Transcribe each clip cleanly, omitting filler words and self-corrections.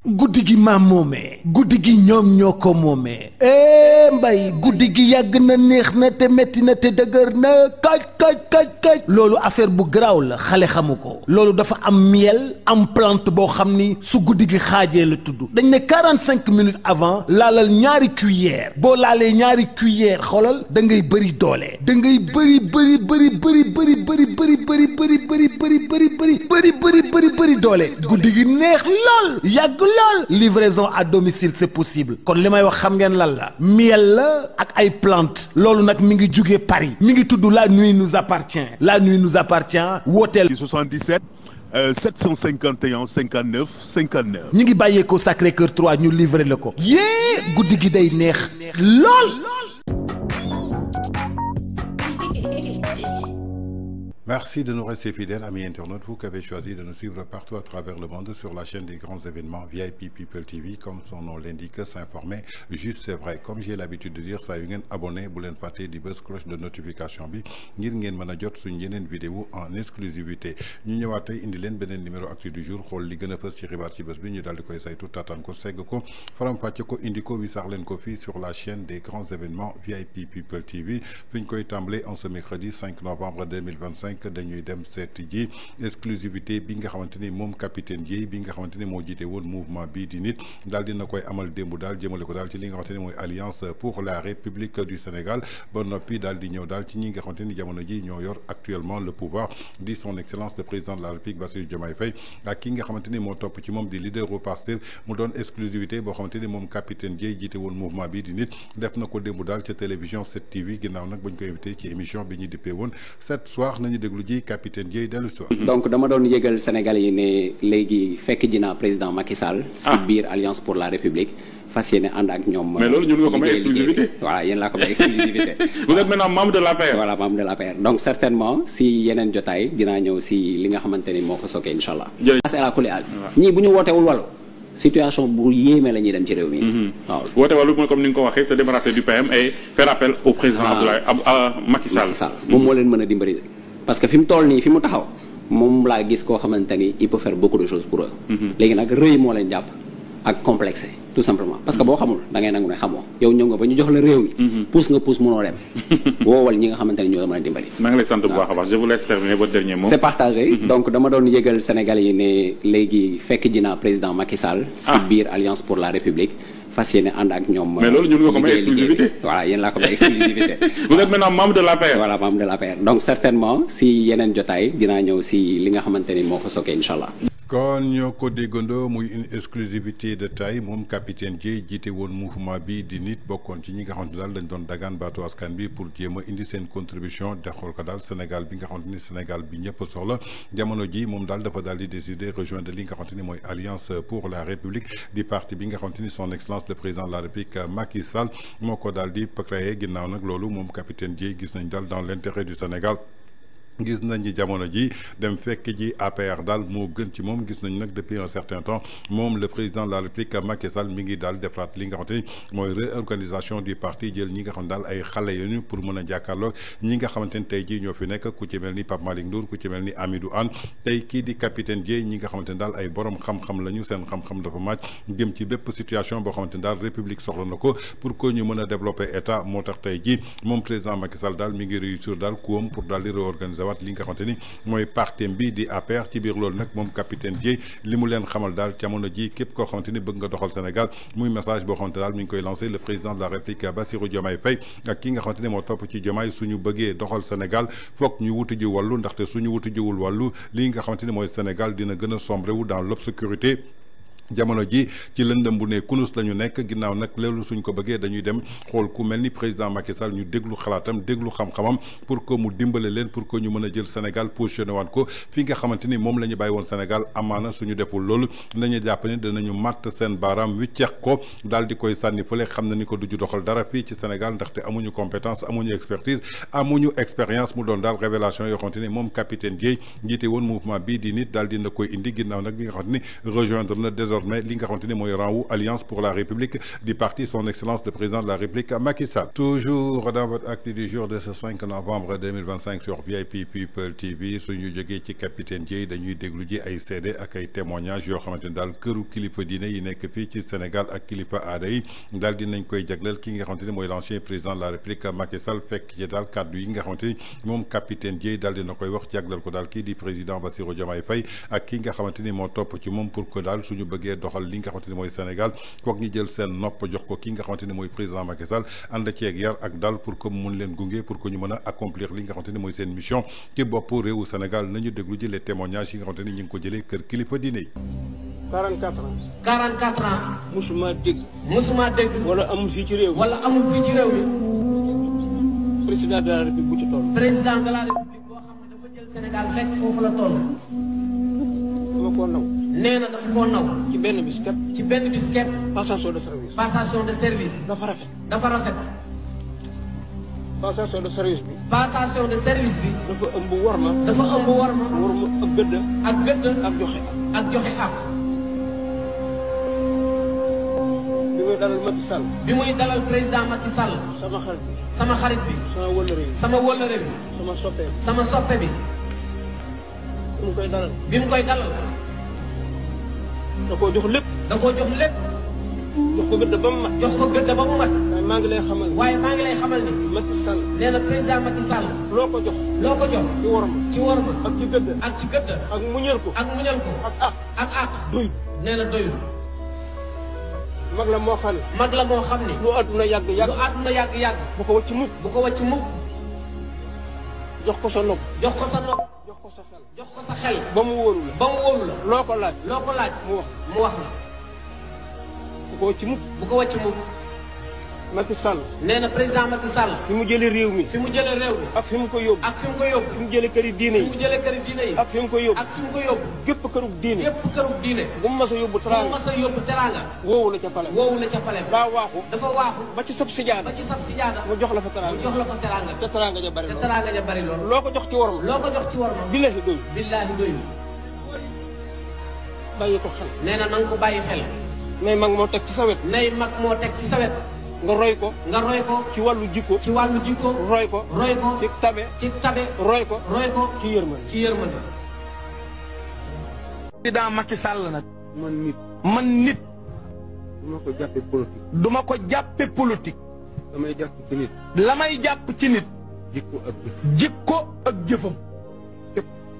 guddi gi maam moomee guddi gi ñoom ñoo ko moomee mbay guddi gi yàgg na neex na te metti na te dëgër na kaj loolu affaire bu garaaw la xale xamu ko loolu dafa am miel am plante boo xam ni su guddi gi xaajee la tudd dañ ne 45 minutes avant laalal ñaari cuillère boo laalee ñaari cuillère xoolal da ngay bëri doole da ngay bëri doole guddi gi neex lool yàgg lool livraison à domicile c'est possible kon li may wax xam ngeen lan la miel la ak ay plante loolu nag mi ngi jugee Paris mi ngi tudd la nuit nous appartient wooteel 77 751 59 59 ñi ngi bàyyeekoo Sacré-Cœur 3 ñu livré la ko yée guddi gi day neex lool. Merci de nous rester fidèles, amis internautes, vous qui avez choisi de nous suivre partout à travers le monde sur la chaîne des grands événements VIP People TV, comme son nom l'indique, s'informer juste c'est vrai. Comme j'ai l'habitude de dire, ça yu ngeen abonné bu leen fàtte di bës cloche de notification bi ngir ngeen mën a jot suñ yeneen vidéo en exclusivité ñu ñëwaat tey indi leen beneen numéro actu du jour xool li gën a fës ci xibaar ci bés bi ñu daal di koy saytu taataan ko segg ko faram-fàcce ko indi ko wisax leen ko fii sur la chaîne des grands événements VIP People TV fi ñu koy tàmbalee en ce mercredi 5 novembre 2025 dañuy dem seeti ji exclusivité bi nga xamante ni moom capitaine Dièye bi nga xamante ni moo jiite woon mouvement bii di nit daal dina koy amal démb daal jëmale ko daal ci li nga xamante ni mooy alliance pour la république du Sénégal ba noppi daal di ñëw daal ci ñi nga xamante ni jamono ji ñoo yor actuellement le pouvoir di son excellence le président de la république Bassirou Diomaye Faye ak ki nga xamante ni moo topp ci moom di leader au Pastef mu doon exclusivité boo xamante ni moom capitaine Dièye jiite woon mouvement bii di nit def na ko démb daal ca télévision 7TV ginnaaw nag bañ ko invité ci émission bi ñu dippee woon 7 soir nañu déglu ji capitaine Dièye dellu si donc dama doon yëgal Sénégal yi ne léegi fekk ji naa président Macky Sall. si biir alliance pour la république fas yéene ànd ak ñoom. mais loolu ñun nga ko may exclusivité. voilà yéen laa ko may exclusivité. vous êtes maintenant membre de l'APR. voilà membre de l'APR donc certainement si yeneen jotaay dinaa ñëw si li nga xamante ni moo ko sookee incha allah. jërëjëf ñii bu ñu wootewul wàllu. situation bu yéeme la ñuy dem ci réew mi. waaw woote wàllu mooy comme ni nga ko waxee se débarrasser du PM et faire appel au président Macky Sall. moom moo leen mën a dimbali parce que fi mu toll nii fi mu taxaw moom laa gis koo xamante ni il peut faire beaucoup de choses pour eux. léegi nag rëy moo leen jàpp ak complexé tout simplement parce que boo xamul da ngay nangu ne xamoo yow ñëw nga ba ñu jox la réew mi. puus nga puus mënoo dem. woowal ñi nga xamante ni ñoo la mën a dimbali. maa ngi lay sant bu baax a baax je vous laisse terminer votre dernier mot. c'est partagé. donc dama doon yëgal Sénégal yi ne léegi fekk ji naa président Macky Sall. si biir alliance pour la république. fas yéene ànd ak ñoom. mais loolu ñun nga ko may exclusivité. voilà yéen laa ko may exclusivité. vous êtes maintenant membre de l'APR. voilà membre de l'APR donc certainement si yeneen jotaay dinaa ñëw si li nga xamante ni moo ko sookee incha allah. kon ñoo ko déggandoo muy une exclusivité de taille moom capitaine Dièye jiite woon mouvement bi di nit bokkoon ci ñi nga xamante ni daal dañ doon dagaan baatu askan bi pour jéem a indi seen contribution dexool ko daal Sénégal bi nga xamante ni Sénégal bi ñëpp soxla jamono ji moom daal dafa daal di décider rejoindre li nga xamante ni mooy alliance pour la république di parti bi nga xamante ni son excellence le président de la république Macky Sall moo ko daal di créé ginnaaw nag loolu moom capitaine Dièye gis nañ daal dans l'intérêt du Sénégal. gis nañ ni jamono ji dem fekk ji APR daal moo gën ci moom gis nañ nag depuis un certain temps moom le président de la république Macky Sall mi ngi daal defaraat li nga xamante ni mooy réorganisation du parti jël ñi nga xam daal ay xale yooyu pour mën a jàkkaarloo ñi nga xamante ni tey jii ñoo fi nekk ku ci mel ni Pape Malick Ndour ku ci mel ni Amidou Anne tey kii di capitaine Dièye ñi nga xamante ni daal ay borom xam-xam lañu seen xam-xam dafa màcc jëm ci bépp situation boo xamante ni daal république soxla na ko pour que ñu mën a développer état moo tax tey jii moom président Macky Sall daal mi ngi réussir daal kuwam pour daal di réorganiser waat li nga xamante ni mooy parti bi di APR ci biir loolu nag moom capitaine Dièye li mu leen xamal daal jamono ji képp koo xamante ni bëgg nga doxal Sénégal muy message boo xamante daal mi ngi koy lancé le président de la République Bassirou Diomaye Faye ak ki nga xamante ni moo topp ci Diomaye suñu bëggee doxal Sénégal foog ñu wutu ji wàllu ndaxte suñu wutu jiwul wàllu li nga xamante ni mooy Sénégal dina gën a sombré wu dans l'obscurité jamono ji ci lëndëm bu ne kunus la ñu nekk ginnaaw nag loolu suñ ko bëggee dañuy dem xool ku mel ni président Macky Sall ñu déglu xalaatam déglu xam-xamam pour que mu dimbale leen pour que ñu mën a jël Sénégal positionné waan ko fi nga xamante ni moom la ñu bàyyi woon Sénégal amaana suñu deful loolu nañu jàpp ni danañu màtt seen baaraam wicceex ko daal di koy sànni fële xam na ni ko duju doxal dara fii ci Sénégal ndaxte amuñu compétence amuñu expertise amuñu expérience mu doon daal révélation yoo xamante ni moom capitaine Dièye jiite woon mouvement bii di nit daal dina koy indi ginnaaw nag bi nga xamante ni rejoindre na désormais li nga xamante ni mooy rang wu Alliance pour la République du parti son excellence le président de la République Macky Sall. Toujours dans votre acte du jour de ce 5 novembre 2025 sur VIP People TV suñu jógee ci capitaine Dièye dañuy déglu ji ay seede ak ay témoignages yoo xamante ni daal këru kilifa diine yi nekk fii ci Sénégal ak kilifa aada yi daal dinañ koy jagleel ki nga xamante ni mooy l'ancien président de la République Macky Sall fekk ci daal kàddu yi nga xamante ni moom capitaine Dièye daal dina koy wax jagleel ko daal kii di président Bassirou Diomaye Faye ak ki nga xamante ni moo topp ci moom pour que daal suñu bëggee doxal li nga xamante ni mooy Sénégal foog ñu jël seen nopp jox ko ki nga xamante ni mooy président Macky Sall ànd ceeg yar ak dal pour que mun leen gunge pour que ñu mën a accomplir li nga xamante ni mooy seen mission ci bopp réewu Sénégal nañu déglu ji les témoignages yi nga xamante ni ñu ngi ko jëlee kër kilifa diine yi. 44 ans. 44 ans. musuma dégg. musuma dégg. wala amul fii ci réew mi. wala amul fii ci réew mi. président de la république bu ci toll. président de la république boo xam ne dafa jël Sénégal fekk foofu la toll. dama koo naw. nee na dafa koo naw. ci benn bis képp. ci benn bis képp. passation de service. passation de service. dafa rafet. dafa rafet. passation de service bi. passation de service bi. dafa ëmb war ma. dafa ëmb war ma. war ma ak gëdd. ak gëdd. ak joxe. ak joxe ak. bi muy dalal Macky Sall. bi muy dalal président Macky Sall. sama xarit bi. sama xarit bi. sama wëllëre bi. sama wëllëre bi. sama soppe bi. sama soppe bi. bi mu koy dalal. bi mu koy dalal. da koo jox lépp. da koo jox lépp. jox ko gëdd ba mu mat. jox ko gëdd ba mu mat. waaye maa ngi lay xamal. waaye maa ngi lay xamal ni. Macky Sall. nee na président Macky Sall. loo ko jox. loo ko jox. ci war ma. ci war ma. ak ci gëdd. ak ci gëdd. ak muñal ko. ak muñal ko. ak ak. ak ak. doy. nee na doyul. mag la moo xam ne. mag la moo xam ni. lu àdduna yàgg yàgg. lu àdduna yàgg yàgg. bu ko wàcc mukk. bu ko wàcc mukk. jox ko sa nopp. jox ko sa nopp. jox ko sa xel. jox ko sa xel. ba mu wóoru la. ba mu wóolu la. loo ko laaj. loo ko laaj. mu wax. mu wax la. bu ko wàcc mukk. bu ko wàcc mukk. Macky Sall. nee na président Macky Sall. fi mu jëlee réew mi. fi mu jëlee réew mi. ak fi mu ko yóbbu. ak fi mu ko yóbbu. fi mu jëlee këri diine fi yi. mu jëlee këri diine yi. ak fi mu ko yóbbu. ak fi mu ko yóbbu. gépp kërug diine. yépp kërug diine. bu mu mas a yóbbu bu teraanga. mas a yóbbu teraanga. woowu la ca pale. woowu la ca pale ba. daa waaxu. dafa waaxu. ba ci sab sijaada. ba ci sab sijaada. mu jox la fa mu teraanga. jox la fa teraanga. te teraanga ja bari te lool. teraanga ja bari lool. loo ko jox ci waram. loo ko jox ci war ma. billahi doy. billaahi doyul. bàyyi ko xel. nee na nga ko bàyyi xel. nay mag moo teg ci sa wet. nay mag moo teg ci sa wet. nga roy ko. nga roy ko. ci wàllu jikko. ci wàllu jikko. roy ko. roy ko. ci tabe. ci tabe. roy ko. roy ko. ci yërmande. ci yërmande. président Macky Sall nag man nit. man nit duma ko jàppe politique. duma ko jàppe politique damay jàpp ci nit. la may jàpp ci nit jikko ak jëf. jikko ak jëfam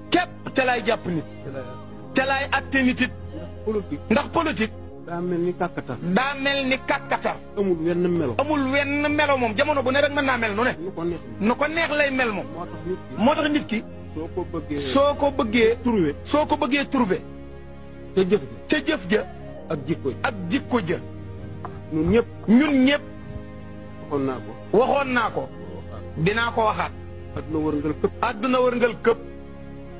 képp ca lay jàpp nit ca lay atte nit it politique. ndax politique daa mel ni kàkkatar. daa mel ni kàkkatar amul wenn melo. amul wenn melo moom jamono bu ne rek mën naa mel nu ne nu ko neex. nu ko neex lay mel moom moo tax nit ki. moo tax nit ki soo ko bëggee. soo ko bëggee trouvé. soo ko bëggee trouvé te jëf ji. ca jëf ja ak jikko ji. ak jikko ja ñun ñëpp. ñun ñëpp waxoon naa ko. waxoon naa ko dinaa ko waxaat adduna wërngal këpp. àdduna wërngal këpp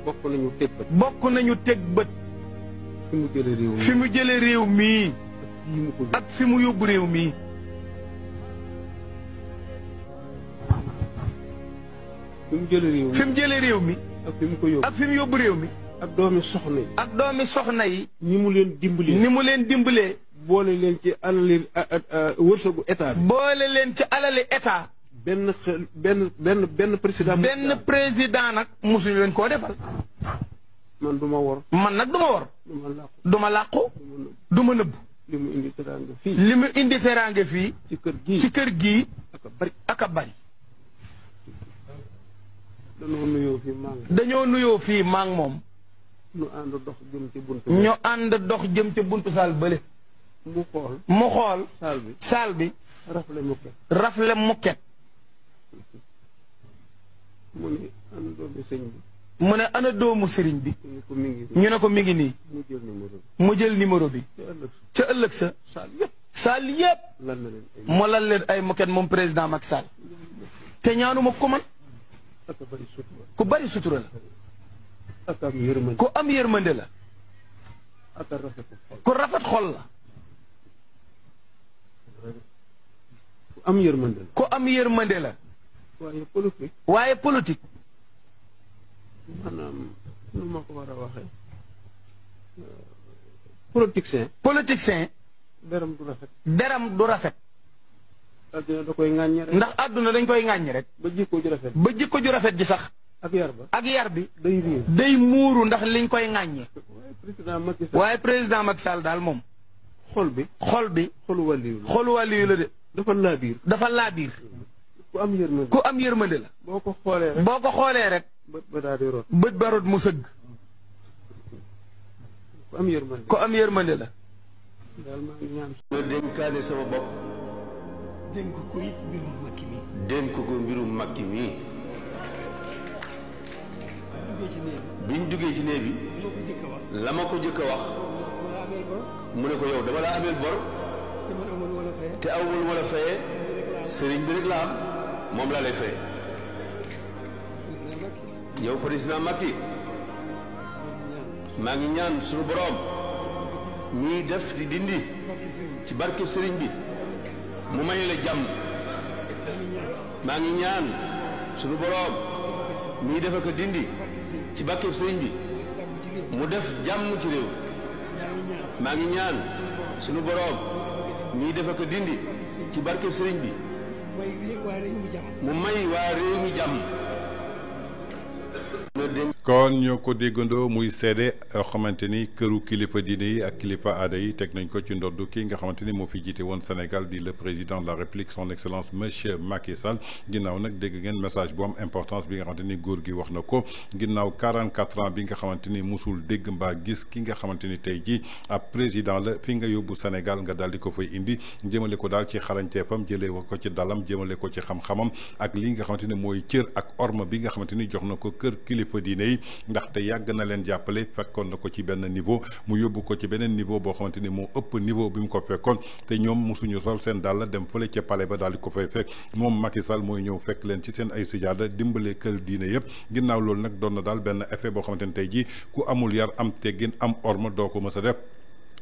bokk nañu teg bët. bokk nañu teg bët fi mu jëlee réew mi. fi mu jëlee réew mii yi mu ko ak fi mu yóbbu réew mii fi mu jëlee réew mi. fi mu jëlee réew mi ak fi mu ko yóbbu. ak fi mu yóbbu réew mi ak doomi soxna yi. ak doomi soxna yi ni mu leen dimbali. ni mu leen dimbalee boole leen ci alali wërsëgu état bi. boole leen ci alali état benn xel benn président. benn président nag musuñu leen koo defal man du ma wor. man nag du ma wor du ma làqu. du ma làqu du ma nëbb li mu indi teraanga fii. li mu indi teraange fii ci kër gii. ci kër gii ak a bari. ak a bari dañoo nuyoo fii maa ngi. dañoo nuyoo fii maa ngi moom ñu ànd dox jëm ci buntu. ñu ànd dox jëm ca buntu saal bële mu xool. mu xool saal bi. saal bi rafle mu ke. rafle mukket mu ne ana doomi sëñ bi. mu ne ana doomu sëriñ bi ñu ko mi ngi. ñu ne ko mi ngi nii mu jël numéro bi. mu jël numéro bi te ëllëg ca ëllëg sa saal yëpp. saal yépp lan na leen ay. mu lal leen ay mukket moom président Macky Sall te ñaanuma ko man ak a bari sutura. ku bari sutura la ak am yërmande. ku am yërmande la ak a rafet xol. ku rafet xol la ku am yërmande la. ku am yërmande la waaye politique. waaye politique maanaam nu ma ko war a waxee. politicien deram du rafet adduna da koy ŋàññi rek. ndax àdduna dañ koy ŋàññi rek ba jikko ju rafet. ba jikko ju rafet ji sax ak yar ba. ak yar bi day riir. day muuru ndax liñ koy ŋàññi. waaye président Macky Sall daal moom xol bi. xolu wàlliyu la. xolu wàlliyu la de. dafa laabiir. dafa laabiir. ku am yërmande. ku am yërmande la. boo ko xoolee rek. bët ba daal di rot. bët ba rot mu sëgg. ku am yërmande. ku am yërmande la. daal maa ngi ñaan. ma dénkaane sama bopp. dénk ko it mbirum Macky mi. dénk ko mbirum Macky mi. biñ duggee ci néeg bi. la ma ko jëkk a wax. mu ne ko yow dama laa ameel bor. te awul wala fayee. sëriñ bi rek la am moom laa lay fay. yow président Macky. maa ngi ñaan suñu boroom. ñiy def di dindi. ci barkeb sëriñ bi. mu may la jàmm. maa ngi ñaan suñu boroom. ñiy def ak dindi. ci barkeb sëriñ bi. mu def jàmm ci réew. maa ngi ñaan suñu boroom. ñiy def ak dindi. ci barkeb sëriñ bi. mu may waa réew mi jàmm. kon ñoo ko déggandoo muy seede xamante ni këru kilifa diine yi ak kilifa aada yi teg nañ ko ci ndoddu kii nga xamante ni moo fi jiite woon Sénégal di le président de la République son excellence monsieur Macky Sall ginnaaw nag dégg ngeen message bu am importance bi nga xamante ni góor gi wax na ko ginnaaw 44 ans bi nga xamante ni musul dégg mbaa gis ki nga xamante ni tey jii ab président la fi nga yóbbu Sénégal nga daal di ko fay indi jëmale ko daal ci xarañteefam jëlee ko ci dalam jëmale ko ci xam-xamam ak li nga xamante ni mooy cër ak orma bi nga xamante ni jox na ko kër kilifa diine yi ndaxte yàgg na leen jàppale fekkoon na ko ci benn niveau mu yóbbu ko ci beneen niveau boo xamante ni moo ëpp niveau bi mu ko fekkoon te ñoom musuñu sol seen dàll dem fële ca palais ba daal di ko fay fekk moom Macky Sall mooy ñëw fekk leen ci seen ay sijaada dimbale kër diine yëpp ginnaaw loolu nag doon na daal benn effet boo xamante ni tey jii ku amul yar am teggin am orma doo ko mës a def.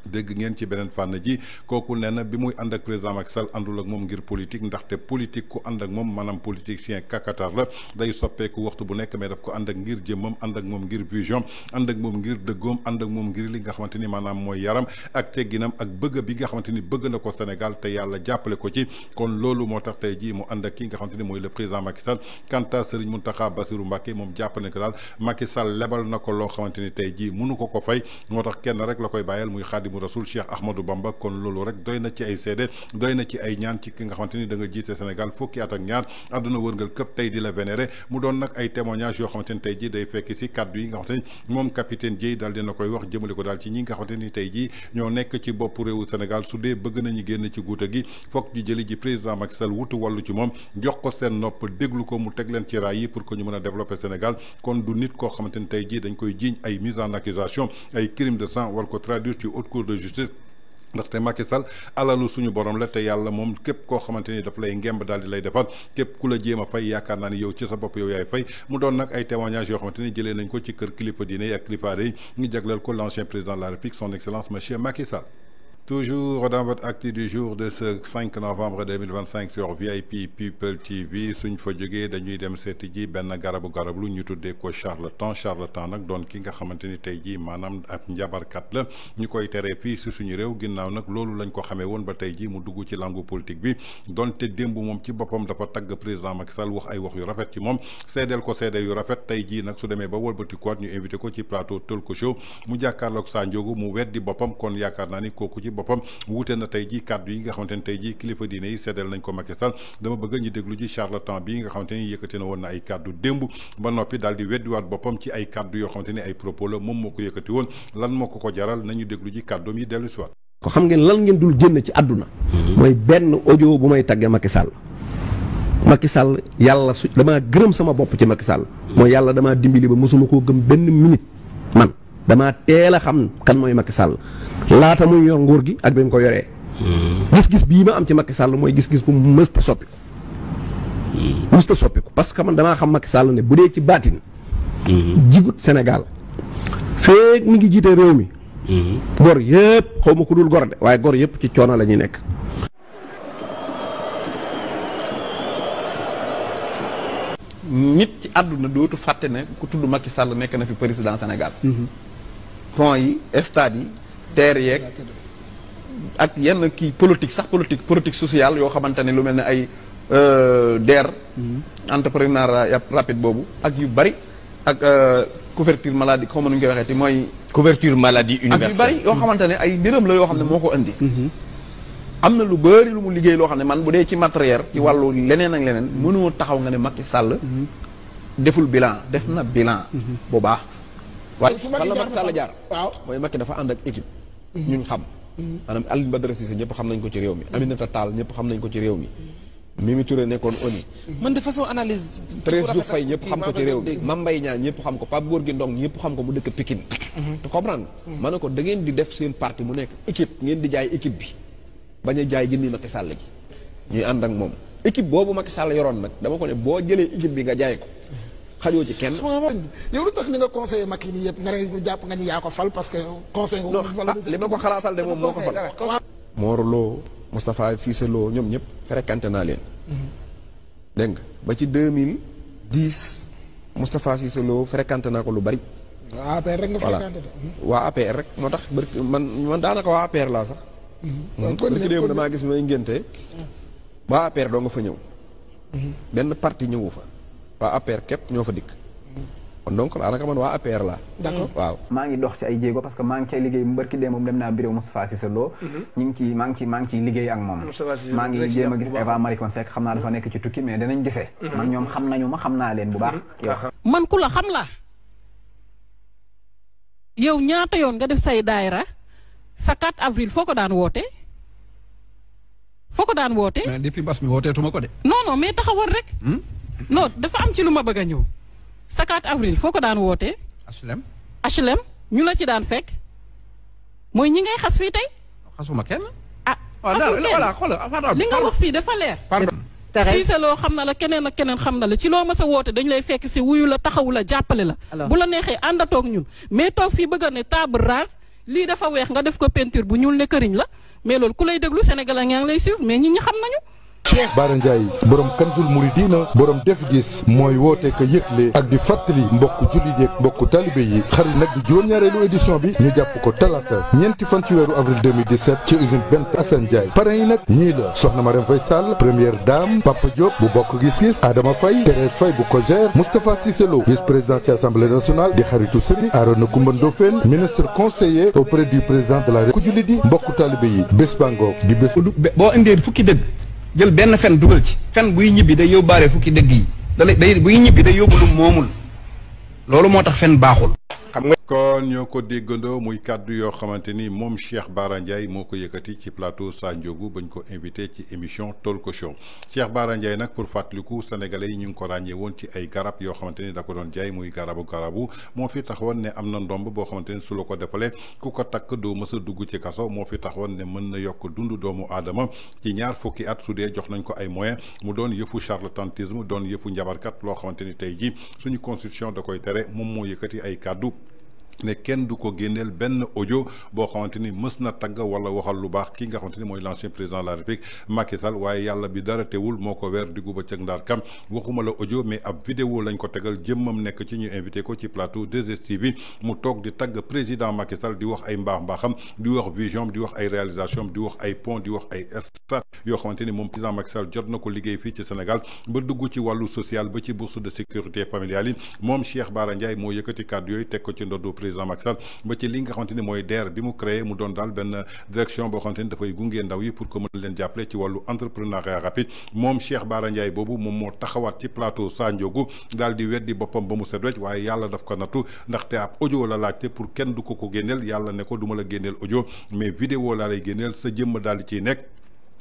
dégg ngeen ci beneen fànn ji kooku nee na bi muy ànd ak président Macky Sall àndul ak moom ngir politique ndaxte politique ku ànd ak moom maanaam politicien kakatar la day soppeeku waxtu bu nekk mais daf ko ànd ak ngir jëmmam ànd ak moom ngir vision ànd ak moom ngir dëggoom ànd ak moom ngir li nga xamante ni maanaam mooy yaram ak tegginam ak bëgg bi nga xamante ni bëgg na ko Sénégal te yàlla jàppale ko ci kon loolu moo tax tey jii mu ànd ak ki nga xamante ni mooy le président Macky Sall quant à Serigne Mountakha Bassirou Mbacké moom jàpp ne que daal Macky Sall lebal na ko loo xamante ni tey jii mënu ko fay moo tax kenn rek la koy bàyyal muy Khadimou Rassoul Cheikh Ahmadou Bamba kon loolu rek doy na ci ay seede doy na ci ay ñaan ci ki nga xamante ni da nga jiite Sénégal fukki at ak ñaar àdduna wërngal këpp tey di la vénéré mu doon nag ay témoignages yoo xamante ni tey jii day fekk si kaddu yi nga xamante ni moom capitaine Dièye daal dina koy wax jëmale ko daal ci ñi nga xamante ni tey jii ñoo nekk ci bopp réewu Sénégal su dee bëgg nañu génn ci guuta gi foog ñu jëli ji président Macky Sall wutu wàllu ci moom jox ko seen nopp déglu ko mu teg leen ci raay yi pour que ñu mën a développer Sénégal kon du nit koo xamante ni tey jii dañ koy jiiñ ay mise en accusation ay crime de sang war ko traduire ci haute cour de justice ndaxte Macky Sall alalu suñu borom la te yàlla moom képp koo xamante ni daf lay ngemb daal di lay defal képp ku la jéem a fay yaakaar naa ni yow ci sa bopp yow yaay fay mu doon nag ay témoignages yoo xamante ni jëlee nañ ko ci kër kilifa diine yi ak kilifa aada yi ñu jagleel ko l'ancien président de la République son excellence monsieur Macky Sall. Toujours dans votre acte du jour de ce 5 novembre 2025 sur VIP People TV suñ fa jógee dañuy dem seeti ji benn garablu ñu tuddee ko charlatan nag doon ki nga xamante ni tey jii maanaam ab njabarkat la ñu koy teree fii si suñu réew ginnaaw nag loolu lañ ko xamee woon ba tey jii mu dugg ci langue politique bi donte démb moom ci boppam dafa tagg président Macky Sall wax ay wax yu rafet ci moom seedeel ko seede yu rafet tey jii nag su demee ba wëlbatikuwaat ñu invité ko ci plateau Talk Show mu jàkkaarloog Sa Ndiogou mu weddi boppam kon yaakaar naa ni kooku ci boppam wuute na tey jii kàddu yi nga xamante ni tey jii kilifa diine yi seddal nañ ko Macky Sall dama bëgg ñu déglu ji charlatan bii nga xamante ni yëkkati na woon na ay kàddu démb ba noppi daal di weddiwaat boppam ci ay kàddu yoo xamante ni ay propos la moom moo ko yëkkati woon lan moo ko jaral nañu déglu ji kàddoom yi dellu si waat ko xam ngeen lan ngeen dul génn ci àdduna mooy benn audio bu may tàggee Macky Sall yàlla su damaa gërëm sama bopp ci Macky Sall mooy yàlla damaa dimbali ba mosuma koo gëm benn minute man damaa teel a xam kan mooy Macky Sall laata muy yor nguur gi ak bi mu ko yoree. gis-gis bii ma am ci Macky Sall mooy gis-gis bu mësta soppiku. mësta soppiku parce que man damaa xam Macky Sall ne bu dee ci baatin. jigut Sénégal feek mi ngi jiite réew mi. gor yëpp xaw ma ku dul gor de waaye gor yëpp ci coono la ñuy nekk. nit ci àdduna dootu fàtte ne ku tudd Macky Sall nekk na fi président Sénégal. pont yi stade yi terre yeeg ak yenn kii politique sax politique sociale yoo xamante ne lu mel ne ay DER. entrepreneuriat rapide boobu ak yu bari ak couverture maladie xaw ma nu ñu koy waxee te mooy. couverture maladie universelle ak yu bari yoo xamante ne ay mbiram la yoo xam ne moo ko indi. am na lu bari lu mu liggéey loo xam ne man bu dee ci matériel ci wàllu leneen ak leneen mënoo taxaw nga ne Macky Sall. deful bilan def na bilan. bu baax. waaye fan la Macky Sall jaar. waaw mooy Macky dafa ànd ak équipe. ñun xam. maanaam Alioune Badara Cissé ñëpp xam nañ ko ci réew mi. Aminata Tall ñëpp xam nañ ko ci réew mi. Mimi Touré nekkoon ONU. man de façon analyse. Thérèse Diouf Faye ñëpp xam ko ci réew mi. Mame Mbaye Niang ñëpp xam ko Pape Gorgui Ndong ñëpp xam ko mu dëkk Pikine. te comprendre ma ne ko da ngeen di def seen parti mu nekk équipe ngeen di jaay équipe bi. bañ a jaay jëmmi Macky Sall ji. ñuy ànd ak moom équipe boobu Macky Sall yoroon nag dama ko ne boo jëlee équipe bi nga jaay ko. xajoo ci kenn. yow lu tax ni nga conseillé Macky nii yëpp nga ne jàpp nga ni yaa ko fal parce que conseil nga. li ma ko xalaatal de moom moo ko fal. Mor Lo Moustapha Cissé Lo ñoom ñëpp fréquenté naa leen. dégg nga ba ci 2010 Moustapha Cissé Lo fréquenté naa ko lu bari. waa APR rek nga fréquenté de. waa APR rek moo tax man daanaka waa APR laa sax. kon ci démb damaa gis may ngénte waa APR doo nga fa ñëw. benn parti ñëwu fa. waa APR képp ñoo fa dikk. kon donc daanaka man waa APR laa. d'accord waaw. maa ngi dox ci ay jéego parce que maa ngi cay liggéey mu barki dee moom dem naa bureau Moustapha Cissé Lo. ñu ngi ci maa ngi ciy liggéey ak moom. maa ngi jéem a gis Eva Maricon Seck xam naa dafa nekk ci tukki mais danañ gisee. man ñoom xam nañu ma xam naa leen bu baax. man ku la xam la yow ñaata yoon nga def say daayra sa 4 avril foo ko daan woote. foo ko daan woote. mais depuis mbas mi wooteetuma ko de. non mais taxawal rek. non dafa am ci lu ma bëgg a ñëw. sa 4 avril foo ko daan wootee. HLM ñu la ci daan fekk mooy ñi ngay xas fii tey. xasuma kenn. ah xasul kenn li nga wax fii dafa leer. pardon. Cissé Lo xam na la keneen ak keneen xam na la ci loo ma sa woote dañu lay fekk si wuyu la taxawu la jàppale la. bu la neexee àndatoog ñun mais toog fii bëgg a ne table rase lii dafa weex nga def ko peinture bu ñuul ne këriñ la mais loolu ku lay déglu Sénégal ñaa ngi lay suivre mais ñi xam nañu. Cheikh Bara Ndiaye borom Kanzul Mouridina borom def gis mooy woote ka yëgle ak di fàttali mbokku jullit yeeg mbokku talibé yi xarit nag di juróom-ñaareelu édition bi ñu jàpp ko talaata ñeenti fan ci weeru avril 2017 ci usine Bent Assane Ndiaye parrain yi nag ñii la soxna Marème Faye Sall première dame Papa Diop bu bokk gis-gis Adama Faye Thérèse Faye bu Kogère Moustapha Cissé Lo vice-président ci assemblée nationale di xaritu Serigne Arona Coumba Ndoffène ministre conseiller auprès du président de la République ku jullit yi mbokku talibé yi bés bango di bés boo indee fukki dëgg jël benn fen dugal ci fen buy ñibbi day yóbbaale fukki dëgg yi day buy ñibbi day yóbbu lu moomul loolu moo tax fen baaxul. xam nga kon ñoo ko déggandoo muy kàddu yoo xamante ni moom Cheikh Bara Ndiaye moo ko yëkkati ci plateau Sa Ndiogou bañ ko invité ci émission Talk Show Cheikh Bara Ndiaye nag pour fàttaliku sénégalais yi ñu ngi ko ràññee woon ci ay garab yoo xamante ni da ko doon jaay muy garabu moo fi taxawoon ne am na ndomb boo xamante ni su la ko defalee ku ko takk doo mës a dugg ci kaso moo fi taxawoon ne mën na yokk dundu doomu aadama ci ñaar fukki at su dee jox nañ ko ay moyens mu doon yëfu charlatanisme doon yëfu njabarkat loo xamante ni tey jii suñu constitution da koy tere moom moo yëkkati ay kàddu ne kenn du ko génneel benn audio boo xamante ni mës na tagg wala waxal lu baax ki nga xamante ni mooy l'ancien président de la République Macky Sall waaye yàlla bi dara teewul moo ko weer diggu ba cëg ndaar kam waxuma la audio mais ab vidéo lañ ko tegal jëmmam nekk ci ñu invité ko ci plateau 2STV mu toog di tagg président Macky Sall di wax ay mbaaxam di wax vision di wax ay réalisation di wax ay pont di wax ay stade yoo xamante ni moom président Macky Sall jot na ko liggéey fii ci Sénégal ba dugg ci wàllu social ba ci bourse de sécurité familiale yi moom Cheikh Bara Ndiaye moo yëkkati kàddu yooyu teg ko ci ndoddu président Macky Sall ba ci li nga xamante ni mooy DER bi mu créé mu doon daal benn direction boo xamante ni dafay gunge ndaw yi pour que mën leen jàppale ci wàllu entrepreneuriat rapide moom Cheikh Bara Ndiaye boobu moom moo taxawaat ci plateau Sa Ndiogou daal di weddi boppam ba mu set wecc waaye yàlla daf ko nattu ndaxte ab audio la laajte pour kenn du ko génneel yàlla ne ko du ma la génneel audio mais vidéo laa lay génneel sa jëmm daal di ciy nekk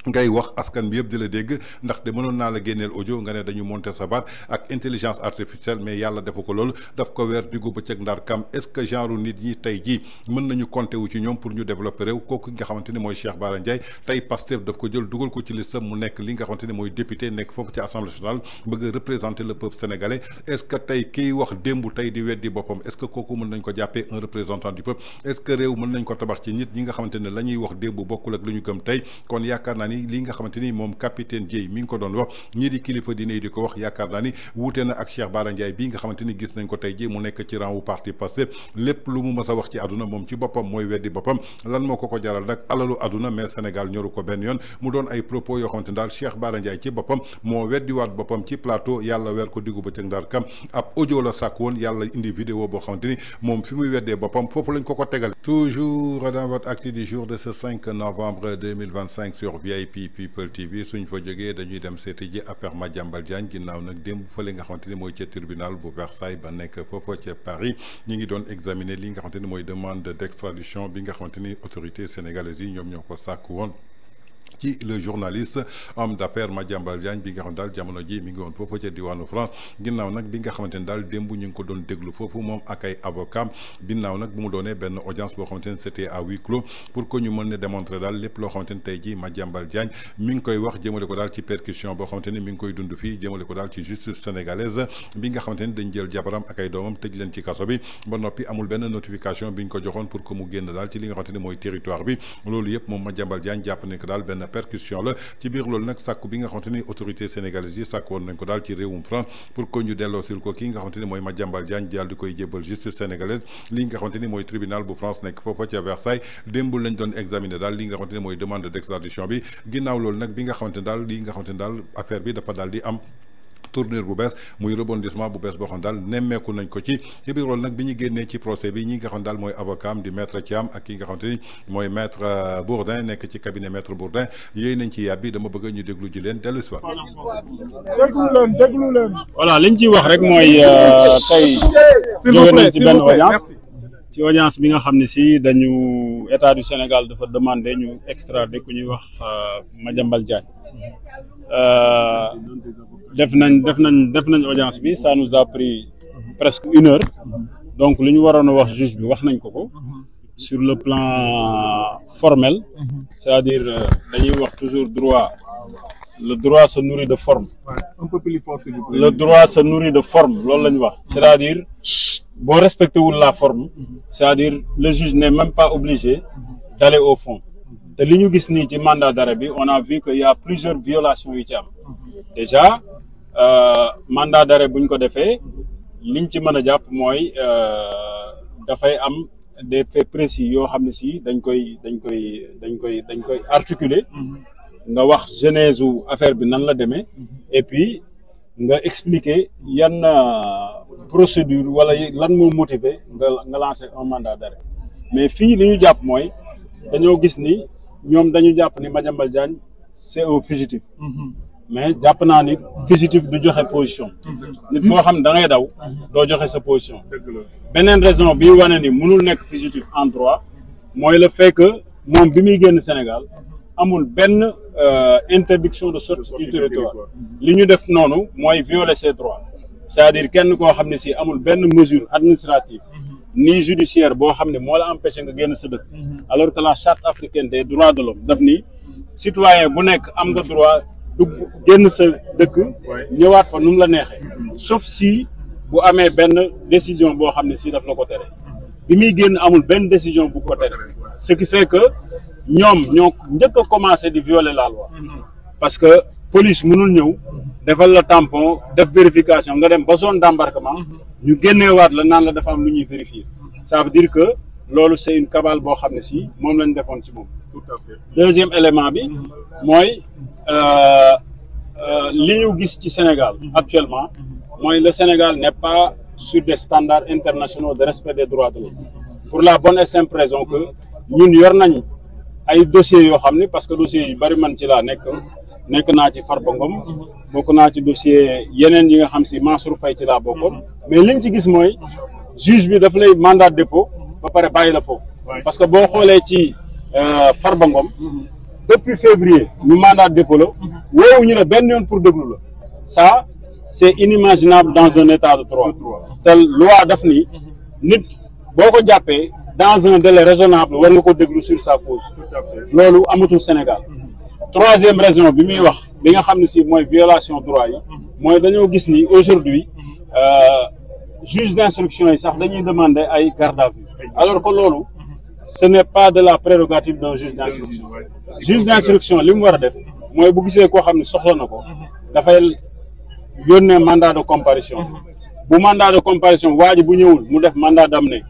ngay wax askan bi yëpp di la dégg ndaxte mënoon naa la génneel audio nga ne dañu monter sa baat ak intelligence artificielle mais yàlla defu ko loolu daf ko weer diggu bëccëg ndar kam est-ce que genre nit ñi tey jii mën nañu compter wu ci ñoom pour ñu développer réew kooku nga xamante ni mooy Cheikh Bara Ndiaye tey Pastef daf ko jël dugal ko ci listam mu nekk li nga xamante ni mooy député nekk foofu ci assemblée nationale bëgg a représenter le peuple sénégalais est-ce que tey kiy wax démb tey di weddi boppam est-ce que kooku mën nañ ko jàppee un représentant du peuple est-ce que réew mën nañ ko tabax ci nit ñi nga xamante ne la ñuy wax démb bokkul ak lu ñu gëm tey kon yaakaar naa ni li nga xamante ni moom capitaine Dièye mi ngi ko doon wax ñii di kilifa diine yi di ko wax yaakaar naa ni wuute na ak Cheikh Bara Ndiaye bii nga xamante ni gis nañ ko tey ji mu nekk ci rang wu parti Pastef lépp lu mu mës a wax ci àdduna moom ci boppam mooy weddi boppam lan moo ko jaral nag alalu àdduna mais Sénégal ñoru ko benn yoon mu doon ay propos yoo xamante ni daal Cheikh Bara Ndiaye ci boppam moo weddiwaat boppam ci plateau yàlla weer ko diggu bëccëg ndar kam ab audio la sàkk woon yàlla indi vidéo boo xamante ni moom fi muy weddee boppam foofu lañ ko tegale toujours dans votre actu du jour de ce 5 novembre 2025 sur VIP People TV suñ fa jógee dañuy dem seeti ji affaire Madiambal Diagne ginnaaw nag démb fële nga xamante ni mooy ca tribunal bu Versailles ba nekk foofu ca Paris ñi ngi doon examiner li nga xamante ni mooy demande d'extradition bi nga xamante ni autorités sénégalaises yi ñoom ñoo ko sàkk woon ci le journaliste homme d'affaires Madiambal Diagne bi nga xam daal jamono ji mi ngi woon foofu ca diwaanu France ginnaaw nag bi nga xamante ni daal démb ñu ngi ko doon déglu foofu moom ak ay avocat ginnaaw nag bu mu doonee benn audience boo xamante ni c'était à huis clos pour que ñu mën ne démontrer daal lépp loo xamante ni tey ji Madiambal Diagne mi ngi koy wax jëmale ko daal ci percussion boo xamante ni mi ngi koy dund fii jëmale ko daal ci justice sénégalaise bi nga xamante ni dañ jël jabaram ak ay doomam tëj leen ci kaso bi ba noppi amul benn notification bi ñu ko joxoon pour que mu génn daal ci li nga xamante ni mooy territoire bi loolu yëpp moom Madiambal Diagne jàpp ne que daal benn percussion la ci biir loolu nag sàkku bi nga xamante ni autorité sénégalaise yi sàkk woon nañ ko daal ci réewum France pour que ñu delloosil ko ki nga xamante ni mooy Madiambal Diagne daal di koy jébbal justice sénégalaise li nga xamante ni mooy tribunal bu France nekk foofa ca Versailles démb lañ doon examiner daal li nga xamante ni mooy demande d'extradition bi ginnaaw loolu nag bi nga xamante ni daal li nga xamante ni daal affaire bi dafa daal di am tournure bu bees muy rebondissement bu bees boo xam daal nemmeeku nañ ko ci biir loolu nag bi ñu génnee ci procès bi ñi nga xam daal mooy avocat am di maître Thiam ak ki nga xamante ni mooy maître Bourdin nekk ci cabinet maître Bourdin yéey nañ ci yàbbi dama bëgg ñu déglu ji leen dellu si waat. déglu leen. voilà liñ ciy wax rek mooy tey jóge nañ ci benn audience bi nga xam ne si dañu état du Sénégal dafa demandé ñu extrader ku ñuy wax Madiambal Diagne. def nañ audience bi ça nous a pris presque 1 heure donc li ñu waroon a wax juge bi wax nañ ko sur le plan formel c'est-à-dire dañuy wax toujours droit le droit se nourrit de forme. un peu plus fort s'il vous plaît. Le droit se nourrit de forme loolu la ñu wax c'est-à-dire boo respecté wul la forme c'est-à-dire le juge n'est même pas obligé d'aller au fond te li ñu gis nii ci mandat d'arrêt bi on a vu que y a plusieurs violations yu ci am déjà mandat d'arrêt bu ñu ko defee liñ ci mën a jàpp mooy dafay am des faits précis yoo xam ne si dañ koy articuler nga wax genèse u affaire bi nan la demee et puis nga expliquer yan procédure wala lan moo motiver nga lancer un mandat d'arrêt mais fii li ñu jàpp mooy dañoo gis ni ñoom dañu jàpp ni Madiambal Diagne c'est un fugitif mais jàpp naa ni fugitif du joxe position nit koo xam ne da ngay daw doo joxe sa position beneen raison bi wane ni mënul nekk fugitif en droit mooy le fait que moom bi muy génn Sénégal amul benn interdiction de sortie du territoire li ñu def noonu mooy violer ses droits c'est-à-dire kenn koo xam ne si amul benn mesure administrative ni judiciaire boo xam ne moo la empêché nga génn sa dëkk alors que la charte africaine des droits de l'homme daf ni citoyen bu nekk am nga droit dugg génn sa dëkk ñëwaat fa nu mu la neexee sauf si bu amee benn décision boo xam ne si daf la ko tere bi muy génn amul benn décision bu ko tere ce qui fait que ñoom ñoo njëkk a commencé di violer la loi parce que police mënul ñëw defal la tampon def vérification nga dem ba zone d'embarquement ñu génneewaat la naan la dafa am lu ñuy vérifier ça veut dire que loolu c'est une cabale boo xam ne si moom lañ defoon ci moom. deuxième élément bi mooy li ñu gis ci Sénégal actuellement mooy le Sénégal n'est pas sur des standards internationaux de respect des droits de l'homme pour la bonne et simple raison que ñun yor nañ ay dossiers yoo xam ne parce que dossiers yu bari man ci laa nekk naa ci Farba Ngom bokk naa ci dossier yeneen yi nga xam si Mansour Faye ci laa bokkoon mais liñ ci gis mooy juge bi daf lay mandat de dépôt ba pare bàyyi la foofu parce que boo xoolee ci Farba Ngom depuis février ñu mandat de dépôt la woowu ñu ne benn yoon pour déglu la ça c'est inimaginable dans un état de droit tel loi daf ni nit boo ko jàppee dans un délai raisonnable war nga ko déglu sur sa cause loolu amatul Sénégal troisième raison bi muy wax bi nga xam ne si mooy violation droit yi mooy dañoo gis ni aujourd'hui juge d'instruction yi sax dañuy demander ay garde à vue alors que loolu ce n'est pas de la prérogative d'un juge d'instruction. Juge d'instruction li mu war a def mooy bu gisee koo xam ne soxla na ko dafay yónnee mandat de comparution bu mandat de comparution waa ji bu ñëwul mu def mandat d'amener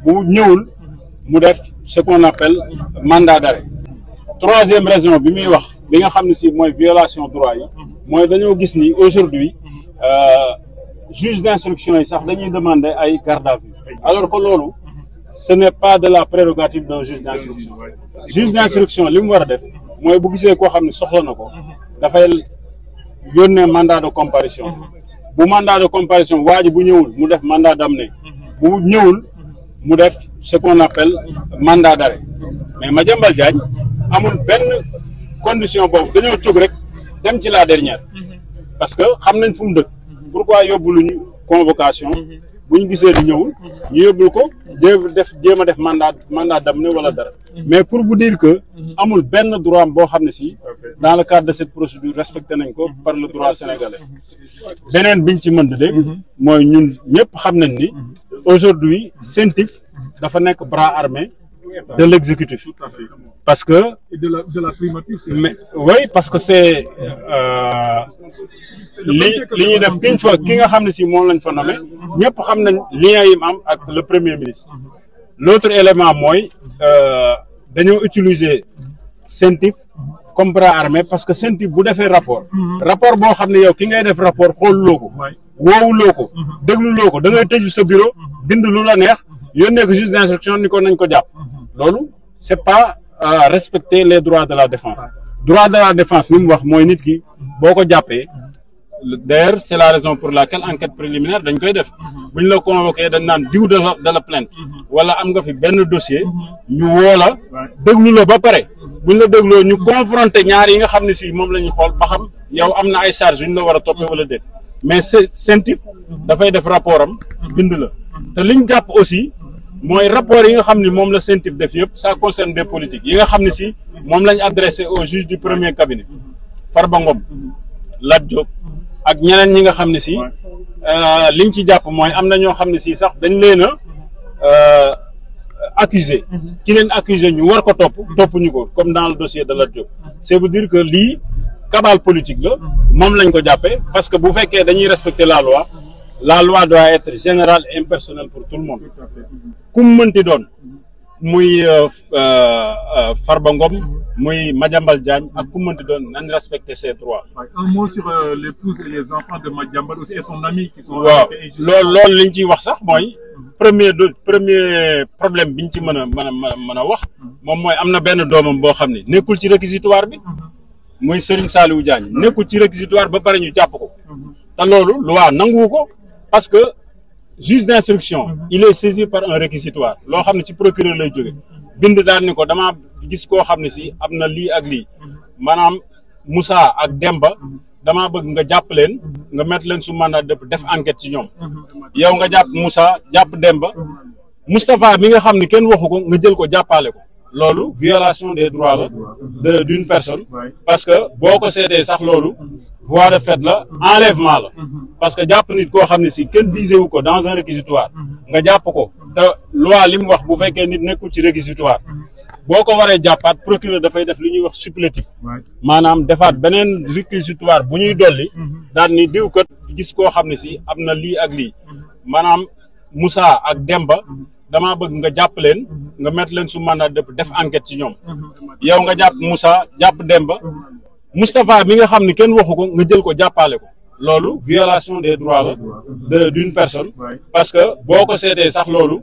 bu ñëwul mu def ce qu'on appelle mandat d'arrêt. Troisième raison bi muy wax bi nga xam ne si mooy violation droit yi mooy dañoo gis ni aujourd'hui juge d'instruction yi sax dañuy demander ay garde à vue alors que loolu ce n'est pas de la prérogative d'un juge d'instruction. Juge d'instruction li mu war a def mooy bu gisee koo xam ne soxla na ko dafay yónnee mandat de comparution bu mandat de comparution waa ji bu ñëwul mu def mandat d'amener bu ñëwul mu def ce qu'on appelle mandat d'arrêt. Mais Madiambal Diagne amul benn condition boobu dañoo jóg rek dem ci la dernière parce que xam nañ fu mu dëkk pourquoi yóbbuluñu convocation bu ñu gisee di ñëwul ñu yóbbul ko jéem a def mandat d'amener wala dara mais pour vous dire que amul benn droit boo xam ne si dans le cadre de cette procédure respecté nañ ko par le droit sénégalais. Beneen biñ ci mën di dégg mooy ñun ñëpp xam nañ ni aujourd'hui CENTIF dafa nekk bras armé de l'exécutif parce que de la primature. Mais oui, parce que c'est li ñuy def ki nga xam ne si moom lañ fa nommé ñëpp xam nañ lien yi am ak le premier ministre. L'autre élément mooy dañoo utiliser CENTIF comme bras armé parce que CENTIF bu defee rapport boo xam ne yow ki ngay def rapport xooluloo ko woowuloo ko dégluloo ko da ngay tëju sa bureau bind lu la neex yónnee ko juge d'instruction ni ko nañ ko jàpp loolu c'est pas respecter les droits de la défense. Droit de la défense li mu wax mooy nit ki boo ko jàppee d'ailleurs c'est la raison pour laquelle enquête préliminaire dañ koy def bu ñu la convoqué dañ naan diw de la plainte wala am nga fi benn dossier ñu woo la déglu la ba pare bu ñu la dégloo ñu confronter ñaar yi nga xam ne si moom la ñu xool ba xam yow am na ay charges yu ñu la war a toppee wala déet mais CENTIF dafay def rapport am bind la te liñ jàpp aussi mooy rapport yi nga xam ni moom la CENTIF def yëpp ça concerne des politiques yi nga xam ne si moom lañ adressé au juge du premier cabinet Farba Ngom Lat Diop ak ñeneen ñi nga xam ne si liñ ci jàpp mooy am na ñoo xam ne si sax dañ leen a accusé ki leen accusé ñu war ko topp ñu ko comme dans le dossier de Lat Diop c'est vous dire que lii cabale politique la moom lañ ko jàppee parce que bu fekkee dañuy respecter la loi doit être générale et impersonnelle pour tout le monde ku mu mënti doon muy Farba Ngom muy Madiambal Diagne ak ku mu mënti doon nañ respecter ses droits. Un mot sur l'épouse et les enfants de Madiambal aussi et son ami qui sont. waaw loolu liñ ciy wax sax mooy premier problème biñ ci mën a wax moom mooy am na benn doomam boo xam ne nekkul ci réquisitoire bi muy Serigne Saliou Diagne nekkul ci réquisitoire ba pare ñu jàpp ko te loolu loi nanguwu ko parce que juge d'instruction il est saisi par un réquisitoire loo xam ne ci procureur lay jóge bind daal ni ko damaa gis koo xam ne si am na lii ak lii maanaam Moussa ak Demba damaa bëgg nga jàpp leen nga mettre leen sous mandat de def enquête ci ñoom yow nga jàpp Moussa jàpp Demba Moustapha mi nga xam ne kenn waxu ko nga jël ko jàppale ko loolu violation des droits la d'une personne parce que boo ko seetee sax loolu voie de fait la enlèvement la parce que jàpp nit koo xam ne si kenn visé wu ko dans un réquisitoire nga jàpp ko te loi li mu wax bu fekkee nit nekkul ci réquisitoire boo ko waree jàppaat procureur dafay def li ñuy wax supplétif maanaam defaat beneen réquisitoire bu ñuy dolli daal ni diw kat gis koo xam ne si am na lii ak lii maanaam Moussa ak Demba damaa bëgg nga jàpp leen nga mettre leen sous mandat de def enquête ci ñoom yow nga jàpp Moussa jàpp Demba Moustapha mi nga xam ne kenn waxu ko nga jël ko jàppale ko loolu violation des droits la d'une personne parce que boo ko seetee sax loolu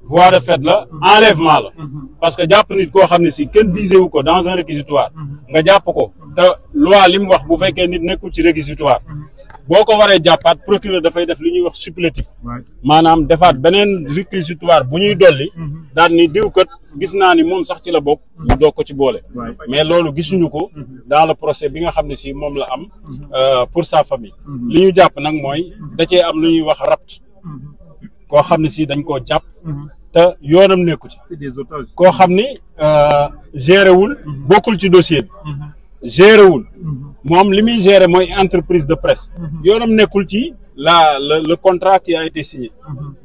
voie de fait la enlèvement la parce que jàpp nit koo xam ne si kenn visé wu ko dans un réquisitoire nga jàpp ko te loi li mu wax bu fekkee nit nekkul ci réquisitoire boo ko waree jàppaat procureur dafay def li ñuy wax supplétif maanaam defaat beneen réquisitoire bu ñuy dolli daal ni diw kat gis naa ni moom sax ci la bokk ñu doog ko ci boole mais loolu gisuñu ko dans le procès bi nga xam ne si moom la am pour sa famille li ñu jàpp nag mooy da cee am lu ñuy wax rapt koo xam ne si dañ koo jàpp te yoonam nekku ci koo xam ni géré wul bokkul ci dossier bi géré wul moom li muy géré mooy entreprise de presse yoonam nekkul ci le contrat qui a été signé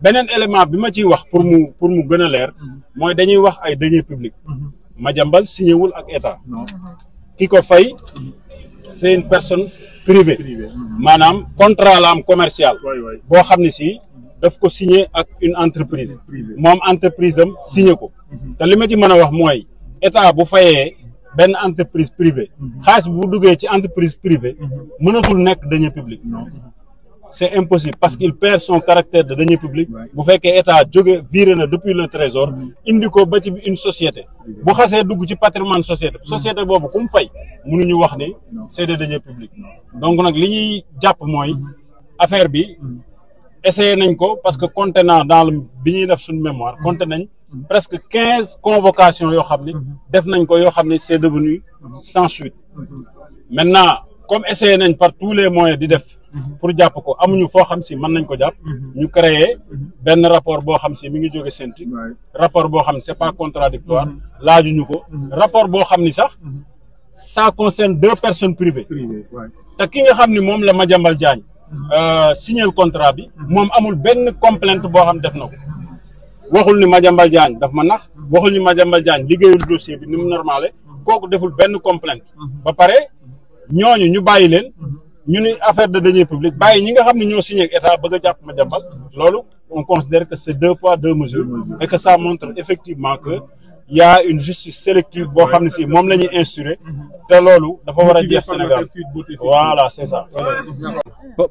beneen élément bi ma ciy wax pour mu gën a leer mooy dañuy wax ay deniers publics Madiambal signé wul ak état ki ko fay c'est une personne privée maanaam contrat la am commercial boo xam ne si daf ko signé ak une entreprise moom entreprise am signé ko te li ma ci mën a wax mooy état bu fayee benn entreprise privée xaalis bu duggee ci entreprise privée mënatul nekk deniers publics c'est impossible parce qu'il perd son caractère de deniers publics bu fekkee état jóge viré na depuis le trésor indi ko ba ci une société bu xasee dugg ci patrimoine société boobu ku mu fay mënuñu wax ni c'est des deniers publics donc nag li ñuy jàpp mooy affaire bi essayé nañ ko parce que compté naa dans le bi ñuy def suñu mémoire compté nañ presque 15 convocations yoo xam ne def nañ ko yoo xam ne c'est devenu sans suite maintenant comme essayé nañ par tous les moyens di def pour jàpp ko amuñu foo xam si mën nañ ko jàpp ñu créer benn rapport boo xam si mi ngi jóge CENTIC rapport boo xam ne c'est pas contradictoire laajuñu ko rapport boo xam ni sax ça concerne 2 personnes privées te ki nga xam ni moom la Madiambal Diagne signé le contrat bi moom amul benn complainte boo xam def na ko waxul ni Madiambal Diagne daf ma nax waxul ni Madiambal Diagne liggéeyul dossier bi ni mu normalé kooku deful benn complainte ba pare ñooñu ñu bàyyi leen ñu ni affaire de deniers publics bàyyi ñi nga xam ne ñoo signé ak état bëgg a jàpp Madiambal loolu on considère que c'est 2 poids 2 mesures et que ça montre effectivement que il y a une justice sélective boo xam ne si moom la ñuy instaurer te loolu dafa war a jeex Sénégal voilà c'est ça.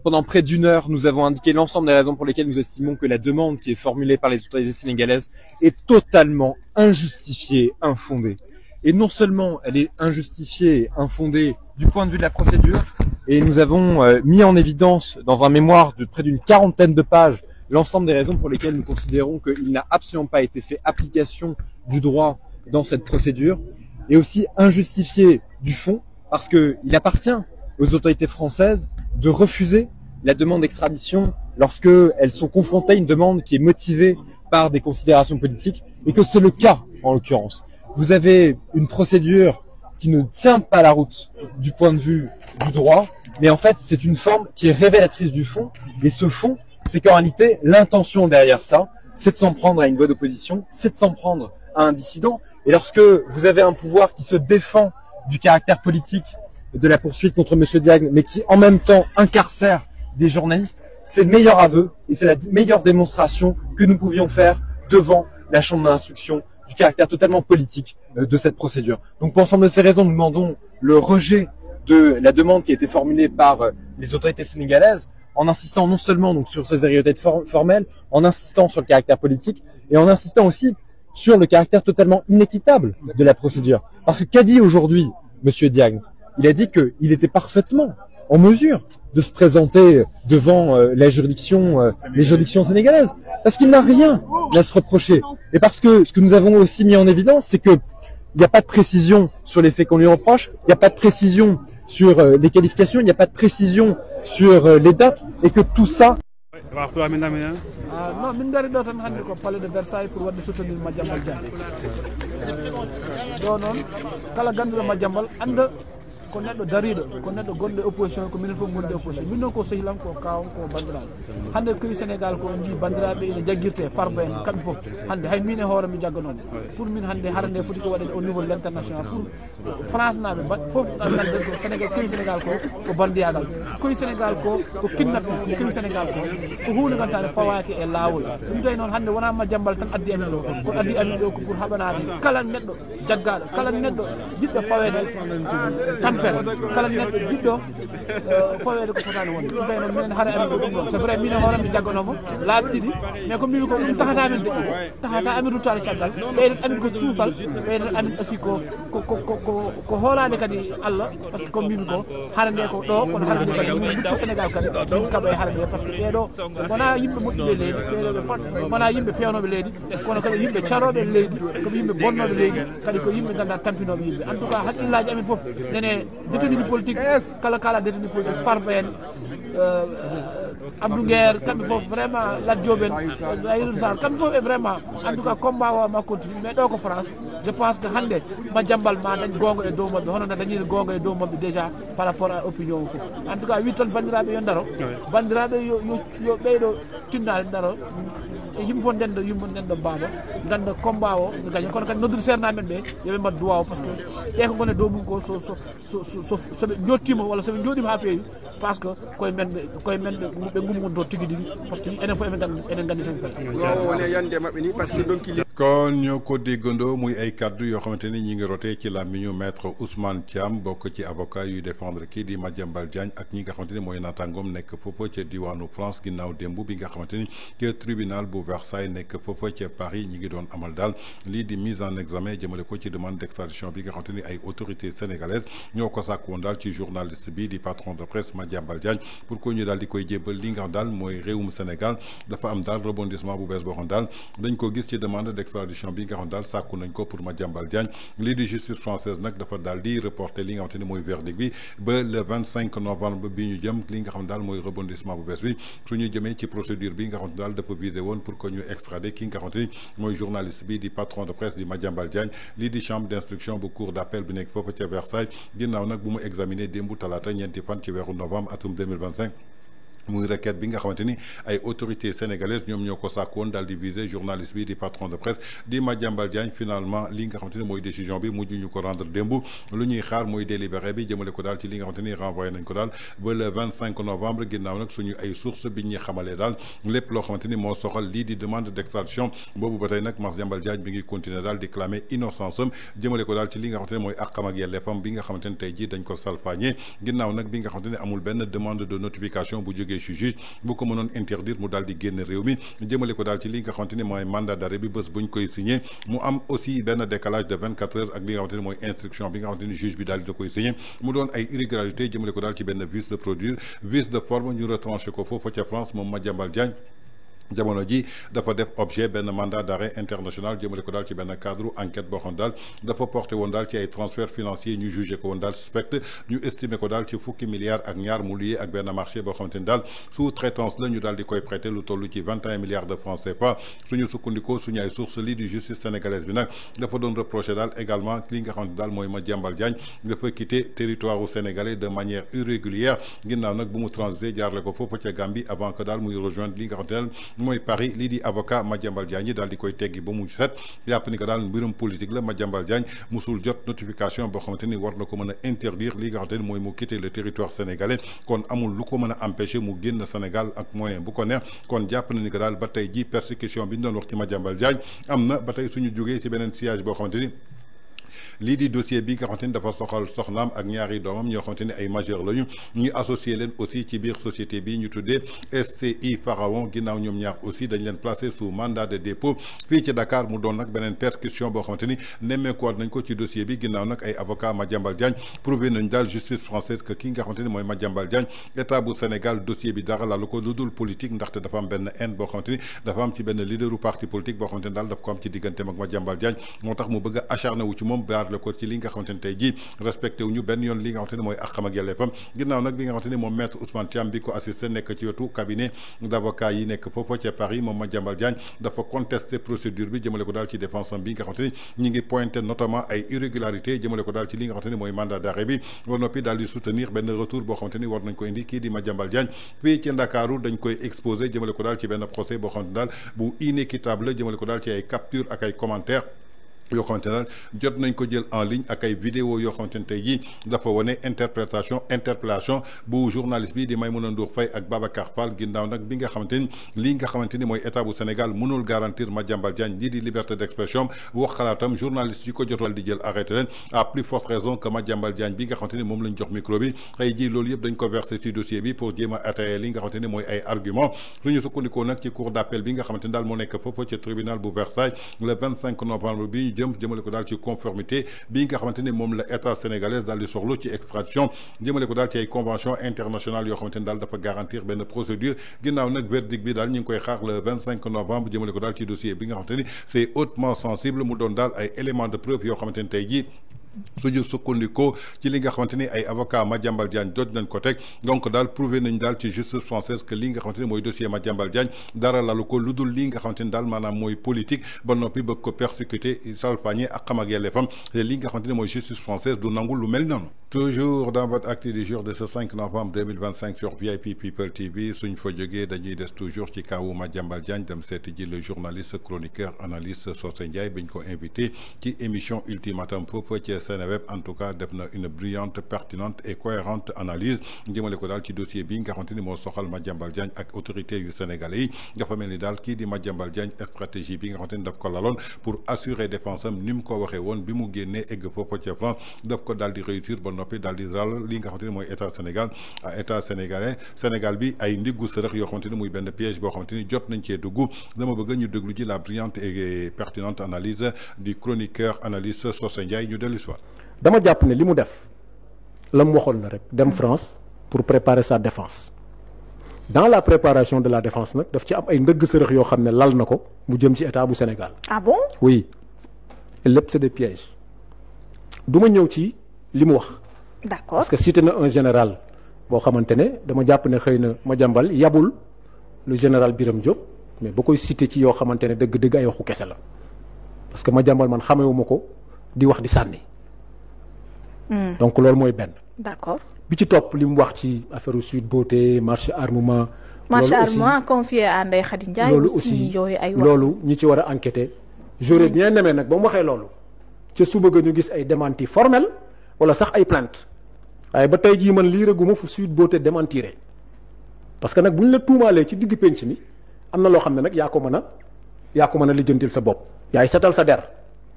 Pendant près d'une heure, nous avons indiqué l'ensemble des raisons pour lesquelles nous estimons que la demande qui est formulée par les autorités sénégalaises est totalement injustifiée, infondée. Et non seulement elle est injustifiée et infondée du point de vue de la procédure, et nous avons mis en évidence dans un mémoire de près d'une 40aine de pages l'ensemble des raisons pour lesquelles nous considérons qu'il n'a absolument pas été fait application du droit dans cette procédure, et aussi injustifiée du fond, parce qu'il appartient aux autorités françaises de refuser la demande d'extradition lorsque elles sont confrontées à une demande qui est motivée par des considérations politiques, et que c'est le cas en l'occurrence. Vous avez une procédure qui ne tient pas la route du point de vue du droit, mais en fait c'est une forme qui est révélatrice du fond, et ce fond, c'est qu'en réalité l'intention derrière ça, c'est de s'en prendre à une voix d'opposition, c'est de s'en prendre à un dissident, et lorsque vous avez un pouvoir qui se défend du caractère politique de la poursuite contre M. Diagne, mais qui en même temps incarcère des journalistes, c'est le meilleur aveu et c'est la meilleure démonstration que nous pouvions faire devant la chambre d'instruction du caractère totalement politique de cette procédure. Donc pour l'ensemble de ces raisons, nous demandons le rejet de la demande qui a été formulée par les autorités sénégalaises, en insistant non seulement donc sur ces irrégularités formelles, en insistant sur le caractère politique et en insistant aussi sur le caractère totalement inéquitable de la procédure. Parce que qu'a dit aujourd'hui M. Diagne? Il a dit qu'il était parfaitement en mesure de se présenter devant les juridictions sénégalaises. Parce qu'il n'a rien à se reprocher. Et parce que ce que nous avons aussi mis en évidence, c'est qu'il n'y a pas de précision sur les faits qu'on lui reproche, il n'y a pas de précision sur les qualifications, il n'y a pas de précision sur les dates, et que tout ça... non min ngari ɗo tan hannde ko palais de Versailles pour wadde soutenir Madiambal Diagne ɗo noon kala ganduɗo Madiambal anda ko neɗɗo dariɗo ko neɗɗo gonɗo opposition ko minen fof gonɗi opposition min noon ko sehlam ko kawam ko bandiraɓe hannde koye Sénégal ko on jii bandiraɓe ene jagguirte farba en kamɓe fof hannde hay min e hoore mi jagganoɓe pour min hannde harande foti ko waɗede au niveau de l' international pour France naɓe fof hannde ko Sénégal koye Sénégal ko bandiyagal koye Sénégal ko kidnapping koye Sénégal ko hunde gantane fawaki e lawol ɗum tawi noon hannde wona Madiambal tan addi amin ɗo ko addi amin ɗo ko pour haɓanade kala neɗɗo jaggaɗo kala neɗɗo jiɗɗo fawede tampere kala neɗɗo jiɗɗo fawede ko fotani wonde ɗum tawi noon minen haara amin ko ɗum ɗon c'est vrai min e hoorem mi jagganomo laaɓi ɗiɗi mais ko mbimi ko ɗum tahata amin de tahata amin ruttade caggal ɓeydat amin ko cuusal ɓeydat amin aussi ko hoolade kadi Allah par ce que ko mbimi ko harande ko ɗo kono harande kadi min lutto Sénégal kadi min kaɓa e harande par ce que ɓeɗo wona yimɓe moƴƴuɓe leydi ɓeɗo wona yimɓe pewnoɓe leydi kono kadi yimɓe caroɓe leydi koɓe yimɓe bonnoɓe leydi kadi ko yimɓe ganduɗa tampinoɓe yimɓe en tout cas haqqillaji amin foof nene détenu politique kala détenu politique Farba en Abdou Nguer kamɓe fof vraiment Lat Diop en Ayirou Sarr kamɓe fof vraiment en tout cas combat o ma continue mais ɗo ko France je pense que hannde Madiambal ma dañ gonga e dow mabɓe hono no dañiri gonga e dow mabɓe déjà par rapport à opinion o fof en tout cas wi toon bandiraɓe yo daro bandiraɓe yo ɓeyɗo tinnade daro yimɓe fof ndendo yimɓe ndendo mbaaba ganda combat o no gagne kono kadi noddude sernamen ɓe yoɓe mbad duwa o par ce que ɓe ko gone dow mum ko soɓe jottima walla soɓe jooɗima ha feewi par ce que koye men ɓe gummoto tigui tigui par ce que enen fof enen gandi toon wone yande mabɓe ni par ce que donc kon ñoo ko déggandoo muy ay kaddu yoo xamante ni ñi ngi rotee ci làmmiñu maître Ousmane Thiam bokk ci avocat yuy défendre kii di Madiambal Diagne ak ñi nga xamante ni mooy naataangoom nekk foofa ca diwaanu France ginnaaw démb bi nga xamante ni ke tribunal bu Versailles nekk foofa ca Paris ñi ngi doon amal daal lii di mise en examen jëmale ko ci demande d'extradition bi nga xamante ni ay autorités sénégalaises ñoo ko sàkk woon daal ci journaliste bi di patron de presse Madiambal Diagne pour que ñu daal di koy jébbal li nga xam daal mooy réewum Sénégal dafa am daal rebondissement bu bees boo xam daal dañ ko gis ci demande d'extradition bi nga xam daal sàkku nañ ko pour Madiambal Diagne lii di justice française nag dafa daal di reporter li nga xamante ni mooy verdict bi ba le 25 novembre bi ñu jëm li nga xam daal mooy rebondissement bu bees bi su ñu jëmee ci procédure bi nga xamante daal dafa visé woon pour que ñu extrader ki nga xamante ni mooy journaliste bi di patron de presse di Madiambal Diagne lii di chambre d'instruction bu cour d'appel bi nekk foofu ca Versailles ginnaaw nag bu mu examiner démbu talaata ñeenti fan ci weeru novembre atum 2025 muy requête bi nga xamante ni ay autorités sénégalaises ñoom ñoo ko sàkk woon daal di viser journaliste bi di patron de presse di Madiambal Diagne finalement li nga xamante ni mooy décision bi mujj ñu ko rendre démb lu ñuy xaar mooy délibéré bi jëmale ko daal ci li nga xamante ni renvoyé nañ ko daal ba le 25 novembre ginnaaw nag suñu ay sources bi ñuy xamalee daal lépp loo xamante ni moo soxal lii di demande d'extradition boobu ba tey nag Madiambal Diagne bi ngi continuer daal di clamer innocence am jëmale ko daal ci li nga xamante ni mooy àqam ak yelleefam bi nga xamante ni tey jii dañ ko salfaañee ginnaaw nag bi nga xamante ni amul benn demande de notification bu jógee ci juge bu ko mënoon interdire mu daal di génn réew mi jëmale ko daal ci li nga xamante ni mooy mandat d'arrêt bi bés buñ koy signé mu am aussi benn décalage de 24 heures ak li nga xamante ni mooy instruction bi nga xamante ni juge bi daal di da koy signé mu doon ay irrégularité jëmale ko daal ci benn vice de procédure vice de forme ñu retranché ko foofu ca France moom Madiambal Diagne jamono ji dafa def objet benn mandat d'arrêt international jëmale ko daal ci benn cadre enquête boo xam daal dafa porté woon daal ci ay transferts financiers ñu jugé ko woon daal suspect ñu estimé ko daal ci fukki milliards ak ñaar mu lié ak benn marché boo xamante ni daal sous-traitance la ñu daal di koy prêté lu toll ci 21 milliards de francs CFA suñu sukkandikoo suñu ay sources lii di justice sénégalaise bi nag dafa doon reproché daal également li nga xamante daal mooy Madiambal Diagne dafa quitté territoire u sénégalais de manière irrégulière ginnaaw nag bu mu transité jaarle ko foofu ca Gambie avant que daal muy rejoindre li nga xamante daal mooy Paris lii di avocat Madiambal Diagne daal di koy teggi ba mu set yàpp ni que daal mbirum politique la Madiambal Diagne musul jot notification boo xamante ni war na ko mën a interdire li nga xamante ni mooy mu quitter le territoire sénégalais kon amul lu ko mën a empêcher mu génn Sénégal ak moyen bu ko neex kon jàpp na ni que daal ba tey ji persécution bi ñu doon wax ci Madiambal Diagne am na ba tey suñu jógee ci beneen siège boo xamante ni lii di dossier bi nga xamante ni dafa soxal soxnaam ak ñaari doomam ñoo xamante ni ay majeur lañu ñu associé leen aussi ci biir société bi ñu tuddee STI Pharaon ginnaaw ñoom ñaar aussi dañ leen placé sous mandat de dépôt fii ci Dakar mu doon nag beneen percussion boo xamante ni nemmeekuwaat nañ ko ci dossier bi ginnaaw nag ay avocat Madiambal Diagne prouvé nañ daal justice française que ki nga xamante ni mooy Madiambal Diagne état bu Sénégal dossier bi dara lalu ko lu dul politique ndaxte dafa am benn haine boo xamante ni dafa am ci benn leaderu parti politique boo xamante ni daal daf ko am ci digganteem ak Madiambal Diagne moo tax mu bëgg a acharné wu ci moom la ko ci li nga xamante ni tey jii respecté wu ñu benn yoon li nga xamante ni mooy àqam ak yelleefam ginnaaw nag bi nga xamante ni moom maître Ousmane Thiam bi ko assisté nekk ci wetu cabinet d'avocat yi nekk foofa ca Paris moom Madiambal Diagne dafa contesté procédure bi jëmale ko daal ci défense am bi nga xamante ni ñi ngi pointé notamment ay irrégularités jëmale ko daal ci li nga xamante ni mooy mandat d'arrêt bi war noppi daal di soutenir benn retour boo xamante ni war nañ ko indi kii di Madiambal Diagne fii ci Ndakaaru dañ koy exposé jëmale ko daal ci benn procès boo xamante ni daal bu inéquitable la jëmale ko daal ci ay capture ak ay commentaires yoo xamante ne jot nañ ko jël en ligne ak ay vidéo yoo xamante ne tey jii dafa wane interpellation bu journaliste bi di Maïmouna Ndour Faye ak Babacar Fall ginnaaw nag bi nga xamante ni lii nga xamante ni mooy état bu Sénégal mënul garantir Madiambal Diagne lii di liberté d'expression wax xalaatam journaliste yi ko jotoon di jël arrêté leen à plus forte raison que Madiambal Diagne bi nga xamante ni moom lañ jox micro bi tey jii loolu yëpp dañ ko versé ci dossier bi pour jéem a attaquer li nga xamante ni mooy ay argument suñu sukkandikoo nag ci cour d'appel bi nga xamante ni daal moo nekk foofu ci tribunal bu Versailles le 25 novembre bi jëmale ko daal ci conformité bi nga xamante ni moom la état sénégalais daal di soxlu ci extradition jëmale ko daal ci ay convention internationale yoo xamante ni daal dafa garantir benn procédure ginnaaw nag verdict bi daal ñu ngi koy xaar le 25 novembre jëmale ko daal ci dossier bi nga xamante ni c'est hautement sensible mu doon daal ay éléments de preuve yoo xamante ni tey jii suñu sukkandikoo ci li nga xamante ni ay avocat Madiambal Diagne doot nañ ko teg donc daal prouvé nañ daal ci justice française que li nga xamante ni mooy dossier Madiambal Diagne dara lalu ko lu dul li nga xamante ni daal maanaam mooy politique ba noppi bëgg ko persécuter salfaañe ak xam ak yelleefam li nga xamante ni mooy justice française du nangu lu mel noonu. toujours dans votre acte du jour de ce 5 novembre 2025 sur VIP People TV suñ fa jógee dañuy des toujours ci kawu Madiambal Diagne dem seeti ji le journaliste chroniqueur analyste Socé Ndiaye biñ ko invité ci émission Ultimatum foofu ci Seneweb en tout cas def na une brillante pertinente et cohérente analyse jëmale ko daal ci dossier bi nga xamante ni moo soxal Madiambal Diagne ak autorité yu sénégalais yi dafa mel ni daal kii di Madiambal Diagne stratégie bi nga xamante ni daf ko laloon pour assurer défense am ni mu ko waxee woon bi mu génnee egg foofu ca France daf ko daal di réussir ba noppi daal di ral li nga xamante ni mooy état Sénégal état sénégalais Sénégal bi ay ndiggu sërëx yoo xamante ni muy benn piège boo xamante ni jot nañ cee dugg dama bëgg ñu déglu ji la brillante et pertinente analyse du chroniqueur analyste Socé Ndiaye ñu dellu si waat. dama jàpp ne li mu def la mu waxoon la rek dem France pour préparer sa défense dans la préparation de la défense nag daf ci am ay ndëgg sërëx yoo xam ne lal na ko mu jëm ci état bu Sénégal. ah bon. oui lépp c'est des pièges du ma ñëw ci li mu wax. d'accord parce que cité na un général boo xamante ne dama jàpp ne xëy na Madiambal yabul le général Birame Diop mais ba koy cité ci yoo xamante ne dëgg-dëgg ay waxu kese la parce que Madiambal man xamewuma ko di wax di sànni. donc loolu mooy benn. d'accord bi ci topp li mu wax ci affaire Sweet Beauté marché armement. marché armement confié à Ndeye Khady Ndiaye. loolu aussi yooyu ay wax loolu ñi ci war a enquêter. j'aurais bien aimé nag ba mu waxee loolu. ca suba ga ñu gis ay démenti formel wala sax ay plainte waaye ba tey jii man lii rëgguma fu Sweet Beauté démentiré parce que nag bu ñu la tuumaalee ci digg penc mi am na loo xam ne nag yaa ko mën a lijjantil sa bopp. yaay setal sa der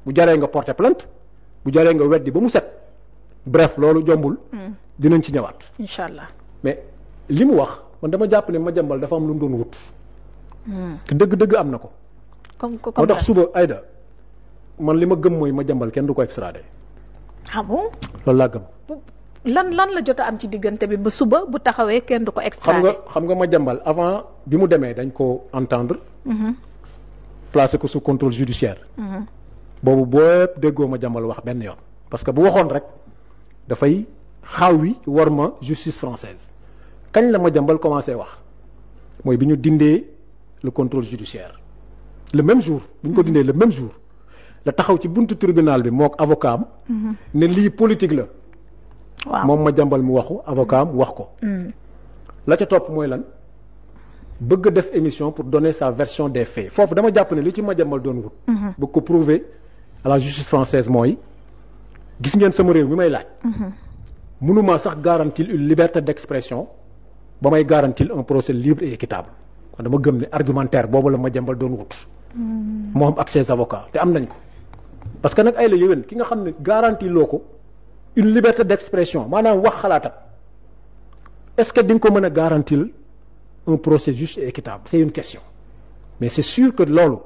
bu jaree nga porter plainte bu jaree nga weddi ba mu set. bref loolu jombul. dinañ ci ñëwaat. incha allah mais li mu wax man dama jàpp ne Madiambal dafa am lu mu doon wut. te dëgg-dëgg am na ko. moo tax suba Aïda man li ma gëm mooy Madiambal kenn du ko extradé. ah bon. loolu laa gëm. lan la jot a am ci diggante bi ba suba bu taxawee kenn du ko extradé. xam nga Madiambal avant bi mu demee dañ ko entendre. placé ko sous contrôle judiciaire. boobu boobu déggoo Madiambal wax benn yoon. parce que bu waxoon rek. dafay xaawi war ma justice française kañ la Madiambal commencé wax mooy bi ñu dindee le contrôle judiciaire le même jour bi ñu ko dindee le même jour la taxaw ci buntu tribunal bi mook avocat am ne lii politique la waaw moom Madiambal mu waxu avocat am wax ko la ca topp mooy lan bëgg def émission pour donner sa version des faits foofu dama jàpp ne li ci Madiambal doon wut bëgg ko prouver à la justice française mooy gis ngeen sama réew mi may laaj. mënuma sax garantir une liberté d'expression ba may garantir un procès libre et équitable kon dama gëm ne argumentaire boobu la Madiambal doon wut. moom ak ses avocats te am nañ ko. parce que nag ay la yéwén ki nga xam ne garantir loo ko une liberté d'expression maanaam wax xalaatam est-ce que di nga ko mën a garantir un procès juste et équitable c'est une question mais c'est sûr que loolu.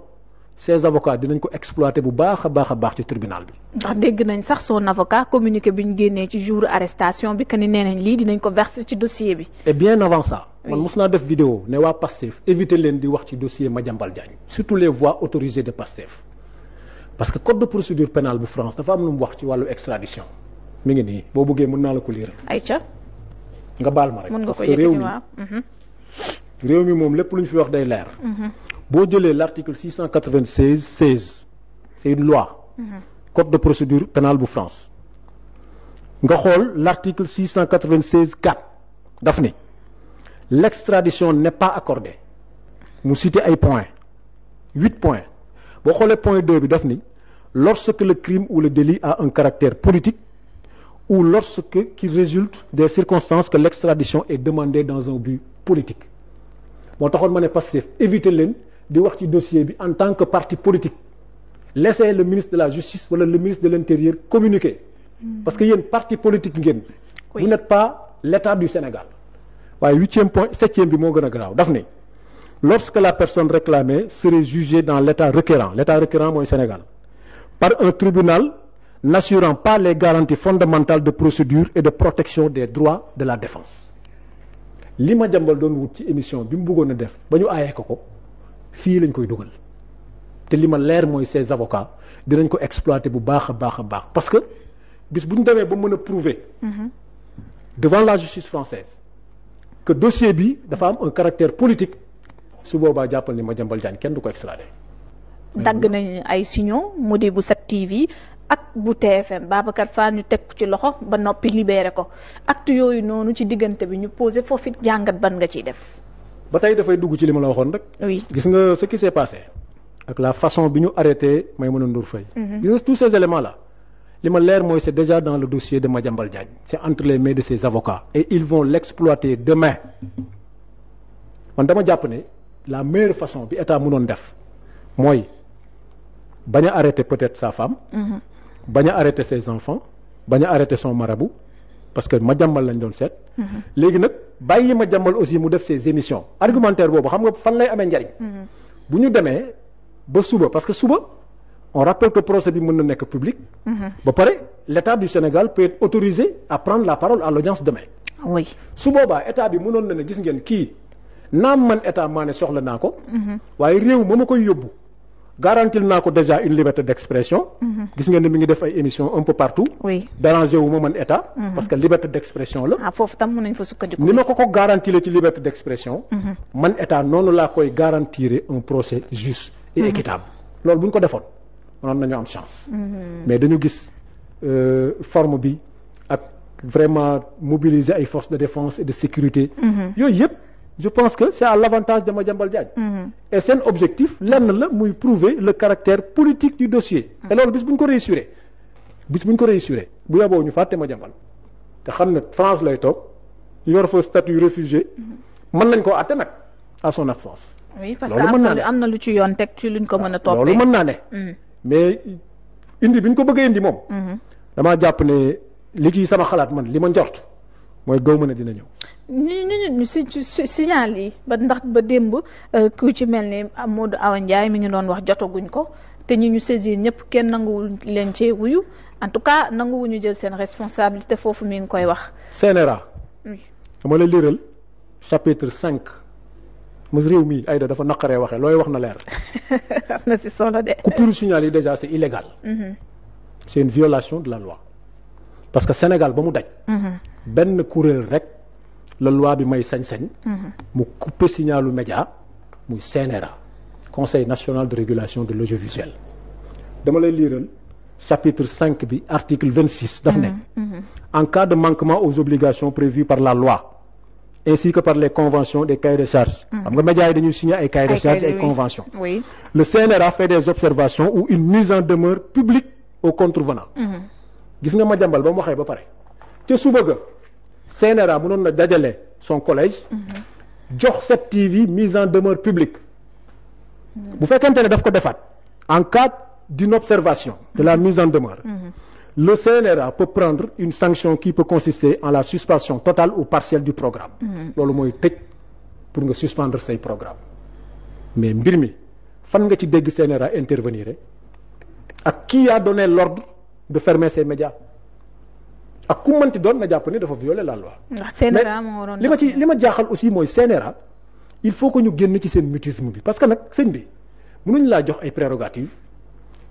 ces avocats dinañ ko exploiter bu baax a baax ci tribunal bi. ndax dégg nañ sax son avocat communiqué bi ñu génnee ci jour arrestation bi que ni nee nañ lii dinañ ko verser ci dossier bi. et bien avant ça. man mos naa def vidéo ne waa Pastef éviter leen di wax ci dossier Madiambal Diagne. surtout les voies autorisées de Pastef. parce que code de procédure pénale bu France dafa am lu mu wax ci wàllu extradition mi ngi nii boo bëggee mën naa la ko lire. ayca. nga baal ma rek. mën nga parce ko que réew mi yëkkati réew mi moom lépp lu ñu fi wax day leer. boo jëlee l'article 696-16 c'est une loi. code de procédure pénale bu France. nga xool l'article 696-4 daf ni l'extradition n'est pas accordée mu cité ay points 8 points boo xoolee point 2 bi daf ni lorsque le crime ou le délit a un caractère politique ou lorsque qui résulte des circonstances que l'extradition est demandée dans un but politique moo taxoon ma ne Pastef éviter leen di wax ci dossier bi en tant que parti politique laissez le ministre de la justice wala le ministre de l'intérieur communiquer parce que yéen parti politique ngeen vous n'êtes pas l'État du Sénégal waaye 7e bi moo gën a garaaw daf ne lorsque la personne réclamée serait jugée dans l'État requérant mooy Sénégal par un tribunal n'assurant pas les garanties fondamentales de procédure et de protection des droits de la défense li Madiambal doon wut ci émission bi mu bëggoon a def ba ñu aayee ko fii lañ koy dugal te li ma leer mooy ces avocats dinañ ko exploiter bu baax a baax parce que bis bu ñu demee ba mën a prouver devant la justice française que dossier bi dafa am un caractère politique su boobaa jàppal ni Madiambal Diagne kenn du ko extradé. dagg nañ ay signaux mu di bu 7TV ak bu TFM Babacar Fall ñu teg ci loxo ba noppi libéré ko acte yooyu noonu ci diggante bi ñu posé foofu jàngat ban nga ciy def. ba tey dafay dugg ci li ma la waxoon rek. oui gis nga ce qui s'est passé ak la façon bi ñu arrêté Maïmouna Ndour Faye. gis nga tous ces éléments là li ma leer mooy c'est déjà dans le dossier de Madiambal Diagne c'est entre les mains de ses avocats et ils vont l'exploiter demain man dama jàpp ne la meilleure façon bi état mënoon def mooy bañ a arrêter peut-être sa femme. bañ a arrêter ses enfants bañ a arrêter son marabout parce que Madiambal lañ doon seet. léegi nag bàyyi Madiambal aussi mu def ses émissions argumentaire boobu xam nga fan lay amee njariñ. bu ñu demee ba suba parce que suba on rappelle que procès bi mën na nekk public. ba pare l'État du Sénégal peut être autorisé à prendre la parole à l'audience demain. oui su boobaa état bi mënoon na ne gis ngeen kii naam man état maa ne soxla naa ko. waaye réew ma ma koy yóbbu. garantil naa ko déjà une liberté d'expression. gis ngeen ne mi ngi def ay émissions un peu partout. oui dérangé wu ma man état. parce que liberté d'expression la. ah foofu tam mën nañ fa sukkandiku. ni ma ko garantir ci liberté d'expression. man état noonu laa koy garantir un procès juste et équitable. loolu bu ñu ko defoon mënoon nañu am chance. mais dañu gis forme bi ak vraiment mobiliser ay forces de défense et de sécurité. yooyu yëpp. je pense que c'est à l'avantage de Madiambal Diagne. Et seen objectif lenn la muy prouver le caractère politique du dossier. et loolu bis bu ñu ko réussir bu yaboo ñu fàtte Madiambal te xam ne France lay toog yor fa statut réfugié mën nañ koo àtte nag à son absence. oui parce que am na lu ci yoon teg ci luñ ko mën a toppee. loolu mën naa ne. mais indi bi ñu ko bëggee indi moom. damaa jàpp ne li ci sama xalaat man li ma njort mooy gaw mën a dina ñëw. ñu signal yi ba ndax ba démb ku ci mel ni Modou Awa Ndiaye mi ngi doon wax jotaguñ ko te ñi ñu saisir ñëpp kenn nanguwul leen cee wuyu en tout cas nanguwuñu jël seen responsabilité foofu mi ngi koy wax. CNRA. dama la liral chapitre 5 mos réew mi Aïda dafa naqaree waxee looy wax na leer. am na si solo de. coupure signal yi déjà c'est illégal. c'est une violation de la loi parce que Sénégal ba mu daj. benn kuréel rek. la loi bi may sañ-sañ. mu couper signalu média muy CNRA Conseil national de régulation de l'audiovisuel. dama lay liiral chapitre 5 bi article 26 daf ne. en cas de manquement aux obligations prévues par la loi ainsi que par les conventions des cahiers de charges. xam nga médias yi dañuy signer ay cahiers de charges et conventions. oui le CNRA fait des observations ou une mise en demeure publique aux contrevenants. gis nga Madiambal ba mu waxee ba pare ca suba ga CNRA mënoon na dajale son collège. jox 7TV mise en demeure publique. bu fekkente ne daf ko defaat en cas d'une observation de la mise en demeure. le CNRA peut prendre une sanction qui peut consister en la suspension totale ou partielle du programme. loolu mooy tëj pour nga suspendre say programme mais mbir mi fan nga ci dégg CNRA intervenir ak qui a donné l'ordre de fermer ces médias. ak ku mënti doon na jàpp ni dafa violer la loi. CNRA moo waroon li ma jaaxal aussi mooy CNRA il faut que ñu génn ci seen mutisme bi parce que nag sëñ bi mënuñ laa jox ay prérogatives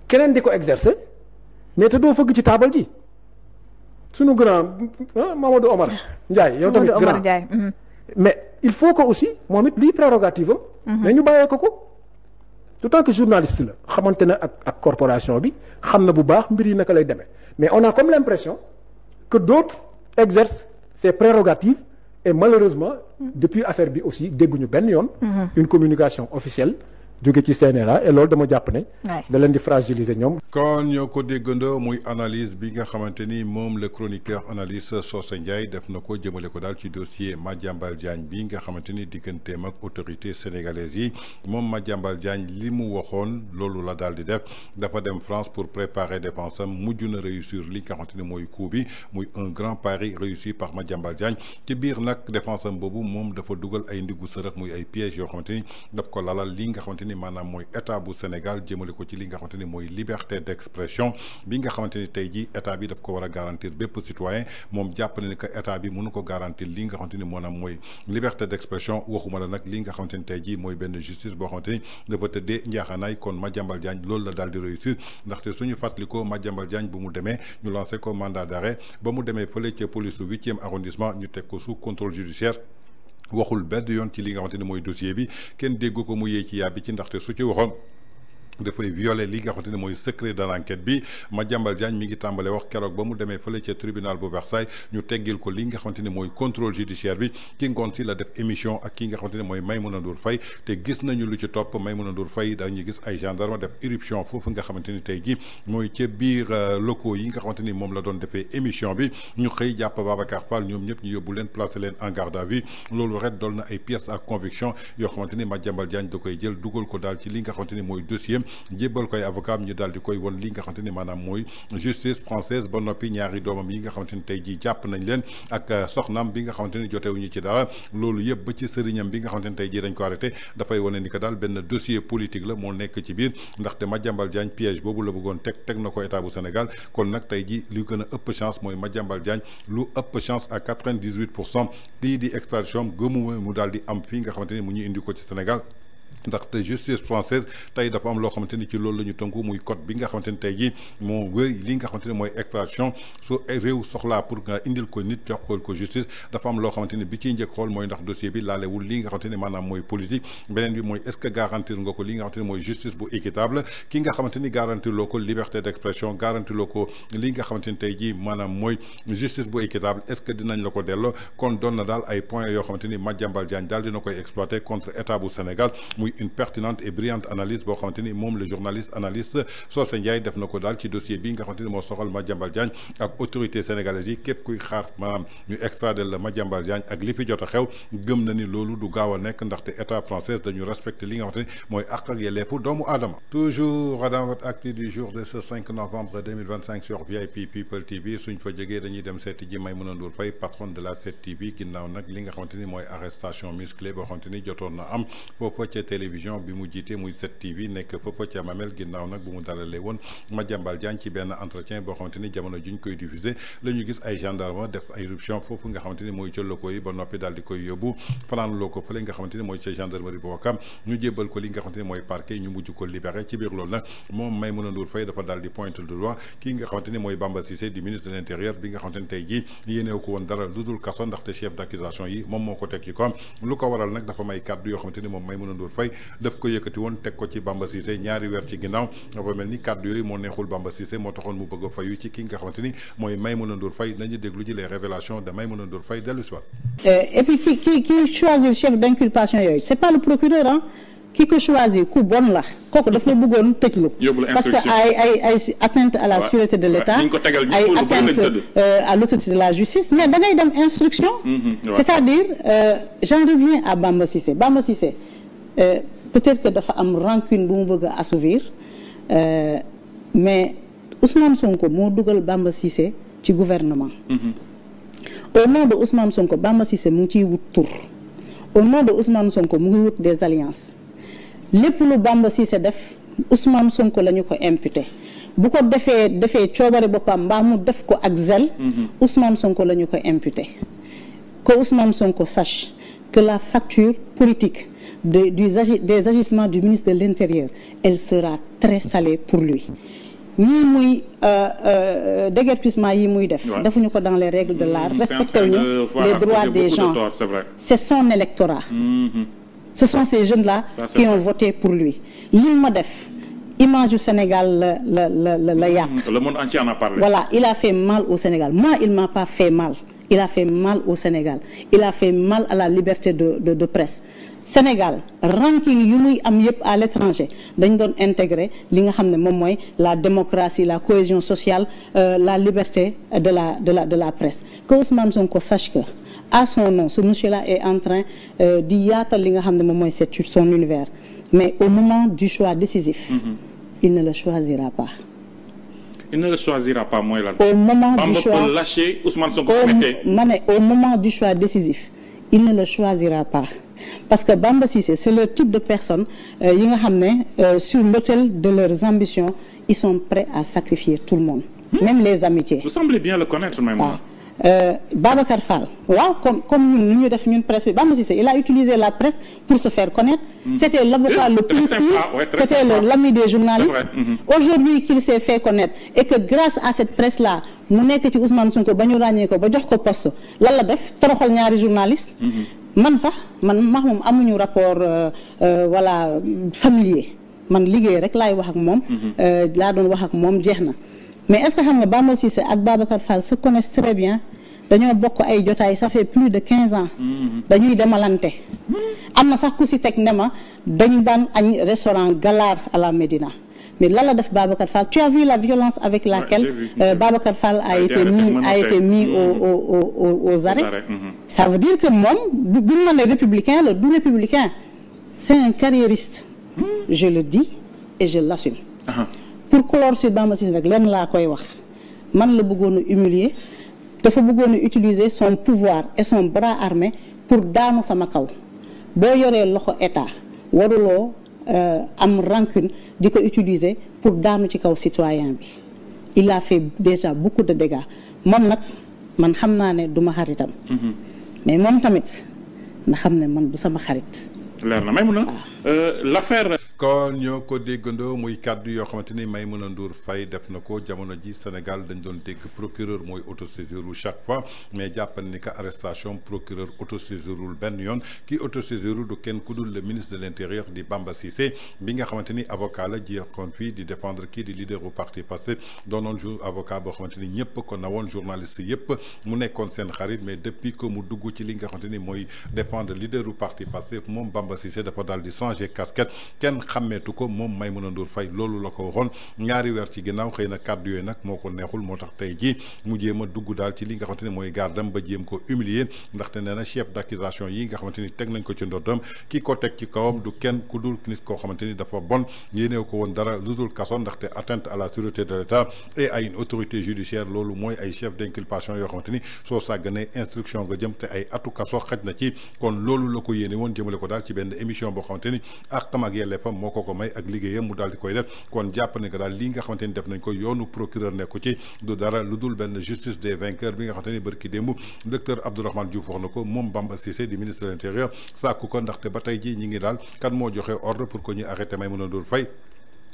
keneen di ko exercer mais te doo fëgg ci taabal ji sunu grand Mamadou Omar Ndiaye. yow tamit grand mais il faut que aussi moom it lii prérogative am. mais ñu bàyyee ko. d'autant que journaliste la xamante na ak corporation bi xam na bu baax mbir yi naka lay demee mais on a comme l'impression que d'autres exercent ces prérogatives et malheureusement depuis affaire bi aussi dégguñu benn yoon une communication officielle jóge ci CNRA et loolu dama jàpp ne da leen di fragiliser ñoom. kon ñoo ko déggandoo muy analyse bi nga xamante ni moom le chroniqueur analyste Socé Ndiaye def na ko jëmale ko daal ci dossier Madiambal Diagne bi nga xamante ni digganteem ak autorité sénégalaise yi moom Madiambal Diagne li mu waxoon loolu la daal di def dafa dem France pour préparer défense am mujj na réussir li nga xamante ni mooy coup bi muy un grand pari réussi par Madiambal Diagne ci biir nag défense am boobu moom dafa dugal ay ndiggu sërëx muy ay pièges yoo xamante ni daf ko lalal li nga xamante ni ni maanaam mooy état bu Sénégal jëmale ko ci li nga xamante ni mooy liberté d'expression bi nga xamante ni tey jii état bi daf ko war a garantir bépp citoyen moom jàpp na ni que état bi mënu ko garantir li nga xamante ni maanaam mooy liberté d'expression waxuma la nag li nga xamante ni tey jii mooy benn justice boo xamante ni dafa tëddee njaaxaanaay kon Madiambal Diagne loolu la daal di réussir ndaxte suñu fàttalikoo Madiambal Diagne bu mu demee ñu lancé ko mandat d'arrêt ba mu demee fële ca police su 8e arrondissement ñu teg ko sous contrôle judiciaire waxul benn yoon ci li nga xamante ni mooy dossier bi kenn déggu ko mu yee ci yàbbi ci ndaxte su ci waxoon dafay violer li nga xamante ne mooy secret de l'enquête bi Madiambal Diagne mi ngi tàmbale wax keroog ba mu demee fële ca tribunal bu Versailles ñu teggil ko li nga xamante ni mooy contrôle judiciaire bi ki ngoon si la def émission ak ki nga xamante ne mooy Maïmouna Ndour Faye te gis nañu lu ci topp Maïmouna Ndour Faye dañuy gis ay gendarme def éruption foofu nga xamante ni tey ji mooy ca biir locaux yi nga xamante ni moom la doon defee émission bi ñu xëy jàpp Babacar Fall ñoom ñëpp ñu yóbbu leen placer leen en garde à vue loolu ret dool na ay pièces à conviction yoo xamante ni Madiambal Diagne da koy jël dugal ko daal ci li nga xamante ni mooy dossier jébbal koy avocat ñu daal di koy won li nga xamante ni maanaam mooy justice française ba noppi ñaari doomam yi nga xamante ni tey jii jàpp nañ leen ak soxnaam bi nga xamante ni jotewuñu ci dara loolu yëpp ba ci sëriñam bi nga xamante ni tey jii dañ ko arrêté dafay wane ni que daal benn dossier politique la moo nekk ci biir ndaxte Madiambal Diagne piège boobu la bëggoon teg na ko état bu Sénégal kon nag tey jii lu gën a ëpp chance mooy Madiambal Diagne lu ëpp chance à 98% lii di extradition gëmuma mu daal di am fii nga xamante ni mu ñu indi ko ci Sénégal ndaxte justice française tey dafa am loo xamante ni ci loolu la ñu tënku muy code bi nga xamante ni tey jii moo wéy li nga xamante ni mooy extradition su réew soxlaa pour nga indil ko nit jox ko justice dafa am loo xamante ni bi ciy njëkk xool mooy ndax dossier bi laalewul li nga xamante ni maanaam mooy politique beneen bi mooy est-ce que garantir nga ko li nga xamante ni mooy justice bu équitable ki nga xamante ni garantir loo ko liberté d'expression garantir loo ko li nga xamante ni tey jii maanaam mooy justice bu équitable est-ce que dinañ la ko delloo kon doon na daal ay points yoo xamante ni Madiambal Diagne daal dina koy exploiter contre état bu Sénégal muy une pertinente et brillante analyse boo xamante ni moom le journaliste analyste Socé Ndiaye def na ko daal ci dossier bi nga xamante ni moo soxal Madiambal Diagne ak autorité sénégalaise yi képp kuy xaar maanaam ñu extrader la Madiambal Diagne ak li fi jot a xew gëm na ni loolu du gaaw a nekk ndaxte état français dañu respecter li nga xamante ni mooy àq ak yelleefu doomu aadama. Toujours dans votre actu du jour de ce 5 novembre 2025 sur VIP People TV suñ fa jógee dañuy dem seeti ji Maïmouna Ndour Faye patronne de la 7TV ginnaaw nag li nga xamante ni mooy arrestation musclée boo xamante ni jotoon na am foofa ca télévision bi mu jiite muy 7TV nekk foofa ca Mamel ginnaaw nag bu mu dalalee woon Madiambal Diagne ci benn entretien boo xamante ni jamono juñ koy diffuser la ñu gis ay gendarme def ay éruption foofu nga xamante ni mooy ca locaux yi ba noppi daal di koy yóbbu fanaan loo ko fële nga xamante ni mooy ca gendarmerie bu Ouakam ñu jébbal ko li nga xamante ni mooy parquet ñu mujj ko libéré ci biir loolu nag moom Maïmouna Ndour Faye dafa daal di pointe du doigt kii nga xamante ni mooy Bamba Cissé di ministre de l'intérieur bi nga xamante ni tey jii yéeneew ko woon dara lu dul kaso ndaxte chef d'accusation yi moom moo ko teg ci koom lu ko waral nag dafa may kàddu yoo xamante ni moom Maïmouna Ndour Faye daf ko yëkkati woon teg ko ci Bamba Cissé ñaari weer ci ginnaaw dafa mel ni kàddu yooyu moo neexul Bamba Cissé moo taxoon mu bëgg a fayu ci ki nga xamante ni mooy Maïmouna Ndour Faye nañu déglu ji les révélations de Maïmouna Ndour Faye dellu si waat. Et puis qui choisit le chef d'inculpation yooyu c'est pas le procureur hein ki ko choisir ku bon la kooku daf la bëggoon tëjlu parce que ay atteinte à la sûreté de l'État ay atteinte à l'autorité de la justice mais da ngay dem instruction c'est-à-dire j'en reviens à Bamba Cissé peut-être que dafa am rancune bu mu bëgg a assouvir mais Ousmane Sonko moo dugal Bamba Cissé ci gouvernement au nom de Ousmane Sonko Bamba Cissé mu ngi ciy wut tur au nom de Ousmane Sonko mu ngi wut des alliances lépp lu Bamba Cissé def Ousmane Sonko la ñu ko imputé bu ko defee coobare boppam mbaa mu def ko ak zèle Ousmane Sonko la ñu ko imputé que Ousmane Sonko sache que la facture politique des agissements du ministre de l'Intérieur elle sera très salée pour lui ñii muy déguerpissement yi muy def defuñu ko dans les règles de l'art respecté wuñu les droits des gens c'est son électorat ce sont ces jeunes-là qui ont voté pour lui li ma def image du Sénégal la yàq le monde entier en a parlé voilà il a fait mal au Sénégal moi il m'a pas fait mal il a fait mal au Sénégal il a fait mal à la liberté de presse Sénégal ranking yu muy am yëpp à l'étranger dañ doon intégrer li nga xam ne moom mooy la démocratie la cohésion sociale la liberté de la presse que Ousmane Sonko sache que à son nom ce monsieur-là est en train di yaatal li nga xam ne moom mooy c'est son univers mais au moment du choix décisif il ne le choisira pas. Il ne le choisira pas mooy lan. Au moment du choix lâcher Ousmane Sonko au moment du choix décisif il ne le choisira pas parce que Bamba Cissé c'est le type de personne yi nga xam ne sur l'autel de leurs ambitions ils sont prêts à sacrifier tout le monde même les amitiés. Vous semblez bien le connaître même. Babacar Fall waaw comme ñun ñu def ñun presse bi Bamba Cissé il a utilisé la presse pour se faire connaître. C'était l'avocat le plus c'était l'ami des journalistes. Aujourd'hui qu'il s'est fait connaître et que grâce à cette presse là mu nekk ci Ousmane Sonko ba ñu ràññee ko ba jox ko poste lan la def toroxal ñaari journaliste man moom amuñu rapport voilà familier man liggéey rek laay wax ak moom laa doon wax ak moom jeex na. Mais est-ce que xam nga Bamba Cissé ak Babacar Fall se connaissent très bien dañoo bokk ay jotaay ça fait plus de 15 ans dañuy demalante am na sax ku si teg ne ma dañ daan añ restaurant Galar à la Médina mais lan la def Babacar Fall tu as vu la violence avec laquelle Babacar Fall a été mis aux arrêts ça veut dire que moom bu ñu nee républicain la du républicain c'est un carriériste je le dis et je l'assume pour clore sur Bamba Cissé rek lenn laa koy wax man la bëggoon a humilier dafa bëggoon a utiliser son pouvoir et son bras armé pour daanu sama kaw boo yoree loxo état waruloo am rancune di ko utiliser pour daanu ci kaw citoyen bi il a fait déjà beaucoup de dégâts moom nag man xam naa ne du ma xaritam mais moom tamit na xam ne man du sama xarit leer na Maïmouna l'affaire kon ñoo ko déggandoo muy kàddu yoo xamante ni Maïmouna Ndour Faye def na ko jamono ji Sénégal dañ doon dégg procureur mooy autosaisirul chaque fois mais jàppal ni que arrestation procureur autosaisirul benn yoon kii autosaisirul du kenn ku dul le ministre de l'intérieur di Bamba Cissé bi nga xamante ni avocat la jeexoon fii di défendre kii di leader u parti Pastef doonoon avocat boo xamante ni ñëpp ko nawoon journaliste yëpp mu nekkoon seen xarit mais depuis que mu dugg ci li nga xamante ni mooy défendre leader u parti Pastef moom Bamba Cissé dafa daal di changer casquette kenn xàmmeetu ko moom Maïmouna Ndour Faye loolu la ko waxoon ñaari weer ci ginnaaw xëy na kàddu yooyu nag moo ko neexul moo tax tey jii mu jéem a dugg daal ci li nga xamante ni mooy gardam ba jéem ko humilier ndaxte nee na chef d'accusation yi nga xamante ni teg nañ ko ci ndoddam ki ko teg ci kawam du kenn ku dul nit koo xamante ni dafa bon yéeneew ko woon dara lu dul kaso ndaxte atteinte à la sûreté de l'État et à une autorité judiciaire loolu mooy ay chef d'inculpation yoo xamante ni soo sàgganee instruction nga jëm te ay atu kaso xaj na ci kon loolu la ko yéene woon jëmale ko daal ci benn émission boo xamante ni àqam ak yelleefam moo ko may ak liggéeyam mu daal di koy def kon jàpp ne que daal lii nga xamante ni def nañ ko yoonu procureur nekku ci du dara lu dul benn justice des vainqueurs bi nga xamante ni bërki démb docteur Abdourahmane Diouf wax na ko moom Bamba Cissé di ministre de l'intérieur sàkku ko ndaxte ba tey ji ñi ngi daal kan moo joxe ordre pour que ñu arrêté Maïmouna Ndour Faye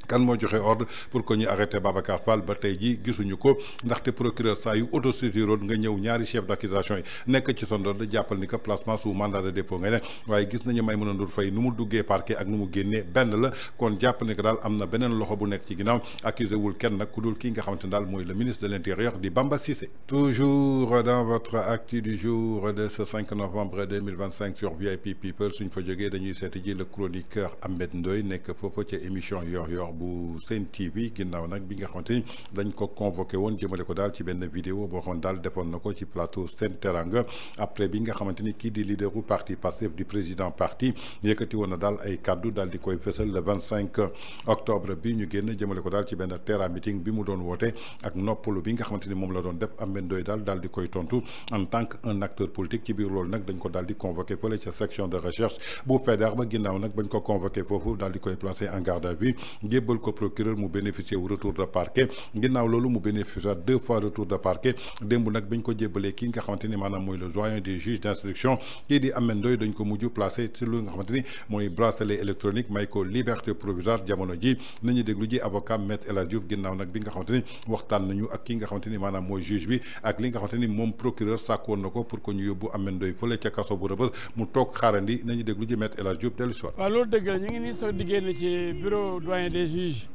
kan moo joxe ordre pour que ñu arrêté Babacar Fall ba tey jii gisuñu ko ndaxte procureur saa yu autosaisiroon nga ñëw ñaari chef d'accusation yi nekk ci son ordre jàppal ni que placement sous mandat de dépôt ngay ne waaye gis nañu Maïmouna Ndour Faye nu mu duggee parquet ak nu mu génnee benn la kon jàpp ni que daal am na beneen loxo bu nekk ci ginnaaw accusé wul kenn nag ku dul kii nga xamante ne daal mooy le ministre de l'intérieur di Bamba Cissé. Toujours dans votre actu du jour de ce 5 novembre 2025 sur VIP People suñ fa jógee dañuy seeti ji le chroniqueur Ahmed Ndoye nekk foofa ca émission yor bu Sen TV ginnaaw nag bi nga xamante ni dañ ko convoqué woon jëmale ko daal ci benn vidéo boo xam daal defoon na ko ci plateau Sen Teranga après bi nga xamante ni kii di leaderu parti Pastef di président parti yëkkati woon na daal ay kaddu daal di koy fësal le 25 octobre bi ñu génn jëmale ko daal ci benn terrain meeting bi mu doon woote ak noppalu bi nga xamante ni moom la doon def Ahmed Ndoye daal di koy tontu en tant que un acteur politique ci biir loolu nag dañ ko daal di convoqué fële ca section de recherche bu Faidherbe ba ginnaaw nag bañ ko convoqué foofu daal di koy placé en garde à vue jébbal ko procureur mu bénéficier wu retour de parquet ginnaaw loolu mu bénéficier 2 fois retour de parquet démb nag bañ ko jébbalee kii nga xamante ni maanaam mooy le doyen des juges d'instruction kii di Ahmed Ndoye dañ ko mujj placé ci lu nga xamante ni mooy bracelet électronique may ko liberté provisoire jamono ji nañu déglu ji avocat Maître El Hadji Diouf ginnaaw nag bi nga xamante ni waxtaan nañu ak ki nga xamante ni maanaam mooy juge bi ak li nga xamante ni moom procureur sàkkoon na ko pour que ñu yóbbu Ahmed Ndoye fële ca kaso bu Rebeuss mu toog xaarandi nañu déglu ji Maître El Hadji Diouf dellu si waat. waaw loolu dëgg la ñu ngi nii soo diggéen ci bureau doyen des juges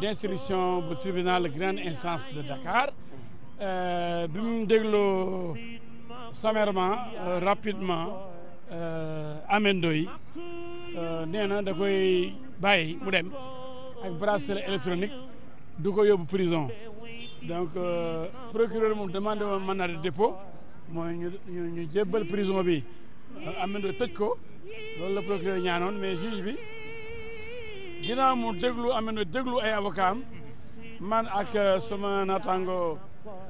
d'instruction bu tribunal grande instance de Dakar bi mu dégloo sommairement rapidement Ahmed Ndoye nee na da koy bàyyi mu dem ak bracelet électronique du ko yóbbu prison donc procureur moom demandé woon mandat de dépôt mooy ñu jébbal prison bi Ahmed Ndoye tëj ko loolu la procureur ñaanoon mais juge bi ginnaaw mu déglu Ahmed Ndoye déglu ay avocat am man ak sama naataango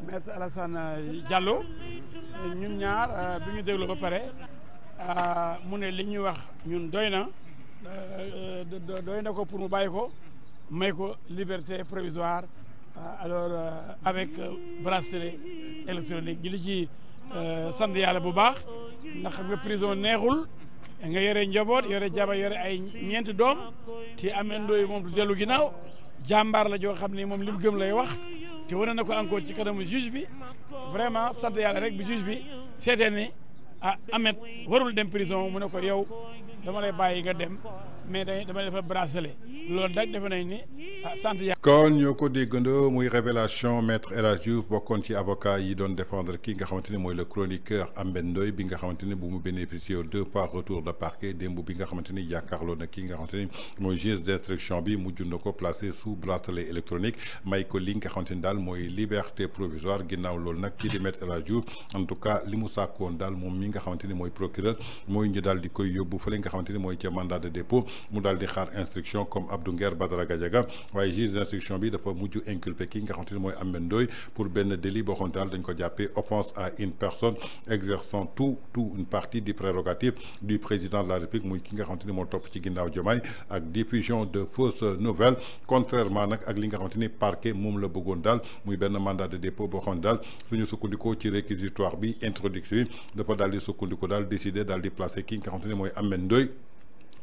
maître Alassane Diallo ñun ñaar bi ñu déglu ba pare mu ne li ñuy wax ñun doy na ko pour mu bàyyi ko may ko liberté provisoire alors avec bracelet électronique ñu di ci sant yàlla bu baax ndax xam nga prison neexul nga yore njaboot yore jabar yore ay ñeenti doom te Ameth Ndoye moom du dellu ginnaaw jàmbaar la joo xam ne moom li mu gëm lay wax te wane na ko encore ci kanamu juge bi vraiment sant yàlla rek bi juge bi seetee ni Ameth warul dem prison mu ne ko yow dama lay bàyyi nga dem mais dama defal bracelet loolu nag defe nañ ni sant yàlla. kon ñoo ko déggandoo muy révélation maître El Hadj Diouf bokkoon ci avocat yi doon défendre kii nga xamante ni mooy le chroniqueur Ameth Ndoye bi nga xamante ni bu mu bénéficié 2 fois retour de parquet démb bi nga xamante ni jàkkaarloo na kii nga xamante ni mooy juge d'instruction bi mujj na ko placé sous bracelet électronique may ko li nga xamante ni daal mooy liberté provisoire ginnaaw loolu nag kii di maître El Hadj Diouf en tout cas li mu sàkkoon daal moom mi nga xamante ni mooy procureur mooy ñu daal di koy yóbbu fële nga xamante ni mooy ca mandat de dépôt mu daal di xaar instruction comme Abdou Nguer Badara Gadiaga waaye juge d'instruction bi dafa mujj inculpé ki nga xamante ni mooy Ameth Ndoye pour benn délit boo xamante daal dañ ko jàppee offense à une personne exerçant tout une partie du prérogative du président de la République muy ki nga xamante ni moo topp ci ginnaaw Diomaye ak diffusion de fausses nouvelles contrairement nag ak li nga xamante ni parquet moom la bëggoon daal muy benn mandat de dépôt boo xamante daal suñu sukkandikoo ci réquisitoire bi introductif dafa daal di sukkandiku daal décider daal di placer ki nga xamante ni mooy Ameth Ndoye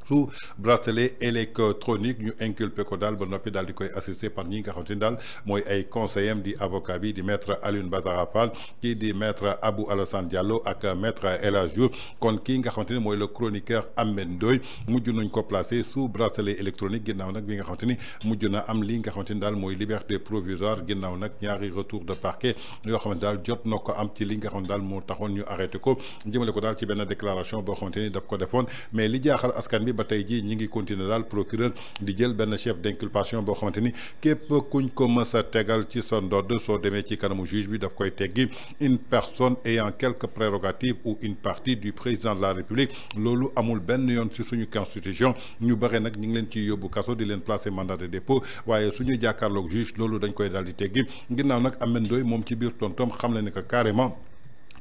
sous bracelet électronique ñu inculpé ko daal ba noppi daal di koy assisté par ñi nga xamante ni daal mooy ay conseillers di avocat bi di maître Alioune Badara Fall kii di maître Abou Alassane Diallo ak maître El Hadj Diouf kon kii nga xamante ni mooy le chroniqueur Ameth Ndoye mujj nañ ko placé sous bracelet électronique ginnaaw nag bi nga xamante ni mujj na am li nga xamante ni daal mooy liberté provisoire ginnaaw nag ñaari retour de parquet yoo xamante daal jot na ko am ci li nga xamante daal moo taxoon ñu arrêté ko jëmale ko daal ci benn déclaration boo xamante ni daf ko defoon mais li jaaxal askan bi ba tey jii ñi ngi continuer daal procureur di jël benn chef d'inculpation boo xamante ni képp kuñ ko mës a tegal ci sa ndodd soo demee ci kanamu juge bi daf koy teggi une personne ayant quelques prérogatives ou une partie du président de la République loolu amul benn yoon ci suñu constitution ñu bëre nag ñu ngi leen ciy yóbbu kaso di leen placer mandat de dépôt waaye suñu jàkkaarloog juge loolu dañ koy daal di teggi ginnaaw nag Ameth Ndoye moom ci biir tontom xam na ne que carrément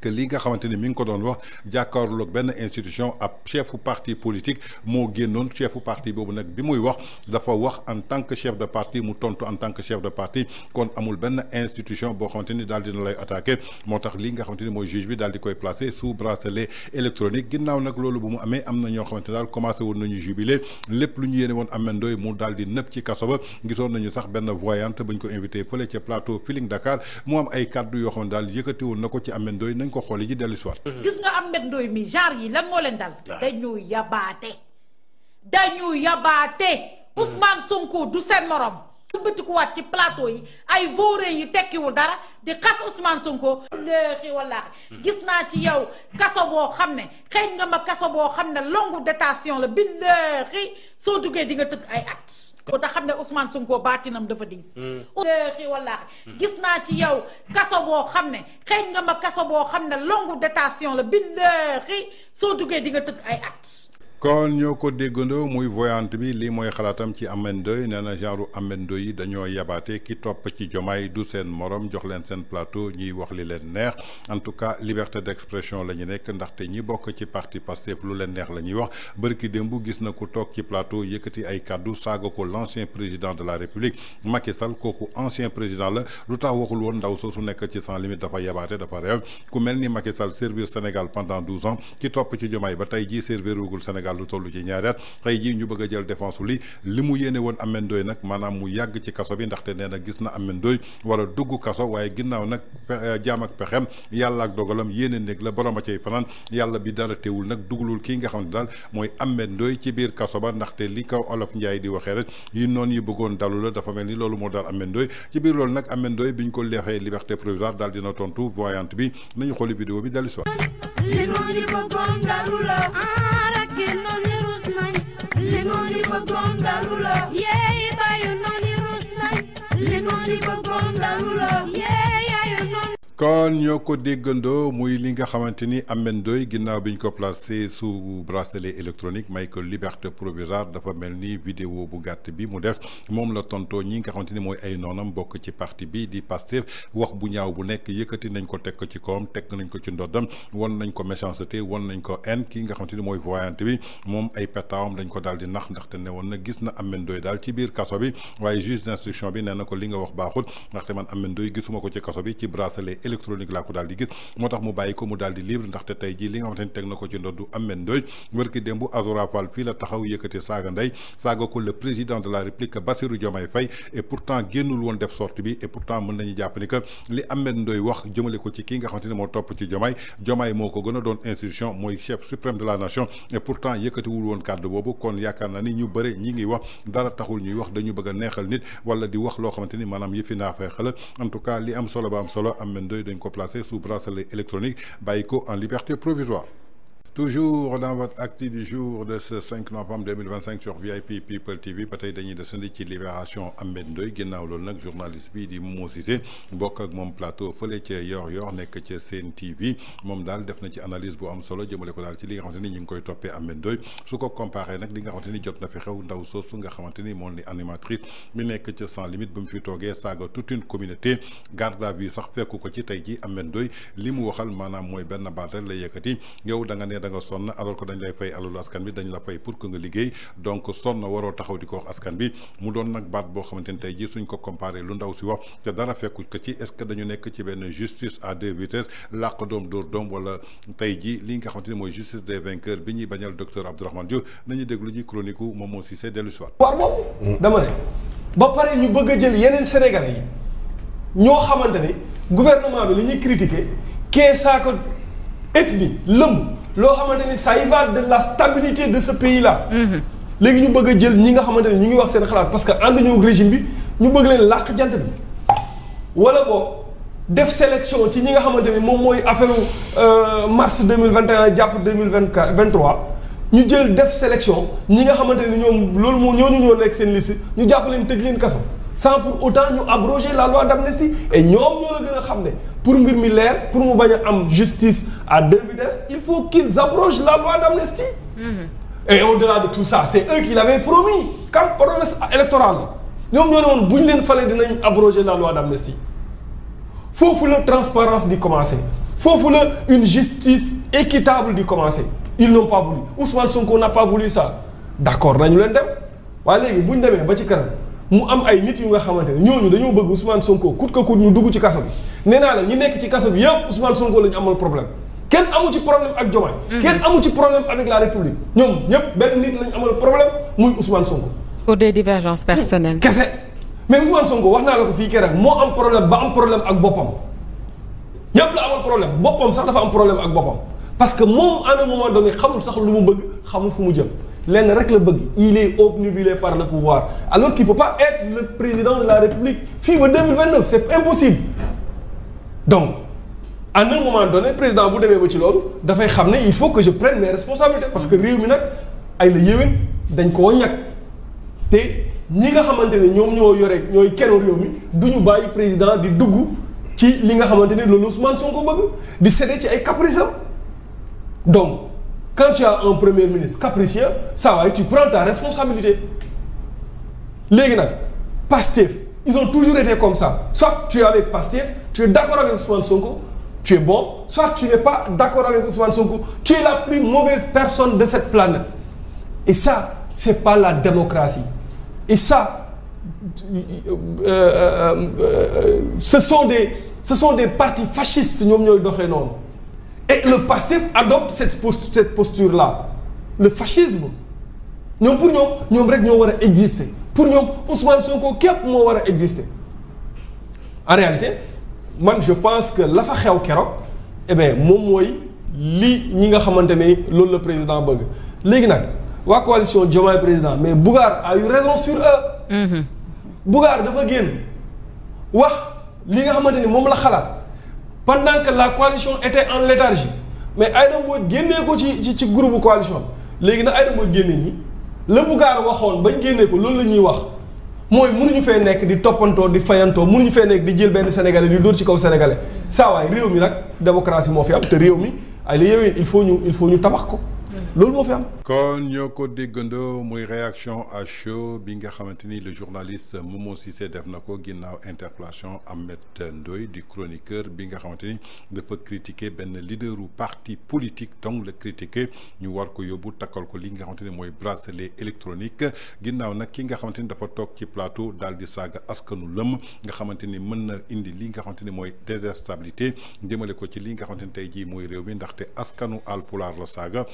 que li nga xamante ni mi ngi ko doon wax jàkkaarloog benn institution ab chefu parti politique moo génnoon chefu parti boobu nag bi muy wax dafa wax en tant que chef de parti mu tontu en tant que chef de parti kon amul benn institution boo xamante ni daal dina lay attaqué moo tax li nga xamante ni mooy juge bi daal di koy placé sous bracelet électronique ginnaaw nag loolu bu mu amee am na ñoo xamante daal commencé woon nañu jubilé lépp lu ñu yéene woon Ameth Ndoye mu daal di nëpp ci kaso ba gisoon nañu sax benn voyante bañ ko invité fële ca plateau Feeling Dakar mu am ay kaddu yoo xam ne daal yëkkati woon na ko ci Ameth Ndoye nañ ko xooli ji dellu soir gis nga Ameth Ndoye mi genre yi lan moo leen dal dañu yabaate Ousmane Sonko du seen morom bëtikuwaat ci plateau yi ay vaurien yi tekkiwul dara di xas Ousmane Sonko léexi wallaahi gis naa ci yow kaso boo xam ne xëy nga ma kaso boo xam ne longue détention la billaahi soo duggee di nga tëdd ay at ko tax xam ne Ousmane Sonko baatinam dafa diis léexi wallaahi gis naa ci yow kaso boo xam ne xëy nga ma kaso boo xam ne longue détention la billaahi soo duggee di nga tëdd ay at kon ñoo ko déggandoo muy voyante bi lii mooy xalaatam ci Ameth Ndoye nee na genre Ameth Ndoye yi dañoo yabaate ki topp ci Diomaye du seen morom jox leen seen plateau ñuy wax li leen neex en tout cas liberté d'expression la ñu nekk ndaxte ñi bokk ci parti Pastef lu leen neex la ñuy wax bërki démb gis na ku toog ci plateau yëkkati ay kaddu saaga ko l'ancien président de la République Macky Sall kooku ancien président la lu tax waxul woon ndaw soosu nekk ci sans limite dafa yabaate dafa réew ku mel ni Macky Sall servir Sénégal pendant 12 ans ki topp ci Diomaye ba tey jii servirugul Sénégal lu toll ci ñaari at tey jii ñu bëgg a jël défense li mu yéene woon Ameth Ndoye nag maanaam mu yàgg ci kaso bi ndaxte nee na gis na Ameth Ndoye war a dugg kaso waaye ginnaaw nag jaam ak pexem yàlla ak dogalam yéene néeg la borom a cay fanaan yàlla bi dara teewul nag dugalul kii nga xam ne daal mooy Ameth Ndoye ci biir kaso ba ndaxte li kaw Olof Njaay di waxee rek yi noonu yi bëggoon dalu la dafa mel ni loolu moo daal Ameth Ndoye ci biir loolu nag Ameth Ndoye biñ ko leexee liberté provisoire daal dina tontu voyante bi nañu xooli vidéo bi dellu si waat kon ñoo ko déggandoo muy li nga xamante ni Ameth Ndoye ginnaaw bi ñu ko placé sous bracelet électronique may ko liberté provisoire dafa mel ni vidéo bu gàtt bi mu def moom la tontoo ñi nga xamante ni mooy ay noonam bokk ci parti bi di Pastef wax bu ñaaw bu nekk yëkkati nañ ko teg ko ci kawam teg nañ ko ci ndoddam won nañ ko méchanceté won nañ ko haine ki nga xamante ni mooy voyante bi moom ay pétawam dañ ko daal di nax ndaxte ne woon na gis na Ameth Ndoye daal ci biir kaso bi waaye juge d'instruction bi nee na ko li nga wax baaxul ndaxte man Ameth Ndoye gisuma ko ci kaso bi ci bracelet électronique laa ko daal di gis moo tax mu bàyyi ko mu daal di libre ndaxte tey jii li nga xamante ni teg na ko ci ndoddu Ameth Ndoye wërki démb Azora Fall fii la taxaw yëkkati saaga ndey saaga ko le président de la République Bassirou Diomaye Faye et pourtant génnul woon def sortie bi et pourtant mën nañu jàpp ni que li Ameth Ndoye wax jëmale ko ci kii nga xamante ni moo topp ci Diomaye moo ko gën a doon institution mooy chef suprême de la nation et pourtant yëkkatiwul woon kàddu boobu kon yaakaar naa ni ñu bëre ñi ngi wax dara taxul ñuy wax dañu bëgg a neexal nit wala di wax loo xamante ni maanaam yëfi naa fay xala en tout cas li am solo ba am solo Ameth Ndoye dañ ko placé sous bracelet électronique bàyyi ko en liberté provisoire. Toujours dans votre acte du jour de ce 5 novembre 2025 sur VIP People TV ba tey dañuy desandi ci libération Ameth Ndoye ginnaaw loolu nag journaliste bi di Momo Cissé bokk ak moom plateau fële ca Yor nekk ca Sen TV moom daal def na ci analyse bu am solo jëmale ko daal ci li nga xamante ni ñu ngi koy toppee Ameth Ndoye su ko comparé nag li nga xamante ni jot na fi xew ndaw soosu nga xamante ni moom ni animatrice mi nekk ca Sans Limite ba mu fi toogee saaga toute une communauté garde à vue sax fekku ko ci tey ji Ameth Ndoye li mu waxal maanaam mooy benn baat rek la yëkkati yow da nga ne da nga sonn alors que dañ lay fay alalu askan bi dañ la fay pour que nga liggéey donc sonn waroo taxaw di ko wax askan bi mu doon nag baat boo xamante ni tey jii suñ ko comparé lu ndaw si wax te dara fekku ko ci est-ce que dañu nekk ci benn justice à deux vitesses làq doom dóor doom wala tey jii li nga xamante ni mooy justice des vainqueurs bi ñuy bañal docteur Abdourahmane Diouf nañu déglu ji chronique u Momo Cissé dellu si waat war boobu dama ne ba pare ñu bëgg a jël yeneen Sénégalais yi ñoo xamante ne gouvernement bi la ñuy critiquer kee saako ethnie lëmb loo xamante ni ça y va de la stabilité de ce pays là. léegi ñu bëgg a jël ñi nga xamante ne ñu ngi wax seen xalaat parce que ànd ñëw régime bi ñu bëgg leen làq jant bi wala boo def sélection ci ñi nga xamante ni moom mooy affaire mars 2021 jàpp 2023 ñu jël def sélection ñi nga xamante ni ñoom loolu moo ñooñu ñoo nekk seen liste ñu jàpp leen tëj leen kaso sans pour autant ñu abroger la loi d'amnistie et ñoom ñoo la gën a xam ne pour mbir mi leer pour mu bañ a am justice à deux vitesses il faut qu'ils abrogent la loi d'amnistie. Et au-delà de tout ça c'est eux qui l'avaient promis comme promesse électorale la ñoom ñoo ne woon bu ñu leen falee dinañ abroger la loi d'amnistie foofu la transparence di commencer foofu la une justice équitable di commencer ils n'ont pas voulu Ousmane Sonko n'a pas voulu ça d'accord nañu leen dem waaye léegi bu ñu demee ba ci kanam mu am ay nit yu nga xamante ne ñooñu dañoo bëgg Ousmane Sonko coûte que coûte ñu dugg ci kaso bi nee naa la ñi nekk ci kaso bi yëpp Ousmane Sonko la ñu amal problème kenn amu ci problème ak Diomaye kenn amu ci problème avec la République ñoom ñëpp benn nit lañ amal problème muy Ousmane Sonko. pour des divergences personnelles. kese mais Ousmane Sonko wax naa la ko fii keroog moo am problème ba am problème ak boppam ñëpp la amal problème boppam sax dafa am problème ak boppam parce que moom à un moment donné xamul sax lu mu bëgg xamul fu mu jëm. lenn rek la bëgg il est obnubilé par le pouvoir alors qu'il peut pas être le président de la République fii ba 2029 c'est impossible donc à un moment donné président bu demee ba ci loolu dafay xam ne il faut que je prenne mes responsabilités parce que réew mi nag ay la yéwén dañ koo ñàkk te ñi nga xamante ne ñoom ñoo yore ñooy keno réew mi du ñu bàyyi président di dugg ci li nga xamante ne loolu Ousmane Sonko bëgg di céder ci ay caprice am donc quand tu as un premier ministre capricieux ça va tu prends ta responsabilité léegi nag Pastef ils ont toujours été comme ça soit tu es avec Pastef tu es d'accord avec Ousmane Sonko tu es bon soit tu n'es pas d'accord avec Ousmane Sonko tu es la plus mauvaise personne de cette planète et ça c'est pas la démocratie et ça ce sont des partis fascistes ñoom ñooy doxee noonu. Et le Pastef adopte cette posture-là le fascisme ñoom pour ñoom rek ñoo war a exister pour ñoom Ousmane Sonko képp moo war a exister en réalité man je pense que la fa xew keroog eh bien moom mooy li ñi nga xamante ne loolu la président bëgg léegi nag waa coalition Diomaye président mais Bougane a eu raison sur eux. Bougane dafa génn wax li nga xamante ni moom la xalaat. pendant que la coalition était en léthargie mais Aïda Mbodj génnee ko ci groupe coalition léegi nag Aïda Mbodj génne ñi la Bougane waxoon bañ génnee ko loolu la ñuy wax mooy mënuñu fee nekk di toppantoo di fayantoo mënuñu fee nekk di jël benn sénégalais di dóor ci kaw sénégalais saa waay réew mi nag démocratie moo fi am te réew mi ay la yowin il faut ñu tabax ko loolu moo fi am. kon ñoo ko déggandoo muy réaction à chaud bi nga xamante ni le journaliste Momo Cissé def na ko ginnaaw interpellation Ahmed Ndoye di chroniqueur bi nga xamante ni dafa critiquer benn leaderu parti politique donc le critiquer ñu war ko yóbbu takkal ko li nga xamante ni mooy bracelet électronique ginnaaw nag ki nga xamante ni dafa toog ci plateau daal di saaga askanu lëm nga xamante ni mën na indi li nga xamante ni mooy déstabilité jëmale ko ci li nga xamante ni tey jii mooy réew mi ndaxte askanu alpulaar la saaga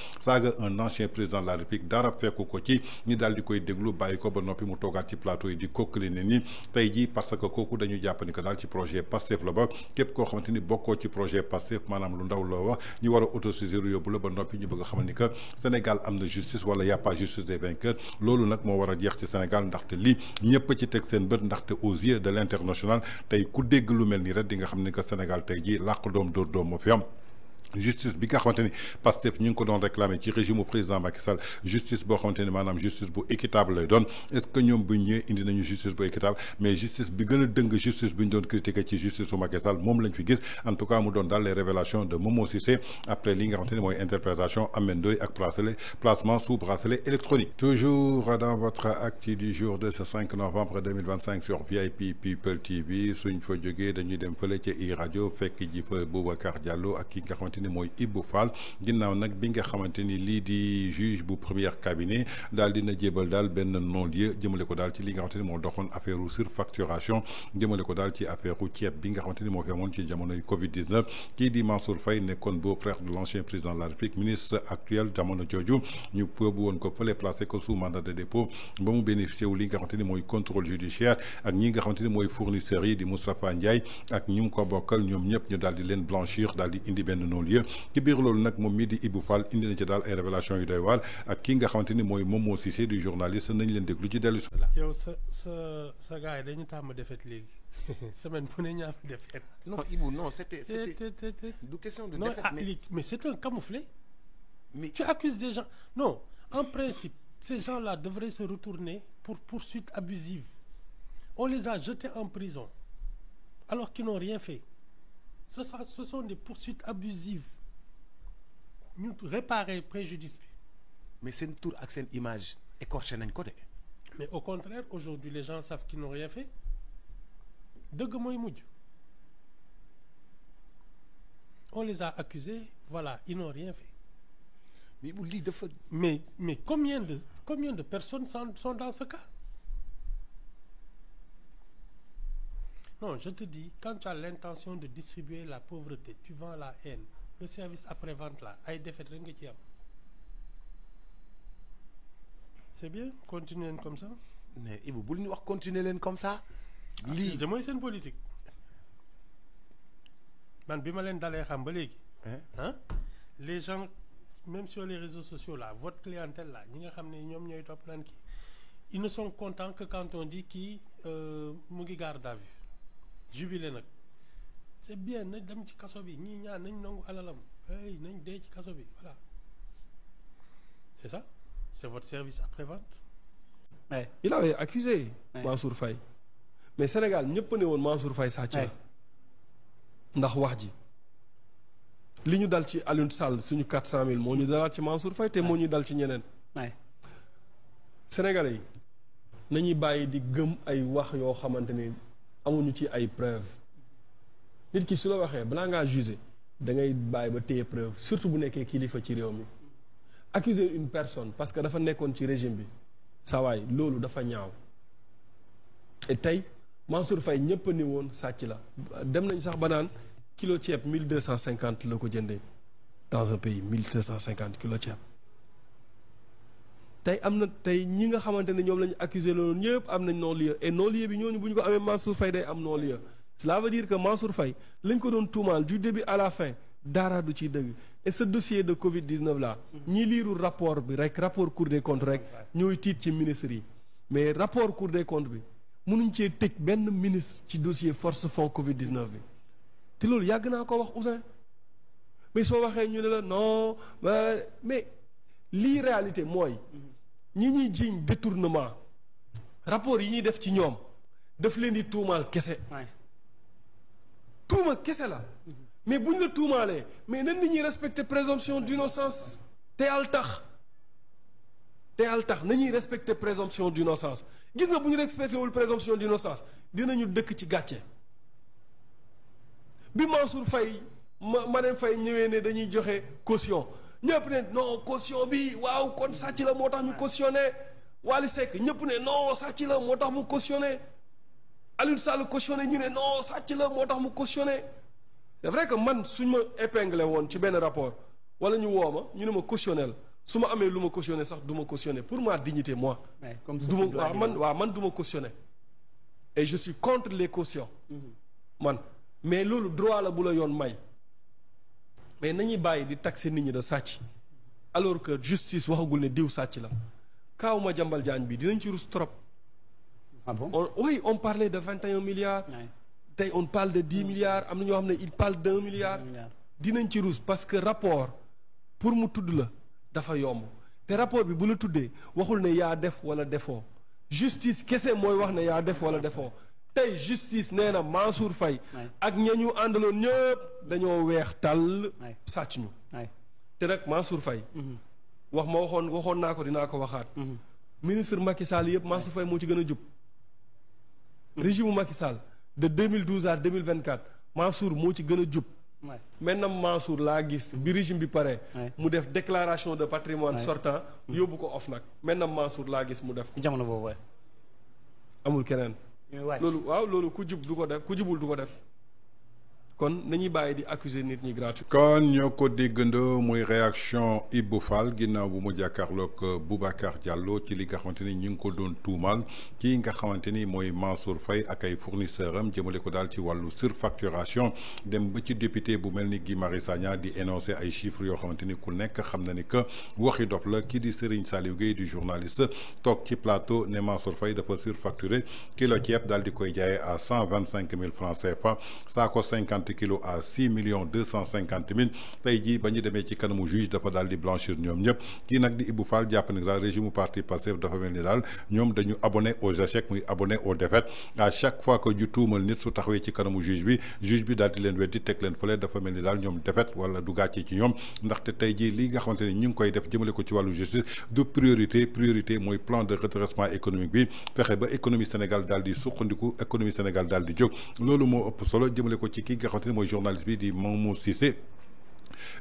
un ancien président de la République dara fekku ko ci ñi daal di koy déglu bàyyi ko ba noppi mu toogaat ci plateau yi di kokkali ne ni tey jii parce que kooku dañu jàpp ni que daal ci projet Pastef la ba képp koo xamante ni bokkoo ci projet Pastef maanaam lu ndaw loo wax ñu war a autosaisir yóbbu la ba noppi ñu bëgg a xamal ni que Sénégal am na justice wala y a pas justice des vainqueurs loolu nag moo war a jeex ci Sénégal ndaxte lii ñëpp ci teg seen bët ndaxte aux yeux de l'international tey ku dégg lu mel nii rek di nga xam ni que Sénégal tey jii làq doom dóor doom moo fi am. justice bi nga xamante ni Pastef ñu ngi ko doon réclamer ci régime u président Macky Sall justice boo xamante ni maanaam justice bu équitable lay doon est-ce que ñoom bu ñëwee indi nañu justice bu équitable mais justice bi gën a dëng justice bu ñu doon critiquer ci justice su Macky Sall moom lañ fi gis en tout cas mu doon daal les révélations de Momo Cissé après li nga xamante ni mooy interprétation Ahmed Ndoye ak placement sous bracelet électronique. Toujours dans votre actu du jour de ce 5 novembre 2025 sur VIP People TV suñ fa jógee dañuy dem fële ca iRadio fekk ji fa Boubacar Diallo ak ki nga xamante ni mooy Ibou Fall ginnaaw nag bi nga xamante ni lii di juge bu premier cabinet daal dina jébal daal benn non-lieu jëmale ko daal ci li nga xamante ni moo doxoon affaire surfacturation jëmale ko daal ci affaire ceeb bi nga xamante ni moo fi amoon ci jamonoy Covid-19 kii di Mansour Faye nekkoon beau-frère de l'ancien président de la République ministre actuel jamono jooju ñu pëbu woon ko fële placé ko sous mandat de dépôt ba mu bénéficié wu li nga xamante ni mooy contrôle judiciaire ak ñi nga xamante ni mooy fournisseurs yi di Moustapha Ndiaye ak ñi mu ko bokkal ñoom ñëpp ñu daal di leen blanchir daal di indi benn non-lieu ci biir loolu nag moom mii di Ibou Fall indi na ci daal ay révélation yu doy waar ak ki nga xamante ni mooy Momo Cissé du journaliste nañ leen déglu ci dellu si. yow sa gars yi dañu tàmm défaite léegi semaine bu ne ñaar défaite. non Ibou non c'était du question de défaite mais c'est un camouflet. mais tu accuses des gens non en principe ces gens-là devraient se retourner pour poursuite abusive on les a jetés en prison alors qu'ils n'ont rien fait. Ce sont des poursuites abusives ñu réparer préjudice bi. mais seen tour ak seen image écorché nañ ko de. mais au contraire aujourd'hui les gens savent qu'ils n'ont rien fait dëgg mooy mujj on les a accusés voilà ils n'ont rien fait. mais bu lii dafa. mais combien de personnes sont dans ce cas. Non, je te dis, quand tu as l'intention de distribuer la pauvreté, tu vends la haine. Le service après-vente là, ay défaite rek nga ci am. C'est bien, continuez comme ça. Mais Ibou bul ñu wax continuer leen comme ça. lii de mooy seen politique. man bi ma leen dalee xam ba léegi. les gens même sur les réseaux sociaux là, votre clientèle là, ñi nga xam ne ñoom ñooy topp naan kii, ils ne sont contents que quand on dit kii mu ngi garde à vue. jubilé nag c'est bien nañ dem ci kaso bi ñii ñaan nañ nangu alalam hey nañ dee ci kaso bi voilà c'est ça c'est votre service après-vente. Ouais. Il avait accusé Mansour Faye mais Sénégal ñëpp ne woon Mansour Faye sàcc la ndax wax ji li ñu dal ci Alioune Sall suñu 400 000 moo ñu dalaat ci Mansour Faye te moo ñu dal ci ñeneen. Sénégalais yi nañuy bàyyi di gëm ay wax yoo xamante ni amuñu ci ay preuve nit ki su la waxee balaa ngaa juger da ngay bàyyi ba téye preuve surtout bu nekkee kilifa ci réew mi accuser une personne parce que dafa nekkoon ci régime bi saa waay loolu dafa ñaaw et tey Mansour Faye ñëpp ni woon sàcc la dem nañ sax ba naan kilo ceeb 1250 la ko jëndee dans un pays 1250 kilo ceeb tey am na tey ñi nga xamante ne ñoom la ñu accusé loolu ñëpp am nañ non-lieu et non-lieu bi ñooñu bu ñu ko amee Mansour Faye day am non-lieu cela veut dire que Mansour Faye lañ ko doon tuumaal du début à la fin dara du ciy dëgg et ce dossier de Covid-19 là ñi liiru rapport bi rek rapport Cour des comptes rek ñooy tiit ci ministres yi mais rapport Cour des comptes bi mënuñ cee tëj benn ministre ci dossier force fond Covid-19 bi te loolu yàgg naa ko wax Ousseyn mais soo waxee ñu ne la non mais lii réalité mooy ñi ñuy jiiñ détournement rapport yi ñuy def ci ñoom daf leen di tuumaal kese tuuma kese la mais buñ la tuumaalee mais nan nit ñuy respecter présomption d'innocence te yàlla tax nañuy respecter présomption d'innocence gis nga bu ñu respecté wul présomption d'innocence dinañu dëkk ci gàcce bi Mansour Faye Marème Faye ñëwee ne dañuy joxe caution ñëpp ne non caution bi waaw kon sàcc la moo tax ñu cautionné Wally Seck ñëpp ne non sàcc la moo tax mu cautionné Aliou Sall cautionné ñu ne non sàcc la moo tax mu cautionné c'est vrai que man suñ ma épinglé woon ci benn rapport wala ñu woo ma ñu ne ma cautionnel su ma amee lu ma cautionné sax du ma cautionné pour ma dignité moi du ma man du ma cautionné et je suis contre les cautions man mais loolu droit la bu la yoon may mais nañuy bàyyi di taxer nit ñi de sàcc alors que justice waxagul ne diw sàcc la kaaw Madiambal Diagne bi dinañ ci rus trop. Ah bon? Oui, on parlait de 21 milliards. Tey on parle de 10 milliards am na ñoo xam ne il parle d'1 milliard. dinañ ci rus parce que rapport pour mu tudd la dafa yomb te rapport bi bu la tuddee waxul ne yaa def wala defoo justice kese mooy wax ne yaa def wala defoo tey justice nee na Mansour Faye ak ña ñu àndaloon ñëpp dañoo weex tàll sàcc ñu te nag Mansour Faye waxoon naa ko dinaa ko waxaat ministre Macky Sall yëpp Mansour Faye moo ci gën a jub régime Macky Sall de 2012 à 2024 Mansour moo ci gën a jub maintenant Mansour laa gis bi régime bi pare mu def déclaration de patrimoine sortant yóbbu ko OFNAC maintenant Mansour laa gis mu def ko jamono boobu amul keneen loolu waaw loolu ku jub du ko def ku jubul du ko def kon nañuy bàyyi di accuser nit ñi gratuit. kon ñoo ko déggandoo muy réaction Ibou Fall ginnaaw bu mu jàkkaarloog Boubacar Diallo ci li nga xamante ni ñu ngi ko doon tuumaal kii nga xamante ni mooy Mansour Faye ak ay fournisseurs am jëmale ko daal ci wàllu surfacturation dem ba ci député bu mel ni Guy Marius Sagna di énoncer ay chiffres yoo xamante ni ku nekk xam na ni que waxi dof la kii di Serigne Saliou Gueye du journaliste toog ci plateau ne Mansour Faye dafa surfacturé kilo ceeb daal di koy jaayee à 125 000 francs CFA saako 50 kilos à 6 250 000 tey jii ba ñu demee ci kanamu juge dafa daal di blanchir ñoom ñëpp kii nag di Ibou Fall jàpp ni daal régime parti Pastef dafa mel ni daal ñoom dañu abonné aux échecs muy abonné aux défaites à chaque fois que ju tuumal nit su taxawee ci kanamu juge bi daal di leen weddi teg leen fële dafa mel ni daal ñoom défaite wala du gàcce ci ñoom ndaxte tey jii li nga xamante ni ñu ngi koy def jëmale ko ci wàllu justice du priorité mooy plan de redressement économique bi fexe ba économie Sénégal daal di suqandiku économie Sénégal daal di jóg loolu moo ëpp solo jëmale ko ci kii nga xamante ni mooy journaliste bi di Momo Cissé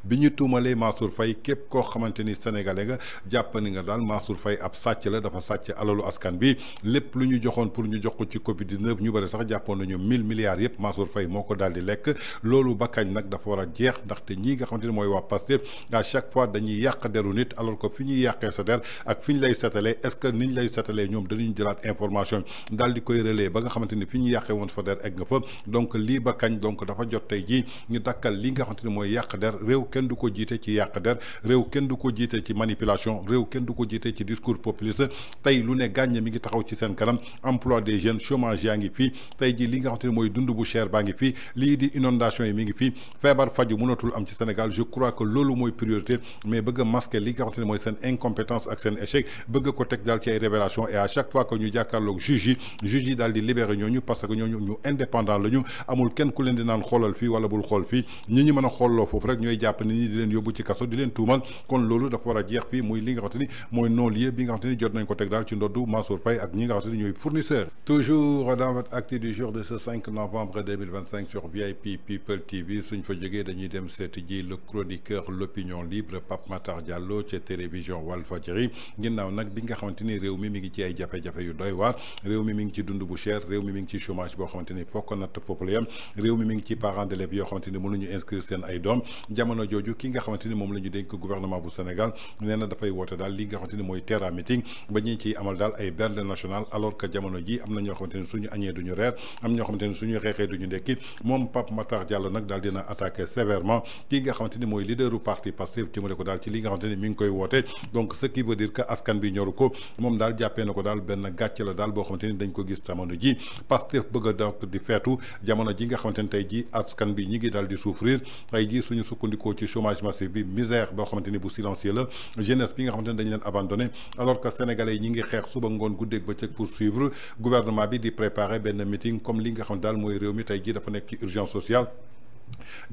bi ñu tuumalee Mansour Faye képp koo xamante ni sénégalais nga jàpp ni nga daal Mansour Faye ab sàcc la dafa sàcc alalu askan bi lépp lu ñu joxoon pour ñu jox ko ci Covid-19 ñu bëri sax jàppoon nañu 1000 milliards yëpp Mansour Faye moo ko daal di lekk loolu ba kañ nag dafa war a jeex ndaxte ñii nga xamante ni mooy waa Pastef à chaque fois dañuy yàq deru nit alors que fi ñuy yàqee sa der ak fi ñu lay setalee est-ce que niñ lay setalee ñoom dañuy jëlaat information daal di koy relayer ba nga xamante ni fi ñu yàqee woon fa der egg nga fa donc lii ba kañ donc dafa jot tey jii ñu dakkal li nga xamante ni mooy yàq der réew kenn du ko jiite ci yàq der réew kenn du ko jiite ci manipulation réew kenn du ko jiite ci discours populiste tey lu ne gàññe mi ngi taxaw ci seen kanam emploi des jeunes chômage yaa ngi fii tey jii li nga xamante ni mooy dund bu cher baa ngi fii lii di inondation yi mi ngi fii feebar faju mënatul am ci Sénégal je crois que loolu mooy priorité mais bëgg a masquer li nga xamante ni mooy seen incompétence ak seen échec bëgg ko teg daal ci ay révélation et à chaque fois que ñu jàkkaarloog juge yi daal di libéré ñooñu parce que ñooñu ñu indépendant la ñu amul kenn ku leen di naan xoolal fii wala bul xool fii ñi ñu mën a xoolloo foofu rek ñooy jàpp ni ñi di leen yóbbu ci kaso di leen tuumal kon loolu dafa war a jeex fii muy li nga xamante ni mooy non-lieu bi nga xamante ni jot nañ ko teg daal ci ndoddu Mansour Faye ak ñi nga xamante ni ñooy fournisseur toujours dans votre acte du jour de ce 5 novembre 2025 sur VIP People TV suñ fa jógee dañuy dem seeti ji le chroniqueur l'opinion libre Pape Matar Diallo ci télévision Walfadjri ginnaaw nag bi nga xamante ni réew mi ngi ci ay jafe-jafe yu doy waar réew mi ngi ci dund bu cher réew mi ngi ci chômage boo xamante ni foo ko natt foofu la yem réew mi ngi ci parents d'élèves yoo xamante ni mënuñu inscrire seen ay doom jamono jooju ki nga xamante ni moom la ñu dénk gouvernement bu Sénégal nee na dafay woote daal li nga xamante ni mooy terra meeting ba ñuy ciy amal daal ay bernde nationale alors que jamono ji am na ñoo xamante ni suñu añee duñu reer am ñoo xamante ni suñu xeexee duñu ndekki moom Pape Matar Diallo nag daal dina attaqué sévèrement ki nga xamante ni mooy leaderu parti Pastef jëmale ko daal ci li nga xamante ni mi ngi koy woote donc ce qui veut dire que askan bi ñoru ko moom daal jàppee na ko daal benn gàcce la daal boo xamante ni dañ ko gis jamono ji Pastef bëgg a donc di feetu jamono ji nga xamante ni tey ji askan bi ñi ngi daal di souffrir tey ji suñu sukkandikoo ci chômage massif bi misère boo xamante ni bu silencieux la jeunesse bi nga xamante ni dañ leen abandonné alors que sénégalais yi ñi ngi xeex suba ngoon guddeeg bëccëg pour suivre gouvernement bi di préparer benn meeting comme li nga xam daal mooy réew mi tey jii dafa nekk ci urgence sociale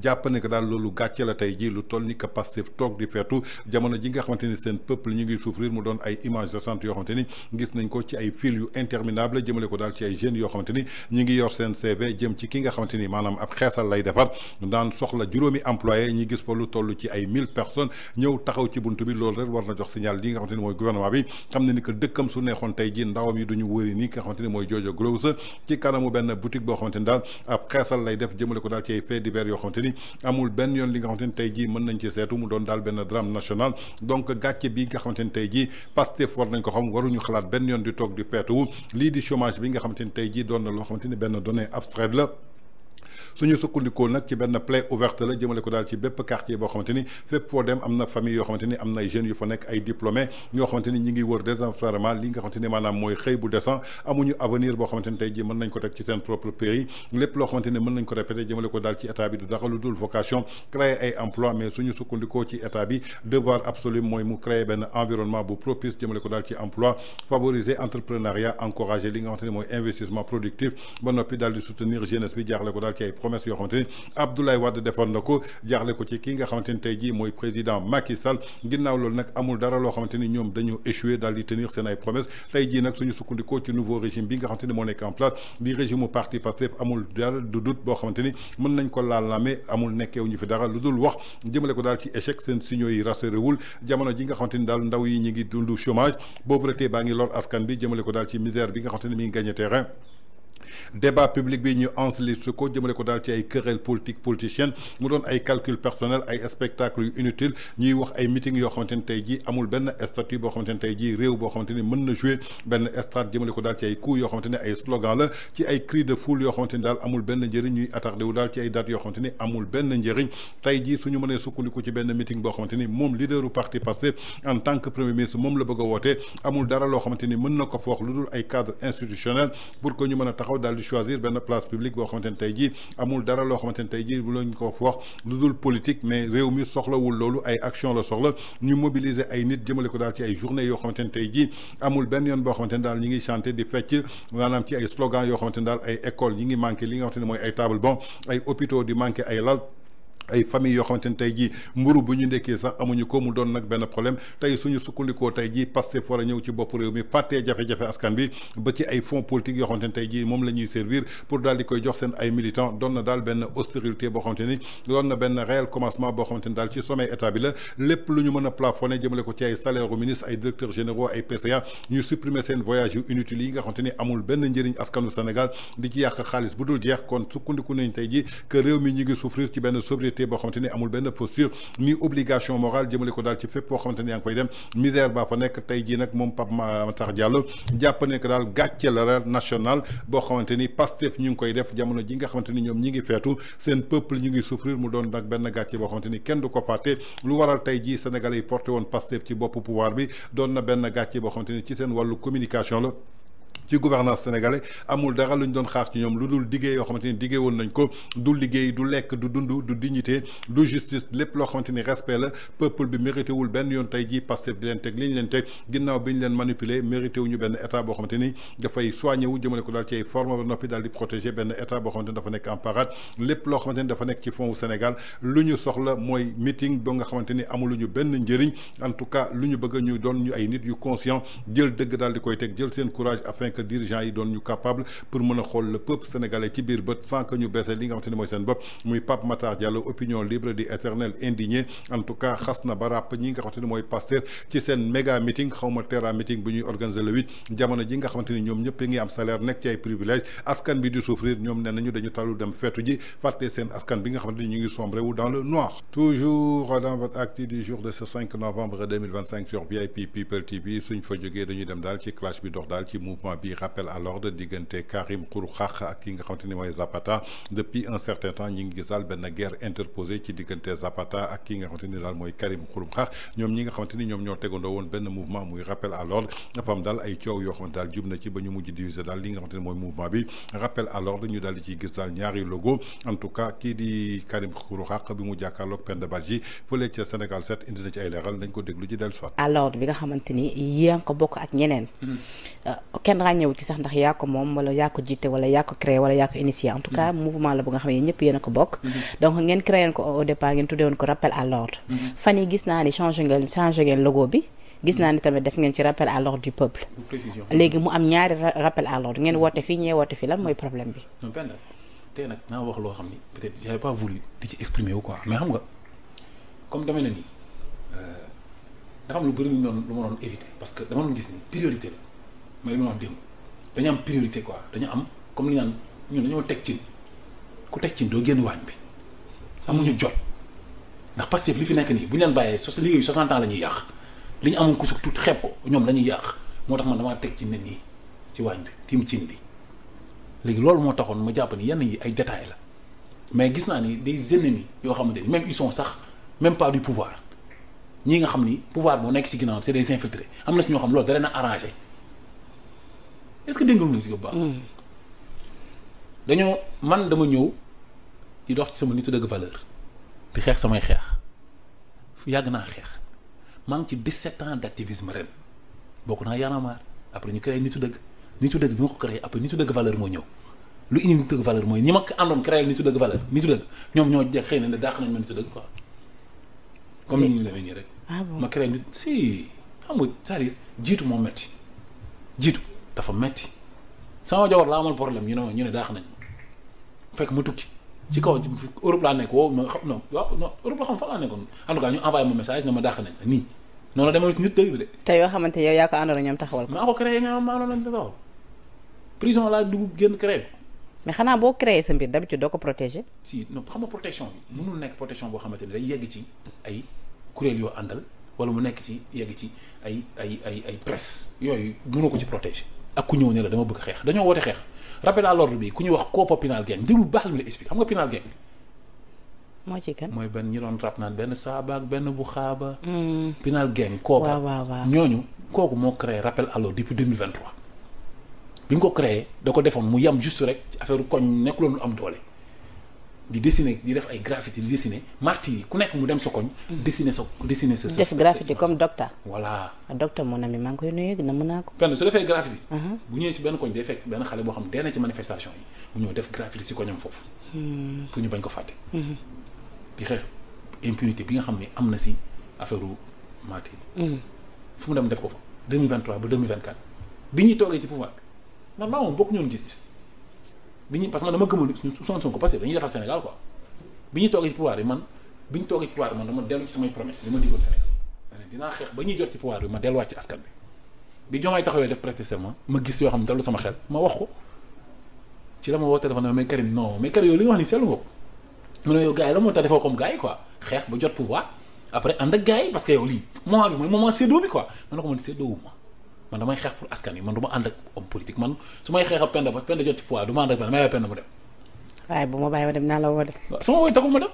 jàpp ne que daal loolu gàcce la tey jii lu toll ni que Pastef toog di feetu jamono ji nga xamante ni seen peuple ñu ngi souffrir mu doon ay images récentes yoo xamante ni gis nañ ko ci ay fil yu interminable jëmale ko daal ci ay jeunes yoo xamante ni ñu ngi yor seen CV jëm ci ki nga xamante ni maanaam ab xeesal lay defar daan soxla juróomi employé ñi gis fa lu toll ci ay 1000 personnes ñëw taxaw ci buntu bi loolu rek war na jox signal li nga xamante ni mooy gouvernement bi xam ne ni que dëkkam su neexoon tey jii ndawam yi duñu wëri nii ki nga xamante ni mooy Jojo Gross ci kanamu benn boutique boo xamante ni daal ab xeesal lay def jëmale ko daal ci ay faits divers yoo xamante ni amul benn yoon li nga xamante ni tey jii mën nañ ci seetu mu doon daal benn drame national donc gàcce bi nga xamante ni tey jii Pastef war nañ ko xam waruñu xalaat benn yoon di toog di feetuwu lii di chômage bi nga xamante ni tey jii doon na loo xamante ni benn donnée abstraite la suñu sukkandikoo nag ci benn plaie ouverte la jëmale ko daal ci bépp quartier boo xamante ni fépp foo dem am na famille yoo xamante ni am na ay jeunes yu fa nekk ay diplômés ñoo xamante ni ñi ngi wër désespérément li nga xamante ni maanaam mooy xëy bu décent amuñu avenir boo xamante ni tey jii mën nañ ko teg ci seen propre pays lépp loo xamante ni mën nañ ko répété jëmale ko daal ci état bi du dara lu dul vocation créer ay emploi mais suñu sukkandikoo ci état bi devoir absolu mooy mu créer benn environnement bu propice jëmale ko daal ci emploi favoriser entrepreneuriat encourager li nga xamante ni mooy investissement productif ba noppi daal di soutenir jeunesse bi jaaxle ko daal ci ay promesses yoo xamante ni Abdoulaye Wade defoon na ko jaaxle ko ci ki nga xamante ni tey jii mooy président Macky Sall ginnaaw loolu nag amul dara loo xamante ni ñoom dañoo échoué daal di tenir seen ay promesses tey jii nag suñu sukkandikoo ci nouveau régime bi nga xamante ni moo nekk en place di régime mu parti Pastef amul dara du doute boo xamante ni mën nañ ko laal-laame amul nekkeew ñu fi dara lu dul wax jëmale ko daal ci échec seen signaux yi rassuréwul jamono ji nga xamante ni daal ndaw yi ñi ngi dund chômage pauvreté baa ngi lor askan bi jëmale ko daal ci misère bi nga xamante ni mi ngi gagné terrain débat public bi ñu enlisté ko jëmale ko daal ci ay querelle politique politicienne mu doon ay calcul personnel ay spectacle yu inutile ñuy wax ay meeting yoo xamante ni tey jii amul benn statut boo xamante ni tey jii réew boo xamante ni mën na jouer benn stade jëmale ko daal ci ay coups yoo xamante ni ay slogan la ci ay cris de foule yoo xamante ni daal amul benn njëriñ ñuy attardé wu daal ci ay dates yoo xamante ni amul benn njëriñ tey jii suñu mënee sukkandiku ci benn meeting boo xamante ni moom leaderu parti Pastef en tant que premier ministre moom la bëgg a woote amul dara loo xamante ni mën na ko foox lu dul ay cadre institutionnel pour que ñu mën a taxaw daal di choisir benn place publique boo xamante ni tey jii amul dara loo xamante ni tey jii bu lañ ko wax lu dul politique mais réew mi soxlawul loolu ay action la soxla ñu mobiliser ay nit jëmale ko daal ci ay journée yoo xamante ni tey jii amul benn yoon boo xamante ni daal ñi ngi chanter di fecc maanaam ci ay slogan yoo xamante ni daal ay école ñi ngi manqué li nga xamante ni mooy ay table bon ay hôpitaux di manqué ay lal ay famille yoo xamante ni tey jii mburu bu ñu ndekkee sax amuñu ko mu doon nag benn problème tey suñu sukkandikoo tey jii Pastef war a ñëw ci bopp réew mi fàttee jafe-jafe askan bi ba ci ay fonds politique yoo xamante ni tey jii moom la ñuy servir pour daal di koy jox seen ay militants doon na daal benn austérité boo xamante ni doon na benn réel commencement boo xamante ni daal ci sommet état bi la lépp lu ñu mën a plafonné jëmale ko ci ay salaire u ministre ay directeurs généraux ay PCA ñu supprimer seen voyage yu inutiles yi nga xamante ni amul benn njëriñ askanu Sénégal di ci yàq xaalis bu dul jeex kon sukkandiku nañ tey jii que réew mi ñu ngi souffrir ci benn sobriété boo xamante ni amul benn posture ni obligation morale jëmale ko daal ci fépp foo xamante ni yaa ngi koy dem misère baa fa nekk tey jii nag moom Pape Matar Diallo jàpp ne que daal gàcce la national boo xamante ni Pastef ñu ngi koy def jamono ji nga xamante ni ñoom ñi ngi feetu seen peuple ñu ngi souffrir mu doon nag benn gàcce boo xamante ni kenn du ko fàtte lu waral tey jii Sénégalais yi porté woon Pastef ci boppu pouvoir bi doon na benn gàcce boo xamante ni ci seen wàllu communication la ci gouvernance sénégalais amul dara lu ñu doon xaar ci ñoom lu dul diggé yoo xamante ni diggé woon nañ ko du liggéey du lekk du dund du dignité du justice lépp loo xamante ni respect la peuple bi mérité wul benn yoon tey jii Pastef di leen teg li ñu leen teg ginnaaw bi ñu leen manipuler mérité wu ñu benn état boo xamante ni dafay soigné wu jëmale ko daal ci ay forme ba noppi daal di protéger benn état boo xamante ni dafa nekk en parade lépp loo xamante ni dafa nekk ci fond wu Sénégal lu ñu soxla mooy meeting ba nga xamante ni amuluñu benn njëriñ en tout cas lu ñu bëgg ñu doon ñu ay nit yu conscient jël dëgg daal di koy teg jël seen courage afin que dirigeants yi doon ñu capable pour mën a xool le peuple sénégalais ci biir bët sans que ñu baissé li nga xamante ni mooy seen bopp muy Pape Matar Diallo opinion libre di éternel indigné en tout cas xas na ba ràpp ñi nga xamante ni mooy Pastef ci seen méga meeting xawma terra meeting bu ñuy organiser le 8 jamono ji nga xamante ni ñoom ñëpp ngi am salaire nekk ci ay privilèges askan bi di souffrir ñoom nee nañu dañu tallu dem feetu ji fàtte seen askan bi nga xamante ni ñu ngi sombré wu dans le noir. Toujours dans votre acte du jour de ce 5 novembre 2025 sur VIP People TV suñ fa jógee dañuy dem daal ci clash bi dox daal ci mouvement bi di rappel à l'ordre diggante Karim Xrum Xax ak ki nga xamante ni mooy Zapata depuis un certain temps ñi ngi gis daal benn guerre interposée ci diggante Zapata ak ki nga xamante ni daal mooy Karim Xrum Xax ñoom ñi nga xamante ni ñoom ñoo tegandoo woon benn mouvement muy rappel à l'ordre dafa am daal ay coow yoo xamante daal jub na ci ba ñu mujj diviser daal li nga xamante ni mooy mouvement bi rappel à l'ordre ñu daal di ciy gis daal ñaari logo en tout cas kii di Karim Xrum Xax bi mu jàkkaarloog Penda Badji fële ca Sénégal 7 indi na ci ay leeral nañ ko déglu ci dellu soit à l'ordre bi nga xamante ni yaa ko bokk ak ñeneen kenn ràññewu ci sax ndax yaa ko moom wala yaa ko jiite wala yaa ko créé wala yaa ko initié en tout cas mouvement la bu nga xam ne ñëpp yéen a ko bokk donc ngeen créé ko au départ ngeen tuddee woon ko rappel à l'ordre fan yi gis naa ni changé ngeen logo bi gis naa ni tamit def ngeen ci rappel à l'ordre du peuple léegi mu am ñaari rappel à l'ordre ngeen woote fii ñee woote fii lan mooy problème bi non Penda tey nag naa wax loo xam ni peut-être j'avais pas voulu di ci exprimer wu quoi mais xam nga comme demee na nii dafa am lu bëri lu ma doon éviter parce que dama doon gis ni priorité la mooy li ma doon démb dañu am priorité quoi dañu am comme li naan ñun dañoo teg cin ku teg cin doo génn waañ bi amuñu jot ndax Pastef li fi nekk nii bu ñu leen bàyyee liggéeyu 60 ans la ñuy yàq li ñu amoon ku suk tuuti xeeb ko ñoom la ñuy yàq moo tax man damaa teg ci nit ñi ci waañ bi tiim cin bi léegi loolu moo taxoon ma jàpp ni yenn yi ay détails la mais gis naa ni des ennemis yoo xamante ni même ils sont sax même pas du pouvoir ñii nga xam ni pouvoir boo nekk si ginnaaw c'est des infiltrés am na si ñoo xam loolu da leen a arrangé est-ce que dégg nga lu si bu baax. dañoo man dama ñëw di dox ci sama nitu dëgg valeur di xeex samay xeex yàgg naa xeex maa ngi ci 17 ans d'activisme ren bokk naa Y'en a marre après ñu créé nitu dëgg bi ma ko créé après nitu dëgg valeur moo ñëw lu indi nitu dëgg valeur mooy ñi ma ko àndoon créé nitu dëgg valeur nitu dëgg ñoom ñoo jeg xëy na ne dàq nañ ma nitu dëgg quoi comme ni ñu demee nii rek. ma créé nit si xam nga c'est-à-dire jiitu moo metti jiitu dafa metti sama jawar laa amal problème ñu ne daax nañ fekk ma tukki ci kaw Europe laa nekk woo ma xam non waaw non Europe la xam fa laa nekkoon en tout cas ñu envoyé ma message na ma daax nañ nii noonu la demee si nit dëgg bi de. te yoo xamante yow yaa ko àndoon ñoom taxawal ko. maa ko créé nga maa noonu lañ taxawal prison laa dugg génn créé ko. mais xanaa boo créé sa mbir d'habitude doo ko protéger. si non xam nga protection bi mënul nekk protection boo xamante ne day yegg ci ay kuréel yoo àndal wala mu nekk ci yegg ci ay presse yooyu mënoo ko ci protéger. ak ku ñëw ne la dama bëgg xeex dañoo woote xeex rappel à l'ordre bi ku ñuy wax Kopa Pinal Gang déglu baax la mu la explique xam nga Pinal Gang. moo ci kan mooy benn ñi doon rap naan benn saaba ak benn bu xaaba. Pinal Gang Kopa waaw ñooñu kooku moo créé rappel à l'ordre depuis 2023. bi nga ko créé da ko defoon mu yam juste rek ci affaire koñ nekkuloon lu am doole di dessiner di def ay graffiti di dessiner martyrs yi ku nekk mu dem sa koñ. dessiner sa def graffiti comme docteur. voilà docteur mon ami maa ngi koy nuyu na mën naa ko. fenn su defee graffiti. bu ñëwee si benn koñ day fekk benn xale boo xam ne dee na ci manifestation yi mu ñëw def graffiti si koñam foofu. pour ñu bañ ko fàtte. di xeex impunité bi nga xam ne am na si affaire martyrs yi. fu mu dem def ko fa 2023 ba 2024 bi ñuy toogee ci pouvoir bi man maa moom bokk ñoon gis-gis. bi ñu parce que man dama gëmoon Ousmane Sonko parce que dañuy defar Sénégal quoi bi ñu toogee ci pouvoir bi man dama dellu ci samay promesse li ma diggoon Sénégal dinaa xeex ba ñuy jot ci pouvoir bi ma delluwaat ci askan bi Diomaye taxawee def prêter serment ma gis yoo xam ne dellu sama xel ma wax ko ci la ma woo téléphone mais Karim non mais Karim yow li nga wax ni seetlu nga ko mu ne yow gars yi la moo tax defoo comme gars yi quoi xeex ba jot pouvoir après ànd ak gars yi parce que yow lii moment bi mooy moment séddoo bi quoi man na ko man séddoo wu ma man damay xeex pour askan yi man du ma ànd ak homme politique man su may xeex ak Penda ba Penda jot ci pouvoir du ma ànd ak may Penda mu dem. waaye bu ma bàyyi ma dem naa la woo de. waaw su ma woowee taxul ma dem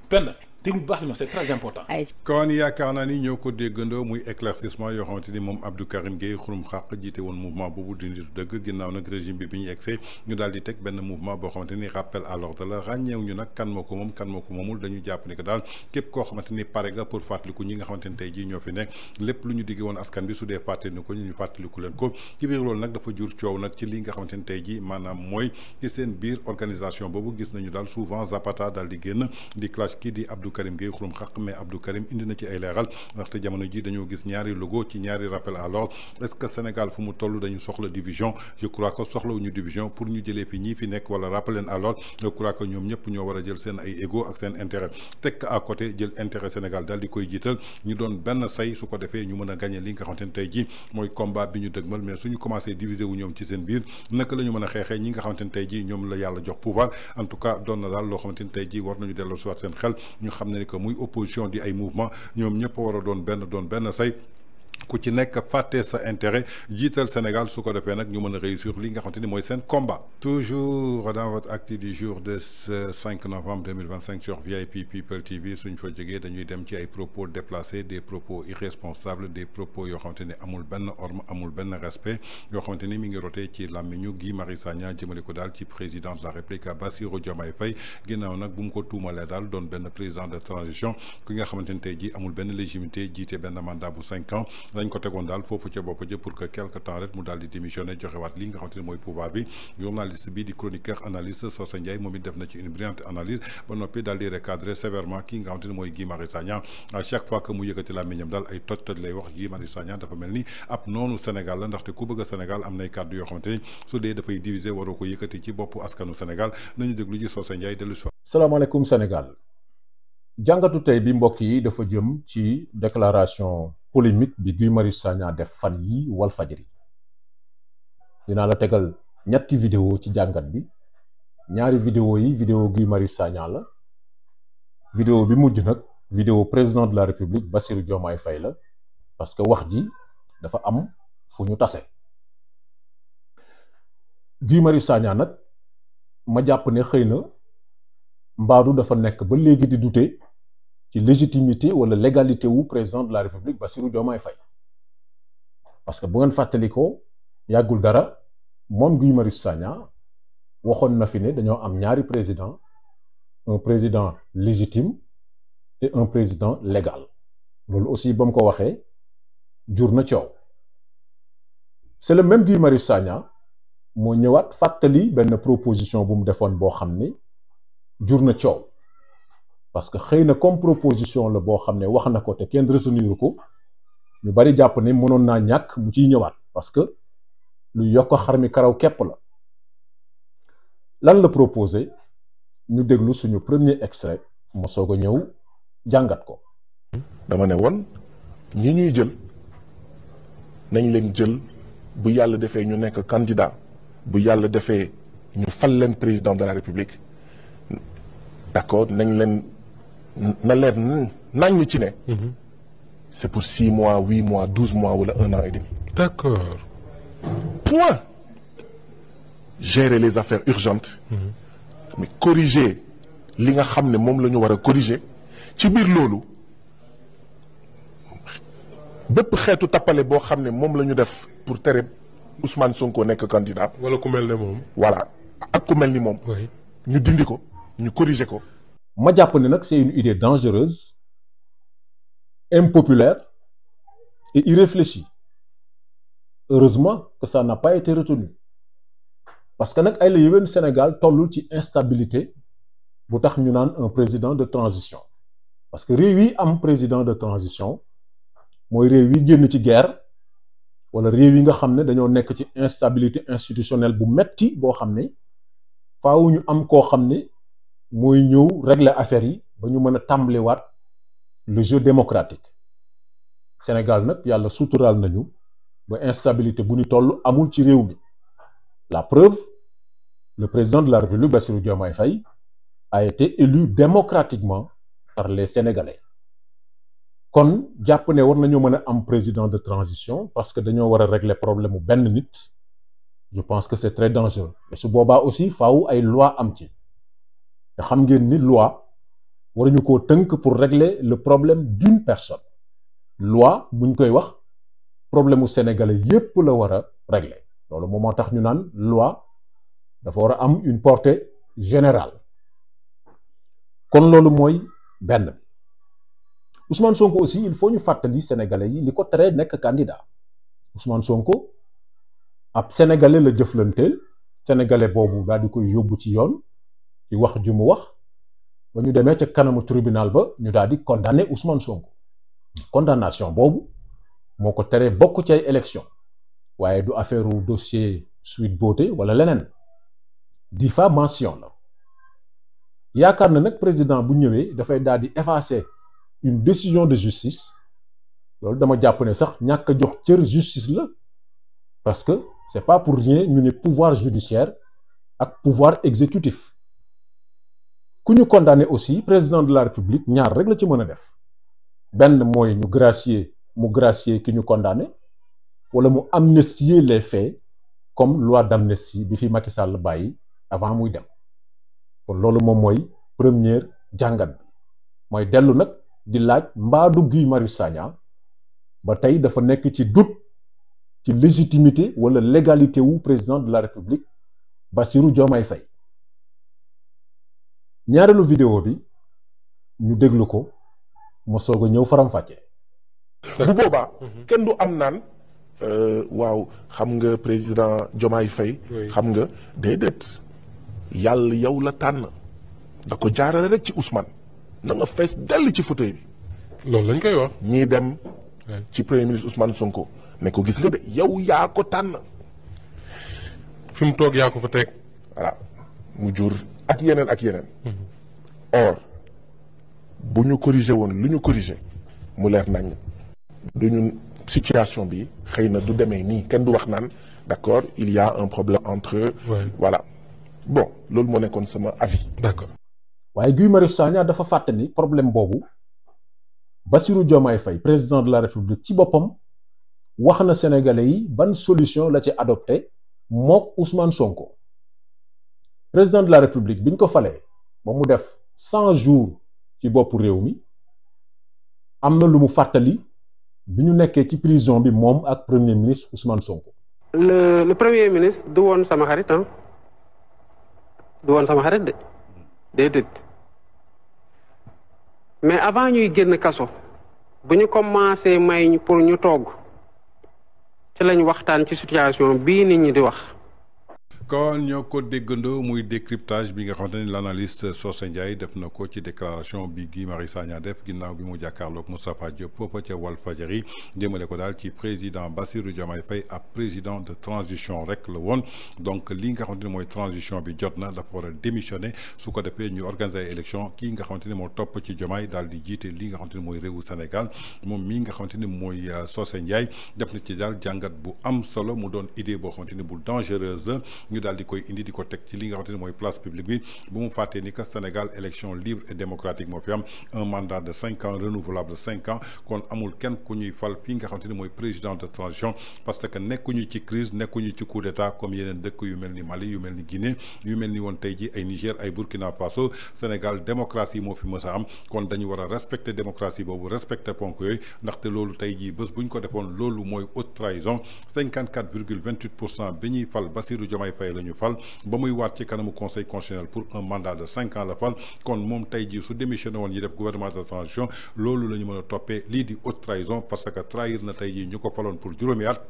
Penda déglu bu baax li ma c'est très important. kon yaakaar naa ni ñoo ko déggandoo muy éclaircissement yoo xamante ni moom Abdou Karim Gueye Xrum Xax jiite woon mouvement boobu di nitu dëgg ginnaaw nag régime bi ñu egsee ñu daal di teg benn mouvement boo xamante ni rappel à l'ordre la ràññeew ñu nag kan moo ko moom kan moo ko moomul dañu jàpp ni que daal képp koo xamante ni pare nga pour fàttaliku ñi nga xamante ni tey jii ñoo fi nekk lépp lu ñu digge woon askan bi su dee fàttali ko ñu fàttaliku leen ko ci biir loolu nag dafa jur coow nag ci li nga xamante ni tey jii maanaam mooy ci seen biir organisation boobu gis nañu daal souvent Zapata daal di génn di clash kii di Abdou Karim Gueye Xrum Xax mais Abdou Karim indi na ci ay leeral ndaxte jamono ji dañoo gis ñaari logo ci ñaari rappel à l'ordre est-ce que Sénégal fu mu toll dañu soxla division je crois que soxlawuñu division pour ñu jëlee fi ñii fi nekk wala rappeler à l'ordre je crois que ñoom ñëpp ñoo war a jël seen ay ego ak seen intérêt tekk à côté jël intérêt Sénégal daal di koy jiital ñu doon benn say su ko defee ñu mën a gagner li nga xamante ne tey ji mooy combat bi ñu dëgmal mais suñu commencé diviser wu ñoom ci seen biir naka la ñu mën a xeexee ñi nga xamante ne tey ji ñoom la yàlla jox pouvoir en tout cas doon na daal loo xamante ne tey ji war nañu delloo si waat seen xel ñu xam ne ni que muy opposition di ay mouvement ñoom ñëpp war a doon benn say ku ci nekk fàtte sa intérêt jiital Sénégal su ko defee nag ñu mën a réussir li nga xamante ni mooy seen combat. Toujours dans votre actu du jour de ce 5 novembre 2025 sur VIP People TV suñ fa jógee dañuy dem ci ay propos déplacés, des propos irresponsables, des propos yoo xamante ni amul benn orme amul benn respect yoo xamante ni mi ngi rotee ci làmmiñu Guy Marius Sagna jëmale ko daal ci président de la République Bassirou Diomaye Faye ginnaaw nag bu mu ko tuumalee daal doon benn président de transition ki nga xamante ni tey jii amul benn légitimité jiite benn mandat bu 5 ans. dañ ko tegoon daal foofu ca bopp ja pour que quelque temps rek mu daal di démissionner joxewaat li nga xamante ne mooy pouvoir bi journaliste bi di chroniqueur analyste Socé Ndiaye moom it def na ci une brillante analyse ba noppi daal di recadrer sévèrement ki nga xamante ne mooy Guy Marius Sagna à chaque fois que mu yëkkati làmmiñam daal ay toj lay wax Guy Marius Sagna dafa mel ni ab noonu Sénégal la ndaxte ku bëgg a Sénégal am nay kàddu yoo xamante ni su dee dafay diviser waroo ko yëkkati ci boppu askanu Sénégal nañu déglu ji Socé Ndiaye dellu si. salaamaaleykum Sénégal jàngatu tey bi mbokk yi dafa jëm ci déclaration polémique bi Guy Marius Sagna def fan yi Walfadjri dinaa la tegal ñetti vidéo ci jàngat bi ñaari vidéo yi vidéo Guy Marius Sagna la vidéo bi mujj nag vidéo président de la République Bassirou Diomaye Faye la parce que wax ji dafa am fu ñu tase Guy Marius Sagna nag ma jàpp ne xëy na mbaadu dafa nekk ba léegi di douter ci légitimité wala légalité wu président de la République Bassirou Diomaye Faye parce que bu ngeen fàttalikoo yàggul dara moom Guy Marius Sagna waxoon na fi ne dañoo am ñaari président un président légitime et un président légal loolu aussi ba mu ko waxee jur na coow c'est le même Guy Marius Sagna moo ñëwaat fàttali benn proposition bu mu defoon boo xam ne jur na coow parce que xëy na comme proposition la boo xam ne wax na ko te kenn retenir ko ñu bari jàpp ne mënoon naa ñàkk mu ciy ñëwaat parce que lu yokk xar mi karaw képp la lan la proposé ñu déglu suñu premier extrait ma soog a ñëw jàngat ko. dama ne woon ñi ñuy jël nañ leen jël bu yàlla defee ñu nekk candidat bu yàlla defee ñu fal leen président de la République d'accord nañ leen na leer nañ ci ne. c'est pour 6 mois 8 mois 12 mois wala 1 an et demi. d'accord. point. Gérer les affaires urgentes. mais corriger li nga xam ne moom la ñu war a corriger ci biir loolu bépp xeetu tappale boo xam ne moom la ñu def pour tere Ousmane Sonko nekk candidat. wala ku mel ne moom. voilà ak ku mel ni moom. ñu dindi ko ñu corriger ko. ma jàpp ne nag c'est une idée dangereuse impopulaire et irréfléchie heureusement que ça n'a pas été retenu parce que nag ay la yéwén Sénégal tollul ci instabilité bu tax ñu naan un président de transition parce que réew yi am président de transition mooy réew yi génn ci guerre wala réew yi nga xam ne dañoo nekk ci instabilité institutionnelle bu metti boo xam ne faaw ñu am koo xam ne mooy ñëw régler affaire yi ba ñu mën a tàmbaliwaat le jeu démocratique Sénégal nag yàlla suturaal nañu ba instabilité bu ñu toll amul ci réew mi la preuve le président de la République Bassirou Diomaye Faye a été élu démocratiquement par les Sénégalais kon jàpp ne war nañoo mën a am président de transition parce que dañoo war a régler problème mu benn nit je pense que c'est très dangereux et su boobaa aussi faaw ay loi am ci te xam ngeen ni loi waruñu koo tënk pour régler le problème d'une personne loi buñ koy wax problème mu sénégalais yépp la war a régler loolu moom moo tax ñu naan loi dafa war a am une portée générale kon loolu mooy benn Ousmane Sonko aussi il faut ñu fàttali sénégalais yi li ko teree nekk candidat Ousmane Sonko ab sénégalais la jëflanteel sénégalais boobu daal di koy yóbbu ci yoon ci wax ju mu wax ba ñu demee ca kanamu tribunal ba ñu daal di condamner Ousmane Sonko condamnation boobu moo ko teree bokk ci ay élection waaye du affaire u dossier Sweet Beauté wala leneen diffamation la yaakaar na nag président bu ñëwee dafay daal di effacer une décision de justice loolu dama jàpp ne sax ñàkk a jox cër justice la parce que c'est pas pour rien ñu ne pouvoir judiciaire ak pouvoir exécutif ku ñu condamné aussi président de la République ñaar rek la ci mën a def benn mooy ñu gracier mu gracier ki ñu condamné wala mu amnistier les faits comme loi d'amnistie bi fi Macky Sall bàyyi avant muy dem kon loolu moom mooy première jàngat bi mooy dellu nag di laaj mbaadu Guy Marius Sagna ba tey dafa nekk ci doute ci légitimité wala légalité wu président de la République Bassirou Diomaye Faye ñaareelu vidéo bi ñu déglu ko ma soog a ñëw faram-fàcce. bu boobaa kenn du am naan waaw xam nga président Diomaye Faye xam nga déedéet yàlla yow la tànn da ko jaarale rek ci Ousmane na nga fees dell ci fauteuil bi. loolu lañ koy wax. ñii dem ci premier ministre Ousmane Sonko ne ko gis nga de yow yaa ko tànn. fi mu toog yaa ko fa teg. voilà mu jur ak yeneen ak yeneen. or bu ñu corrigé woon lu ñu corrigé mu leer nañ duñu situation bi xëy na du demee nii kenn du wax naan d'accord il y a un problème entre voilà bon loolu moo nekkoon sama avis. d'accord waaye Guy Marius Sagna dafa fàtte ni problème boobu Bassirou Diomaye Faye président de la République ci boppam wax na Sénégalais yi ban solution la ci adopté mook Ousmane Sonko président de la République biñ ko falee ba mu def 100 jours ci boppu réew mi am na lu mu fàttali bi ñu nekkee ci prison bi moom ak premier ministre Ousmane Sonko. le premier ministre du woon sama xarit ah du woon sama xarit de déedéet mais avant ñuy génn kaso bu ñu commencé may ñu pour ñu togg ci lañ waxtaan ci situation bii nit ñi di wax. kon ñoo ko déggandoo muy décryptage bi nga xamante ni l'analyste Socé Ndiaye def na ko ci déclaration bi Guy Marius Sagna def ginnaaw bi mu jàkkaarloog Moustapha Diop foofa ca Walfadjri jëmale ko daal ci président Bassirou Diomaye Faye ab président de transition rek la woon donc li nga xamante ni mooy transition bi jot na dafa war a démissionner su ko defee ñu organiser ay élection kii nga xamante ni moo topp ci Diomaye daal di jiite li nga xamante ni mooy réewu Sénégal moom mii nga xamante ni mooy Socé Ndiaye def na ci daal jàngat bu am solo mu doon idée boo xamante ni bu dangereuse la ñu daal di koy indi di ko teg ci li nga xamante ni mooy place publique bi bu mu fàttee ni que Sénégal élection libre et démocratique moo fi am un mandat de 5 ans renouvelable de 5 ans kon amul kenn ku ñuy fal fii nga xamante ni mooy président de transition parce que nekkuñu ci crise nekkuñu ci coup d'état comme yeneen dëkk yu mel ni Mali yu mel ni Guinée yu mel ni woon tey ji ay Niger ay Burkina Faso Sénégal démocratie moo fi mës a am kon dañu war a respecter démocratie boobu respecter ponk yooyu ndaxte loolu tey jii bés bu ñu ko defoon loolu mooy haute trahison 54,28% bi ñuy fal Bassirou Diomaye Faye la ñu fal ba muy waat ci kanamu conseil constitutionnel pour un mandat de 5 ans la fal kon moom tey jii su démissionné woon yi def gouvernement de transition loolu la ñu mën a toppee lii di haute trahison parce que trahir na tey jii ñu ko faloon pour juróomi at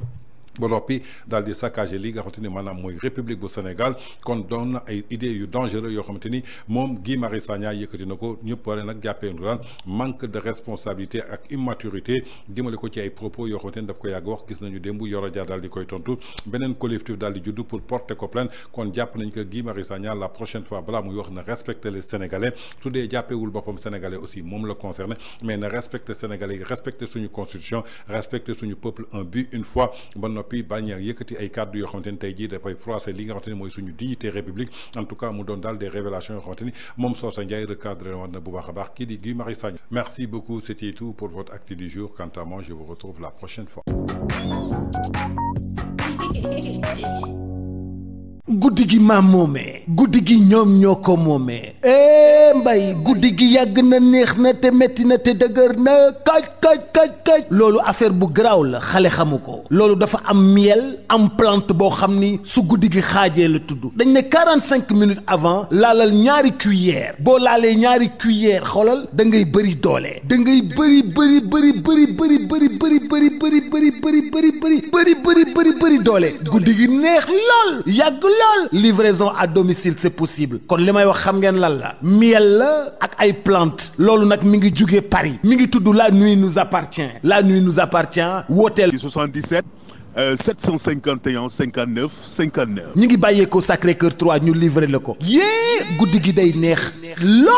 ba noppi daal di saccagé li nga xamante ni maanaam mooy république bu Sénégal kon doon na ay idées yu dangereux yoo xamante ni moom Guy Marius Sagna yëkkati na ko ñëpp pare nag jàppee daal manque de responsabilité ak immaturité jëmale ko ci ay propos yoo xamante ni daf ko yàgg wax gis nañu démb Yoro Dia daal di koy tontu beneen collectif daal di judd pour porter ko plainte kon jàpp nañ que Guy Marius Sagna la prochaine fois balaa muy wax na respecter les Sénégalais su dee jàppewul boppam Sénégalais aussi moom la concerné mais na respecter Sénégalais yi respecter suñu constitution respecter suñu peuple un but une fois ba noppi bañ a yëkkati ay kàddu yoo xamante ni tey jii dafay froisser li nga xamante ni mooy suñu dignité république en tout cas mu doon daal des révélations yoo xamante ni moom Socé Ndiaye recadré woon na bu baax a baax kii di Guy Marius Sagna. Merci beaucoup, c'était tout pour votre actu du jour. Quant à moi, je vous retrouve la prochaine fois. guddi gi maam moomee guddi gi ñoom ñoo ko moomee mbay guddi gi yàgg na neex na te metti na te dëgër na kaj loolu affaire bu garaaw la xale xamu ko loolu dafa am miel am plante boo xam ni su guddi gi xaajee la tudd dañ ne 45 minutes avant laalal ñaari cuillère boo laalee ñaari cuillère xoolal da ngay bëri doole da ngay bëri doole guddi gi neex lool yàgg lool livraison à domicile c'est possible kon li may wax xam ngeen lan la miel la ak ay plante loolu nag mi ngi jugee Paris mi ngi tudd la nuit nous appartient wooteel 77 751 59 59 ñi ngi bàyyeekoo Sacré-Cœur 3 ñu livré la ko yée guddi gi day neex lool